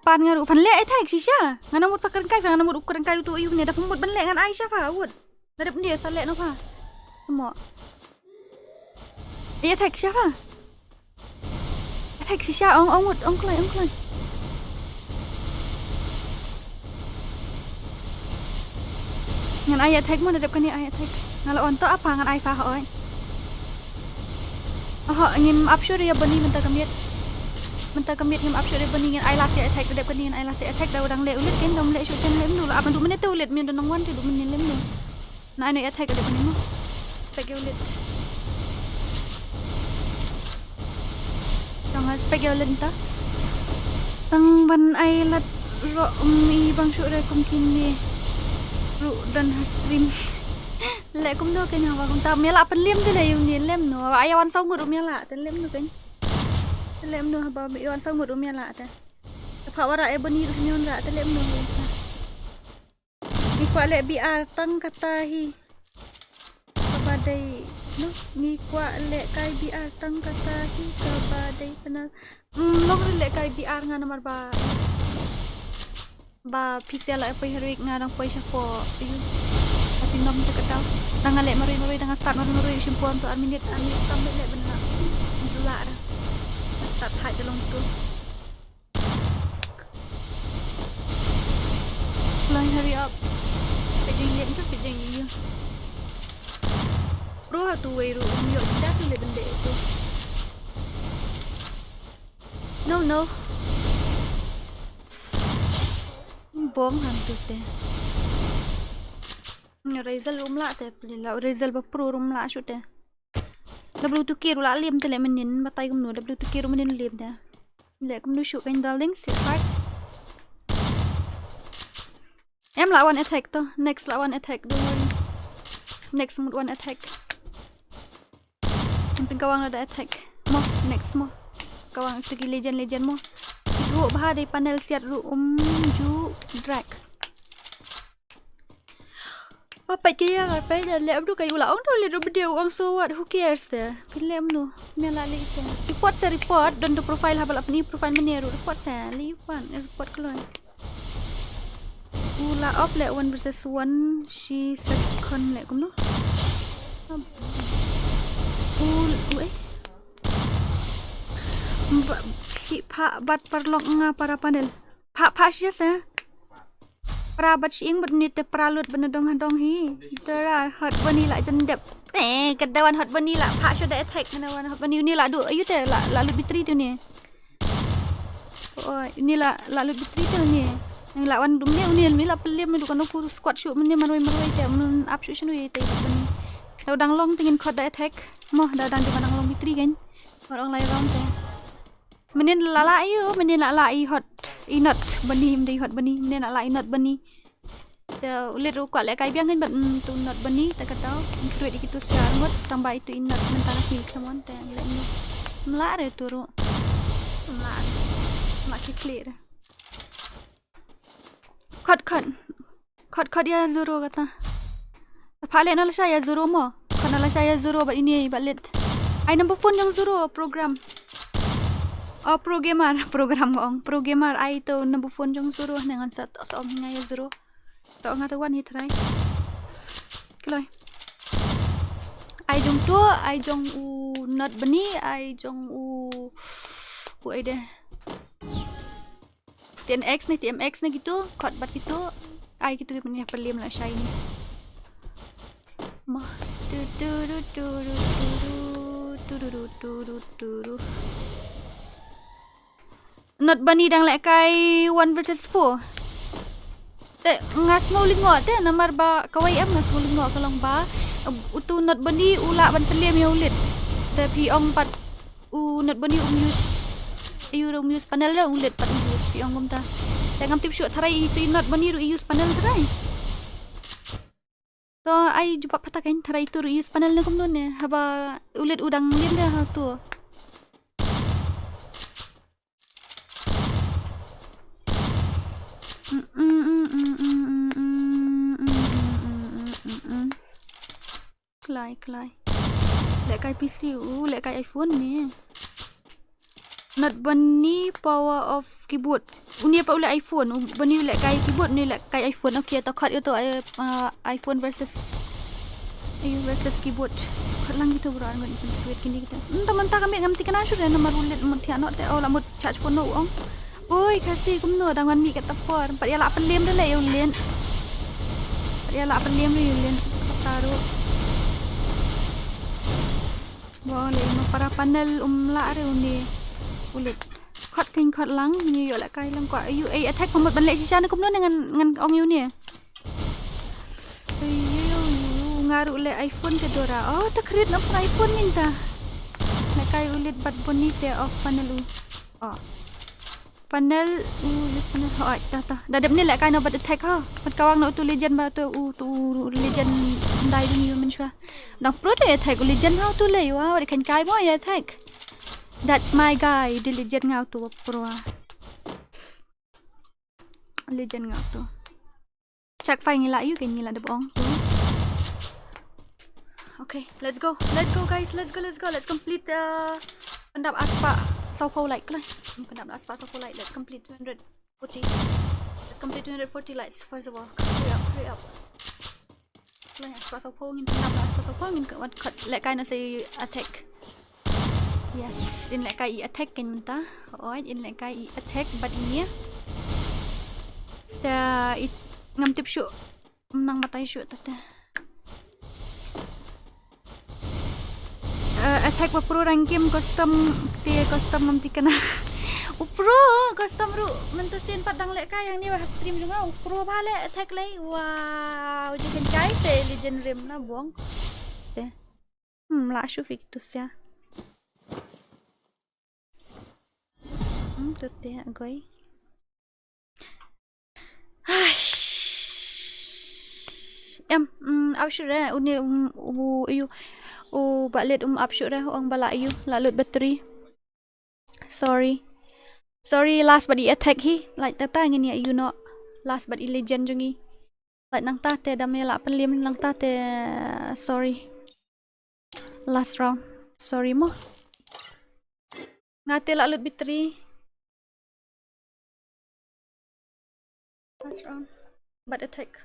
Pan ngaru pan lek ai sisha. Ngana mut fakar kai ngana mut ukuran kayu tu ayu ni dah pemut ban lek ngan Aisyah fa wud. Ngadap dia salek no fa. Semua. Iya tag siapa? Tag sisha ong wud ong klai. Ngan ayat tag mo nadap kani ayat tag. Ngalo onto apa ngan ai fa hoy. Ngim upshot ya bani minta kemit ngim upshot ya bani ngan ai last ya attack nadap kani ngan ai last ya attack dah udang le ulit ken dom le shoot ken lem dulu apa 2 minit tu ulit min donong wan tu 2 minit lem dulu. Na ano ya attack nadap kani mo. Spek ulit. Tang spek ulit ta. Tang ban ai lat ro mi bang shoot re kum kini. Ru dan stream lek kum do kanya wa kum ta mela Pynliem tu le yung ni lem no ayawan song guru mela ten lem no kan lem no ba yawan song guru mela ta pa wara e bani nyon ra ten lem no ni kwa le biar tang kata hi kabadai no ni kwa le kai biar tang kata hi kabadai penal long le kai biar ngana mar ba PCL apa hari ngarang poi siapa you tapi nom tu kata tangan lek marui dengan start marui simpuan tu minit tambah lek benar dula dah start high dalam tu line hurry up pejeng lihat tu pejeng you bro tu weru yo dah tu le benda itu no bom hantu teh. Rizal rumla teh pelila Rizal bapro rumla shoot teh. W2K rula lem teh le menin batai kumno W2K rum menin lem teh. Le kumno shoot kan darling sit right. Em lawan attack tu. Next lawan attack don't worry. Next mood one attack. Mungkin kawang ada attack. Mo next mo. Kawang pergi legend mo. Ru bah dari panel siat ru ju drag. Apa kaya apa dah lem tu kayu lah. Orang tu lihat video orang so what? Who cares deh? Pynliem tu, mela itu. Report saya report. Dan tu profile apa ni profile mana tu? Report saya lihat report keluar. Ula off like 1 versus 1. She second like kuno. Pak bat perlok nga para panel. Pak siya sa. Para bat siing bat nite pralut benedong hadong hi. Tera hot bani la jendep. Kedawan hot bani la pak sudah attack kedawan hot bani ni la du ayu te la lalu bitri tu ni. Oh ini la lalu bitri tu ni. Yang lawan dum ni la Pynliem ni kan aku squad shoot men maroi te men up shoot nu te bani. Dang long tingin kod attack. Moh dang di pandang long bitri kan. Orang lain long te. Menin lala ayu, menin lala hot inot bani mdei hot bani, menin lala inot bani. The ulit ru kwat lek kai biang kan bat tu not bani tak katau. Create dikitu sangat tambah itu inot mentara si kemon te lek ni. Melak re tu ru. Melak. Mak clear. Kod dia zero kata. Pale nala saya zero mo. Nala saya zero bat ini bat lit. I number phone yang zero program. Oh programmer I to number phone jong suruh dengan satu som ngai zero. Tak ngatakan ni try. Keloi. I jong u not bani, I jong u ai deh. TMX ni gitu, kod bat gitu. I gitu punya Pynliem lah shy ni. Mah Not bani dang lek kai 1 versus 4. Te ngas ngau lingo te namar ba kawai am ngas ngau lingo kalong ba utu not bani ula ban Pynliem ya ulit. Tapi ong pat not bani use panel dah ulit pat use pi ong gumta. Te ngam tip shoot tharai itu not bani use panel tharai. To ai jumpa patakan tharai itu use panel ni kumnon ne haba ulit udang liem dah tu. Kelai. Lek kai PC, lek kai iPhone ni. Not bani power of keyboard. Uni apa oleh iPhone? Bani lek kai keyboard ni lek kai iPhone. Okey, atau cut itu iPhone versus keyboard. Cut lang gitu bro, ngan duit kini kita. Teman-teman kami ngam tikan asur dan nomor ulit mutian not te la mut charge phone no ong. Oi, kasih kumno dangan mi kata por. Pat ya la Pynliem dah le ulien. Pat ya la Pynliem ni ulien. Taruh. Boleh para panel la are undi ulit. Cut lang ni yo la kai lang kwa ayu attack pemut ban lek sisa ni kumno dengan ong yu ni. Ayu ngaru le iPhone ke Dora. Oh, tak create nak iPhone minta. Lek kai ulit bat bonite off panel u. Oh. Panel yes panel dah dap ni lek kai no bat attack ha. Pat kawang no tu legend ba tu legend dai ni men shwa. Nak pro tu attack legend how tu le wow they can kai mo attack. That's my guy the legend ngau tu pro. Legend ngau tu. Check file ngila you kan ngila de bong tu. Okay, let's go guys, let's go. Let's complete pendap aspa Saupo light lah. Pendap aspa Saupo light. Let's complete 240. Let's complete 240 lights first of all. Hurry up. Lah aspa Saupo ngin pendap aspa Saupo ngin kat let kai na say attack. Yes, in let kai attack kan menta. Alright, in let kai attack but ini ya. It ngam tip shoot. Menang matai shoot tata. Attack pro rank game custom mamti kena. Pro custom ru mentusin padang lek kai yang ni bah stream juga. Pro bale attack lay. Wow, jikan kai se legend rim na buang. Te. La shuf itu sia. Tu te agoi. Absure uni you balit absure ang bala you lalut battery. Sorry last body attack hi like tata ngini you no last but legend jungi lại nang ta te đam la Pynliem nang ta te sorry last round sorry mo ngate la lut bitri last round but attack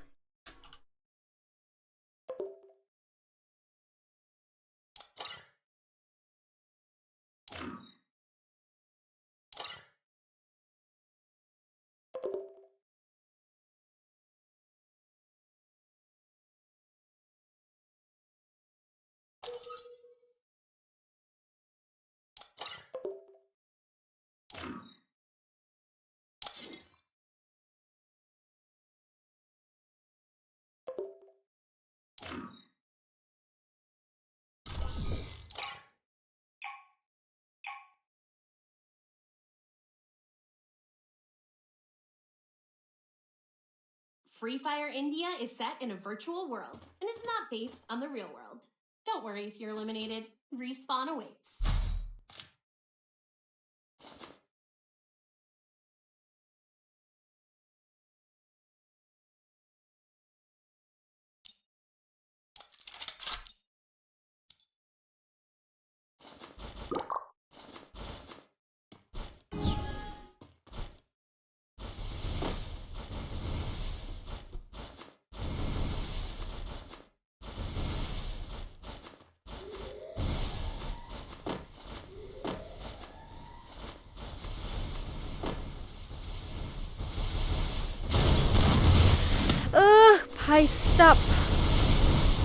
FreeFire India is set in a virtual world, and it's not based on the real world. Don't worry if you're eliminated. Respawn awaits. High sub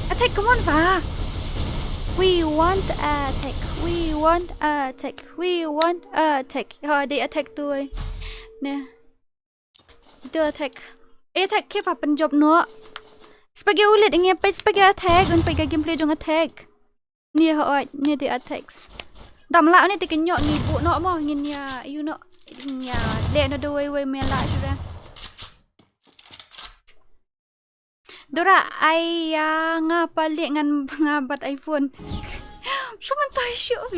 attack come on va we want attack we want attack we want attack they attack tôi nè tôi attack attack khi phải penjob nữa spaghetti ulit ingin pe spaghetti attack dan pe gameplay jong attack nia họ nia they attacks đầm lão này thì cái nhọn nhị bộ nọ mà nhìn nhà you know nhà đè nó đôi way me lại cho ra Dora ai ngapa lihat ngan ngabat iPhone. Cuman tahu siapa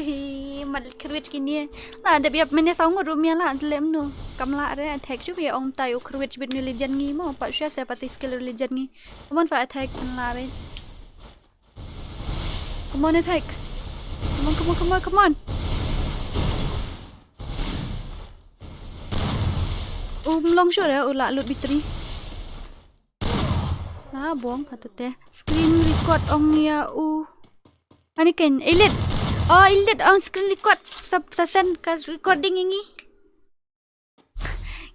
mal kredit kini. Lah ada biar mana sangat rumia lah lem no. Kamla ada attack cuba ya orang tahu kredit bit religion ni mau pak saya pasti skill religion ni. Come on fa attack lah ben. Come on attack. Come on. Long shot ya ulah lut bitri. Lah buang patut teh screen record ong ya ani kan elite on screen record sasen kas recording ini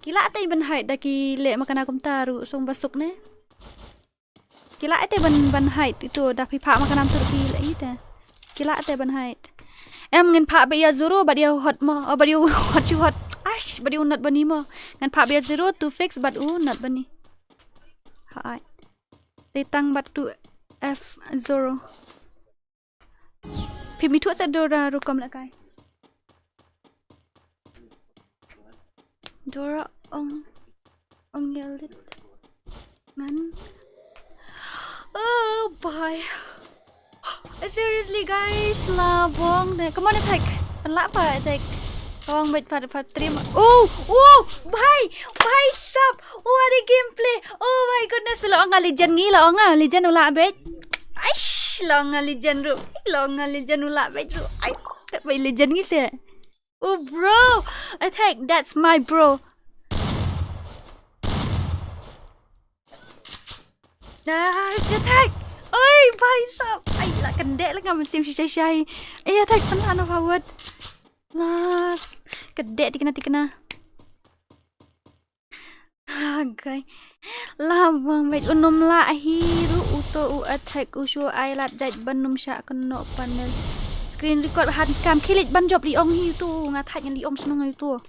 kila ate ban height daki le makan akum taru song basuk ne kila ate ban height itu dah pipa makanan turki le ite kila ate ban height em ngin pa be ya zero but ya hot mo but you hot ash but you not bani mo ngan pa be zero to fix but not bani hai Tang batu F0 Pimi thuốc sẽ Dora rukom lại cái Dora ông yell it ngắn oh boy seriously guys là buông này come on attack phần lạ phải attack Kawang bait pada terima. Bhai sub. Ada gameplay. Oh my goodness, lo nga legend ngi lo nga legend ula bait. Aish, lo nga legend ru. Lo nga legend ula bait ru. Ai, bait legend ngi se. Oh bro, attack, that's my bro. Dash attack. Oi, bhai sub. Ai la kendek la ngam sim shy. Attack pelan forward. Las, kedek dikena. Agay, labang baik unum lahiru uto attack usu ailat jait banum syak kena panel screen record hankam kilit ban job liong hi tu ngathak yang liong seneng itu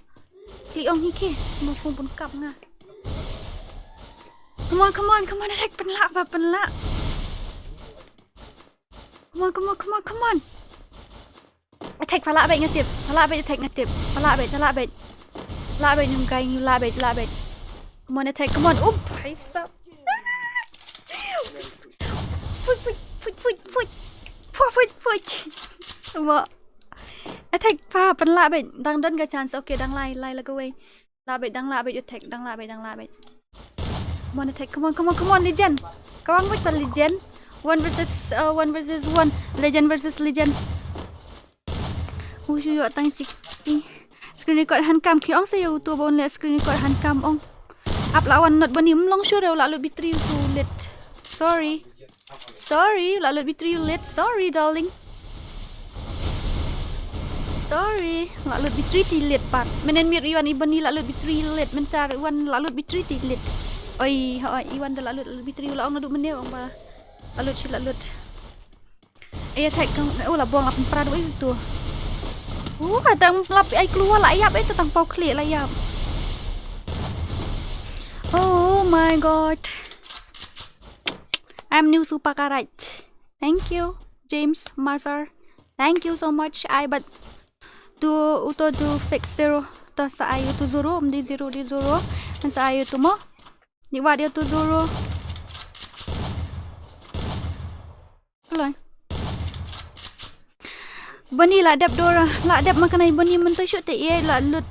liong hi ke mo phone pun kap nga come on attack penlak come on attack pala baik ngetip attack ngetip pala baik nyum kai nyu la baik come on attack come on face up put what attack pa pala baik dang dan ga chance okay dang lai la go way la baik attack dang la baik Come on, attack. Come on, legend. Come on, wait for legend. 1 versus 1. Legend versus legend. Yo tang si screen record hankam ki ong sayo tu bon le screen record hankam ong. Up lawan not bani long sure la lut bitri tu lit. Sorry, la lut bitri lit. Sorry, darling. Sorry, la lut bitri ti lit pat. Menen mir iwan ibani la lut bitri lit. Mentar iwan la lut bitri ti lit. Oi, iwan da la lut bitri la ong nadu mene ong ba. La lut si la lut. Attack kang la buang apa prado itu. Kadang lap ai keluar layap itu tang pau klik layap. Oh my god. I'm new super karat. Thank you, James Mazar. Thank you so much. I but do fix 0. Ta sa ayo tu 0 di 0 di 0. Dan sa ayo tu mo. Di wa dia tu 0. Kelai. Bani la dap Dora, la dap makan ai bani mentu shoot te ye la lut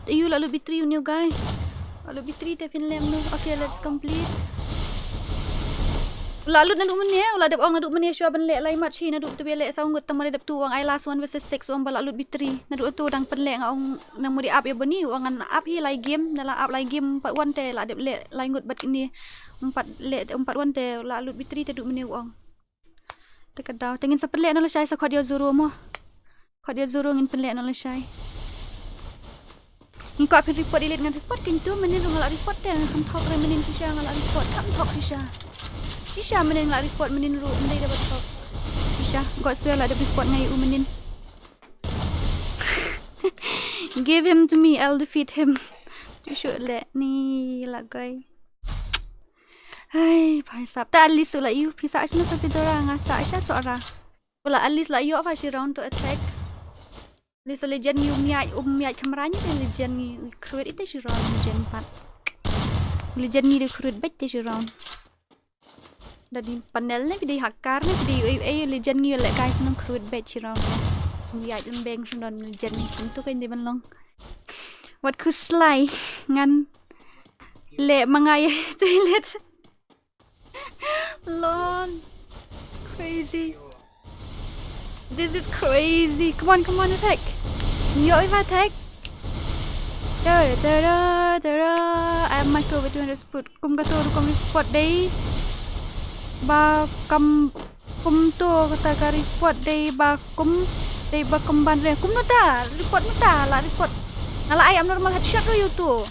bitri new guy. La lut bitri te Pynliem no. Okay, let's complete. La lut naduk meni la dap ong naduk meni syua ben lek lai mat chi naduk tu belek saungut tamare dap tu ong ai last 1 versus 6 ong la lut bitri. Naduk tu dang penlek ong nang mo di up ye bani ong an up hi lai game dalam up lai game 4-1 te la dap lek lai ngut bat ini 4-1 te la lut bitri te duk meni ong. Te kadau tengin sepelek no la syai sa khod yo zuru mo. Kau dia zoro ngin Pynliem nol syai. Ni kau api report delete ngan report kintu menin ngalak report dia ngam thok re menin shisha ngalak report kam thok shisha. Shisha menin ngalak report menin ru mendai dapat thok. Shisha got sel ada report ngai menin. Give him to me, I'll defeat him. Tu shoot let ni lah guy. Hai, bhai sab. Ta at least la you pisa asna Khasi Dora ngasa asha suara. Wala at least la you of ashi round to attack. Liso legend ni umiat kameranya dan legend ni recruit itu si round legend 4. Legend ni recruit baik tu si round. Dari panel ni video hackar ni video legend ni lek kai senang recruit baik si round. Umiat lembeng sundan legend ni tentu kan dia belong. What ku slay ngan lek mangaya toilet. Lon crazy. This is crazy. Come on, attack. Yo, if I attack. I'm Michael with 200 foot. Kum gato kum report day. Ba kum tu kata ka report day ba kum ban re. Kum nuta report la report. Nala I am normal headshot ro you tu.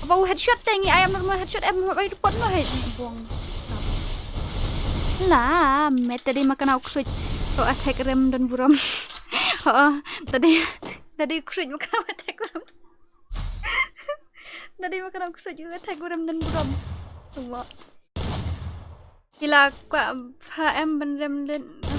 Apa headshot tengi I am normal headshot em report no head ni buang. Lah, meta dia makan aku switch. Oh, attack rem dan buram. Tadi crit makan attack buram. Tadi makan aku saja attack rem dan buram. Tuh. Kila kwa em ben rem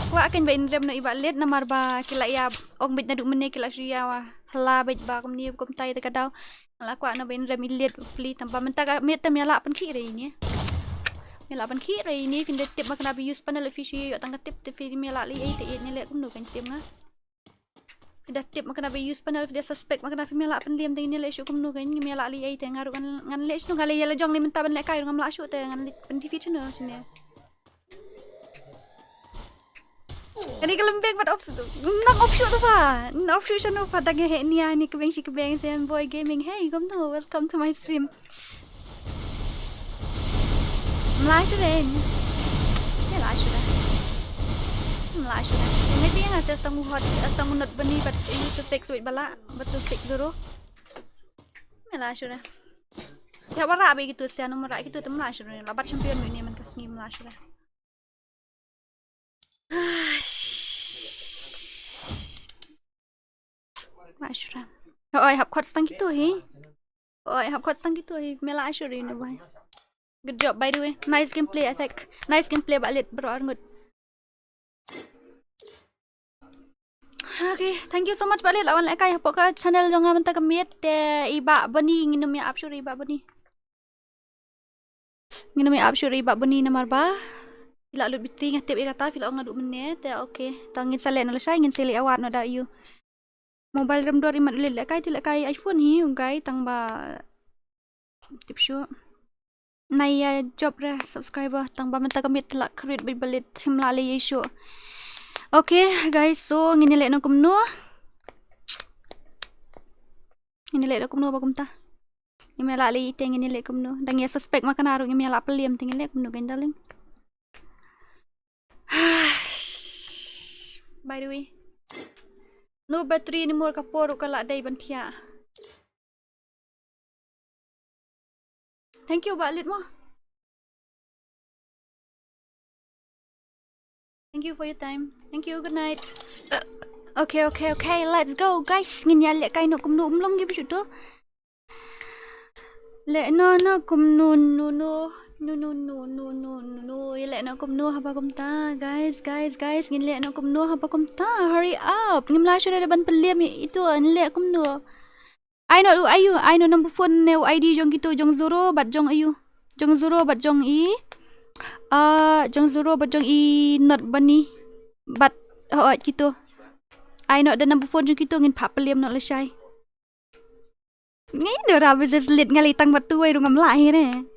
kwa akan bain rem na iba let na marba kila ya ong bit na du mene kila siya wa hala bit ba kum ni kum tai ta kadau. Ala kwa na bain rem let pli tanpa mentaka meta miala pan ki re ini. Mela ban ki re ni fin de tip makan abi use panel fish yo tang tip te fi mela li ai te ni le kum no kan sim nga fin de tip makan abi use panel fi de suspect makan abi mela Pynliem te ni le shu kum no kan mela li ai te ngaru ngan le snu gale ya le jong le menta ban le kai ngam la shu te ngan pen tv channel sini ini kelembek bat off nak off shoot apa off shoot channel pada ge ni ani kebeng si kebeng sen boy gaming. Hey, welcome to my stream. Mlai sudah ni. Mlai sudah. Ini dia ngasih astang unat bani but you to fix with bala, but to fix dulu. Mlai sudah. Ya wara begitu sih, anu mara gitu tu mlai sudah. Labat champion ini man kasih mlai sudah. Mlai sudah. Oh, I have quite stang gitu he. Mlai sudah ini boy. Good job by the way. Nice gameplay attack. Nice gameplay balik bro Arngut. Okay, thank you so much balik lawan lek kai pokok channel jangan mentah kemit iba bani nginum ya absyur iba bani. Nginum ya absyur iba bani namar ba. Ila lut bitri ngatip kata fil ong ngaduk menit ya okay. Tangin salen no sai ngin seli awat no da you. Mobile RAM 2 remote lek kai iPhone hi guys tang ba tip show. Naya job re subscriber tang ba menta kami telak create balit simla le yesho. Okay guys, so ngini lek no kumno. Ngini lek no kumno ba kumta. Ngimi la le ite ngini lek kumno. Dang ya suspect makan aru ngimi la Pynliem tingin lek kumno kan darling. By the way, no battery ni mur kapor kala dai bantia. Thank you balit mo. Thank you for your time. Thank you. Good night. Okay. Let's go, guys. Ngin ya lek kai no kum no umlong gi bisu to. Lek no kum no. Lek no kum no haba kum ta. Guys. Ngin lek no kum no haba kum ta. Hurry up. Ngim la shura ban Pynliem itu lek kum no. I know number phone ne ID jong gitu jong zero bat jong ayu. Jong zero bat jong i. Jong zero bat jong i not bani. Bat gitu. I know the number phone jong gitu ngin pa Pynliem not la shy. Ni Dora business lit ngali tang batu ai rungam lai ne.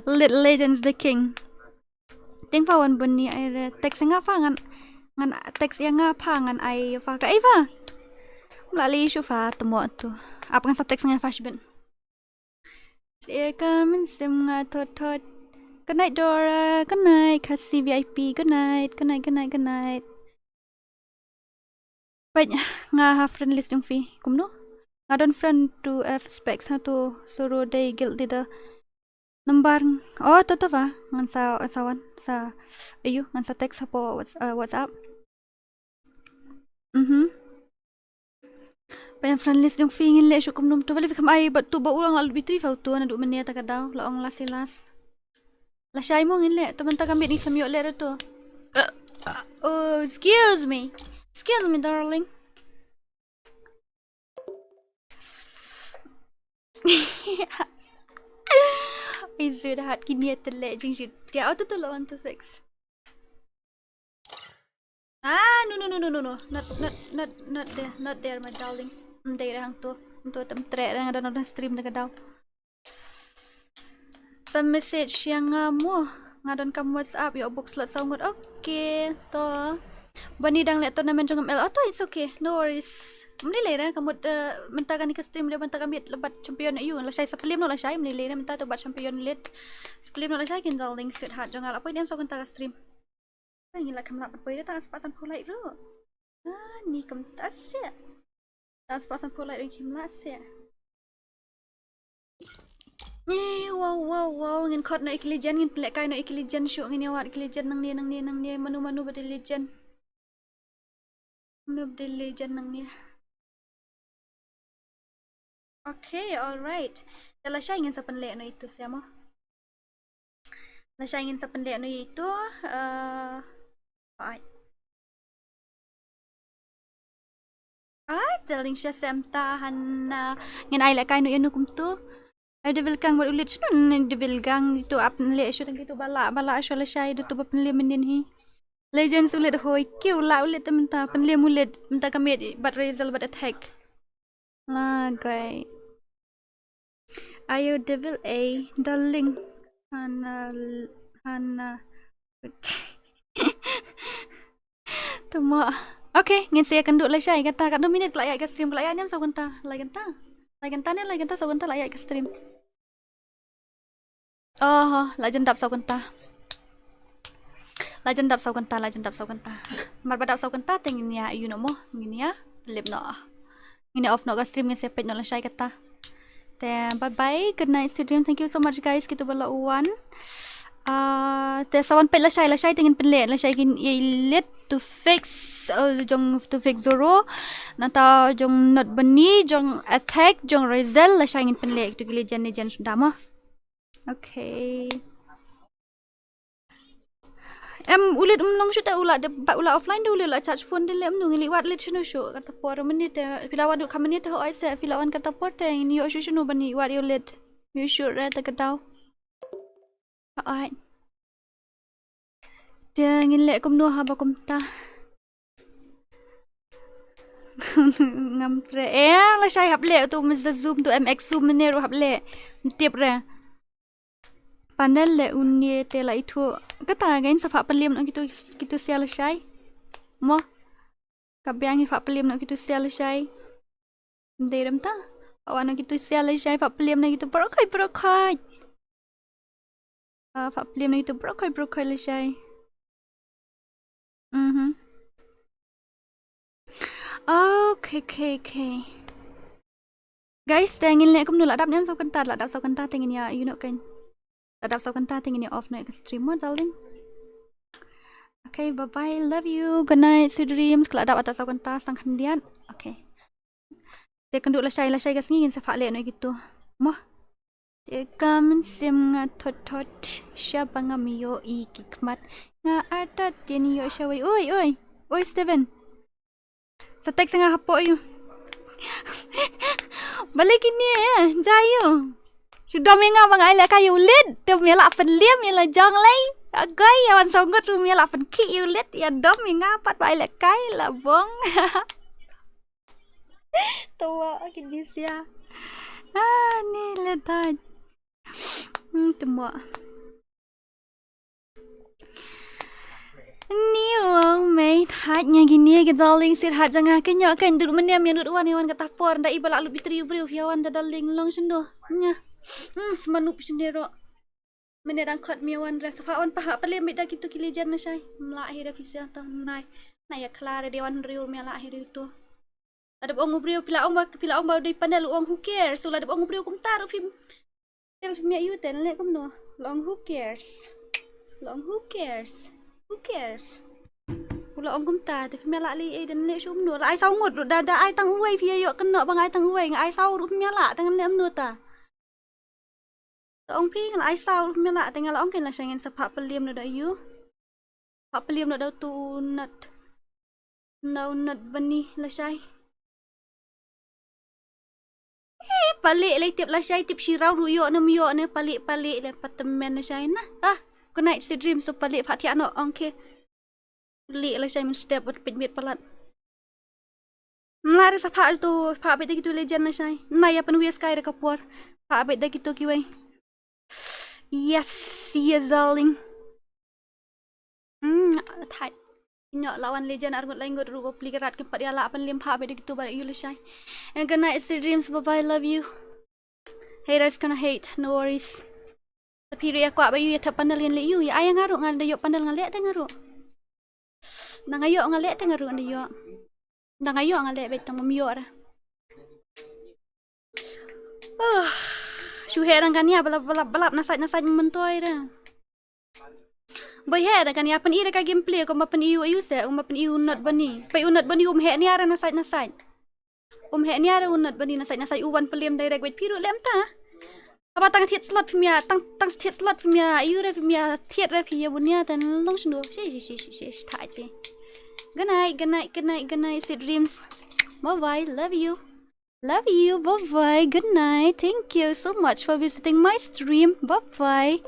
Lit legends the king. Ting fa wan bani ai text nga fa ngan text yang nga pa ngan ai fa ka ai fa. Lali isu fa temo tu. Apa kan sa text nga fa shben. Siya min sim nga thot. Good night Dora. Good night Khasi VIP. Good night. Baik nga ha friend list yung fi. Kumno? Nga don friend to F specs ha to suro day guilt dida. Number to fa ngan sa asawan sa ayu ngan sa text po WhatsApp. Banyak friend list yung fingin le syukum num to balik kam ai bat tu ba ulang lalu bitri fa to na du menia ta kadaw laong lasilas. La shay mo ngin le to man ta kamit ni famyo le to. Oh, excuse me darling. Is it hot kini tele jing shit. Dia auto to lawan to fix. No. Not there, my darling. Hindi rahang to. Ito tre rang ada na stream na kadaw. Sa message yang mo ngadon kam WhatsApp yo box slot saungot. Okay, to. Bani dang leto naman jong ML. To it's okay. No worries. Mnilay ra kamot mentakan ni ka stream le menta kamit lebat champion na yun. Lasay sa Pynliem no lasay mnilay ra menta to bat champion ulit. Sa Pynliem no lasay kin darling sweetheart jong ala poy dem sa kun ta stream. Ay ngila kam lapat poy ta pasan pulai ro. Ni kam tas ya. Tas pasan pulai ring kim las ya. Wow ngin khot no ikilijan ngin plek kai no ikilijan show ngin awat ikilijan nang ni manu betul legend. Manu betul legend nang ni. Okay, alright. Dala siya ingin sa panlek no itu siya mo. Dala siya ingin sa panlek no itu. Telling siya semtahan na ngin ay lakay no yun kum to. Ay devil kang wat ulit siya nun devil gang itu ap nle siya tang gitu bala siya la siya itu pa Pynliem din hi. Legends ulit hoy kiw la ulit menta Pynliem ulit menta kami bat Rizal bat attack. Lagay. Ayo devil A darling. Hana. Tama. Okay, ngin saya kenduk lah siya kata kat 2 minit layak ke stream layak nyam sa kunta. Layan ta sa kunta layak ke stream. Lajan dap sa kunta. Marbadap sa kunta tingin niya you know mo. Ngin niya lip no. Ngin off no ka stream ngin sepet no la siya kata. Then bye. Good night stream. Thank you so much guys. Kita bala uwan. Sawan pet la siya tingin Pynliem la siya gin ilit to fix Zoro nata jong not bani jong attack jong Rizal la siya gin Pynliem to gilijan ni jan sudah mo. Okay. Ulit umlong shoot ula offline do ula charge phone din lem nung iliwat lit shino show kata por menit pilawan du kamenit ho ai se pilawan kata por te ni yo shino bani wat yo lit you shoot ra ta kadaw. Alright. Dia ngin lek kum no haba kum ta. ngam tre la shai hap le tu mr zoom tu mx zoom ne ro hap le tip re panel le unnie te la itu kata gain sa fa Pynliem no gitu sia la shai mo kabyang fa Pynliem no gitu sia la shai deram ta awan no gitu sia la shai fa Pynliem no gitu brokai fa Pynliem no gitu brokai la shai Okay. Guys, tengin le kum nu la dap nem sau kan ta tengin ya you know kan. La dap sau kan ta tengin ya off no stream mo darling. Okay, bye-bye. Love you. Good night. Sweet dreams. Kalau dap atas sau kan ta sang kandian. Okay. Te kan duk la shai gas ngin sa fa le no gitu. Mo. Te kam sim nga tot siapa nga miyo ikikmat nga atat din yo shawai. Oi Steven. Sa text nga hapo yo. Balik ini jayo. Sudah menga bang ai la kayu lid. Dom ya la Pynliem ya la jong lai. Agai awan songgot rum ya la pen ki yu lid ya dom menga pat ai la kai la bong. Tawa kini sia. Ni letan. Temo. Ni wang mai hatnya gini ke darling sir hat jangan kenya kan duduk meniam yang duduk wan kata por ndak ibal alu bitri briu fiawan da darling long sendo nya semanup sendero menerang khot miawan ras faon paha Pynliem beda gitu kilijan na sai mla akhir fisia to nai ya klar dewan riu mela akhir itu ada ong briu pila ong di panel ong who cares so ada ong briu kum taru film film ya ten le kum no long who cares Pula ong kumta te mela li e den le sum no ai sau ngot ru da ai tang huai phia yo kan no bang ai tang huai ai sau ru mela tang le am no ta ong phi ngal ai sau ru mela tang la ong ken la sangen sa pa Pynliem no da yu pa Pynliem no da tu nat bani la sai palik le tip la sai tip shirau ru yo nam yo ne palik le patemen la sai na good night sweet dreams so palik phat thia no ong ke li la sai min step at pit mit palat ngare sa pha tu pha be gitu legend la sai na ya pen wies kai ka por pha be gitu ki wai yes darling thai nyo lawan legend argut lain god ru pli kerat ke pat ya la Pynliem pha be gitu ba you la sai and good night sweet dreams bye bye love you haters gonna hate no worries tapi ria kwa ba you ya thap panel hin le you ya ayang ngaru ngan de yo panel ngale te ngaru nangayo ngale te ngaru ande yo nangayo ngale betang mamiyo ra shu heran kan ya balap nasaj mentoy ra boy heran kan ya pen ira ka gameplay ko mapen iu se mapen iu not bani pe unat bani he ni ara nasaj he ni ara unat bani nasaj uwan Pynliem direct wait piru lem ta apa tang thiet slot phimya tang thiet slot phimya iu re phimya thiet re phia bunia tan long snu she thai te good night sweet dreams bye love you bye good night thank you so much for visiting my stream bye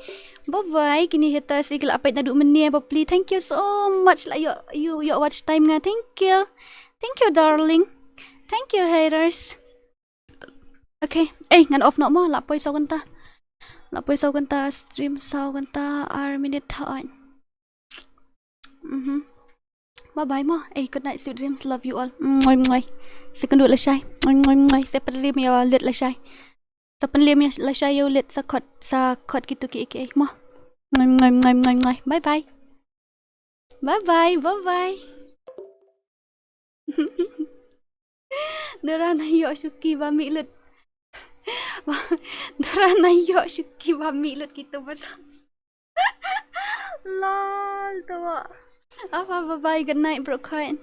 kini heta sikil apa na du menia popli thank you so much la you watch time nga thank you darling thank you haters. Okay, ngan off no mo la poi sau kan ta stream sau kan ta minute thain bye mo good night sweet dreams love you all ngoi second la shai ngoi se Pynliem ya let la shai sa Pynliem ya la shai yo let sa khot gitu ki mo ngoi bye Dora yo shuki ba mi let Dora yo shuki ba mi let gitu bas lol tawa apa bye good night bro kain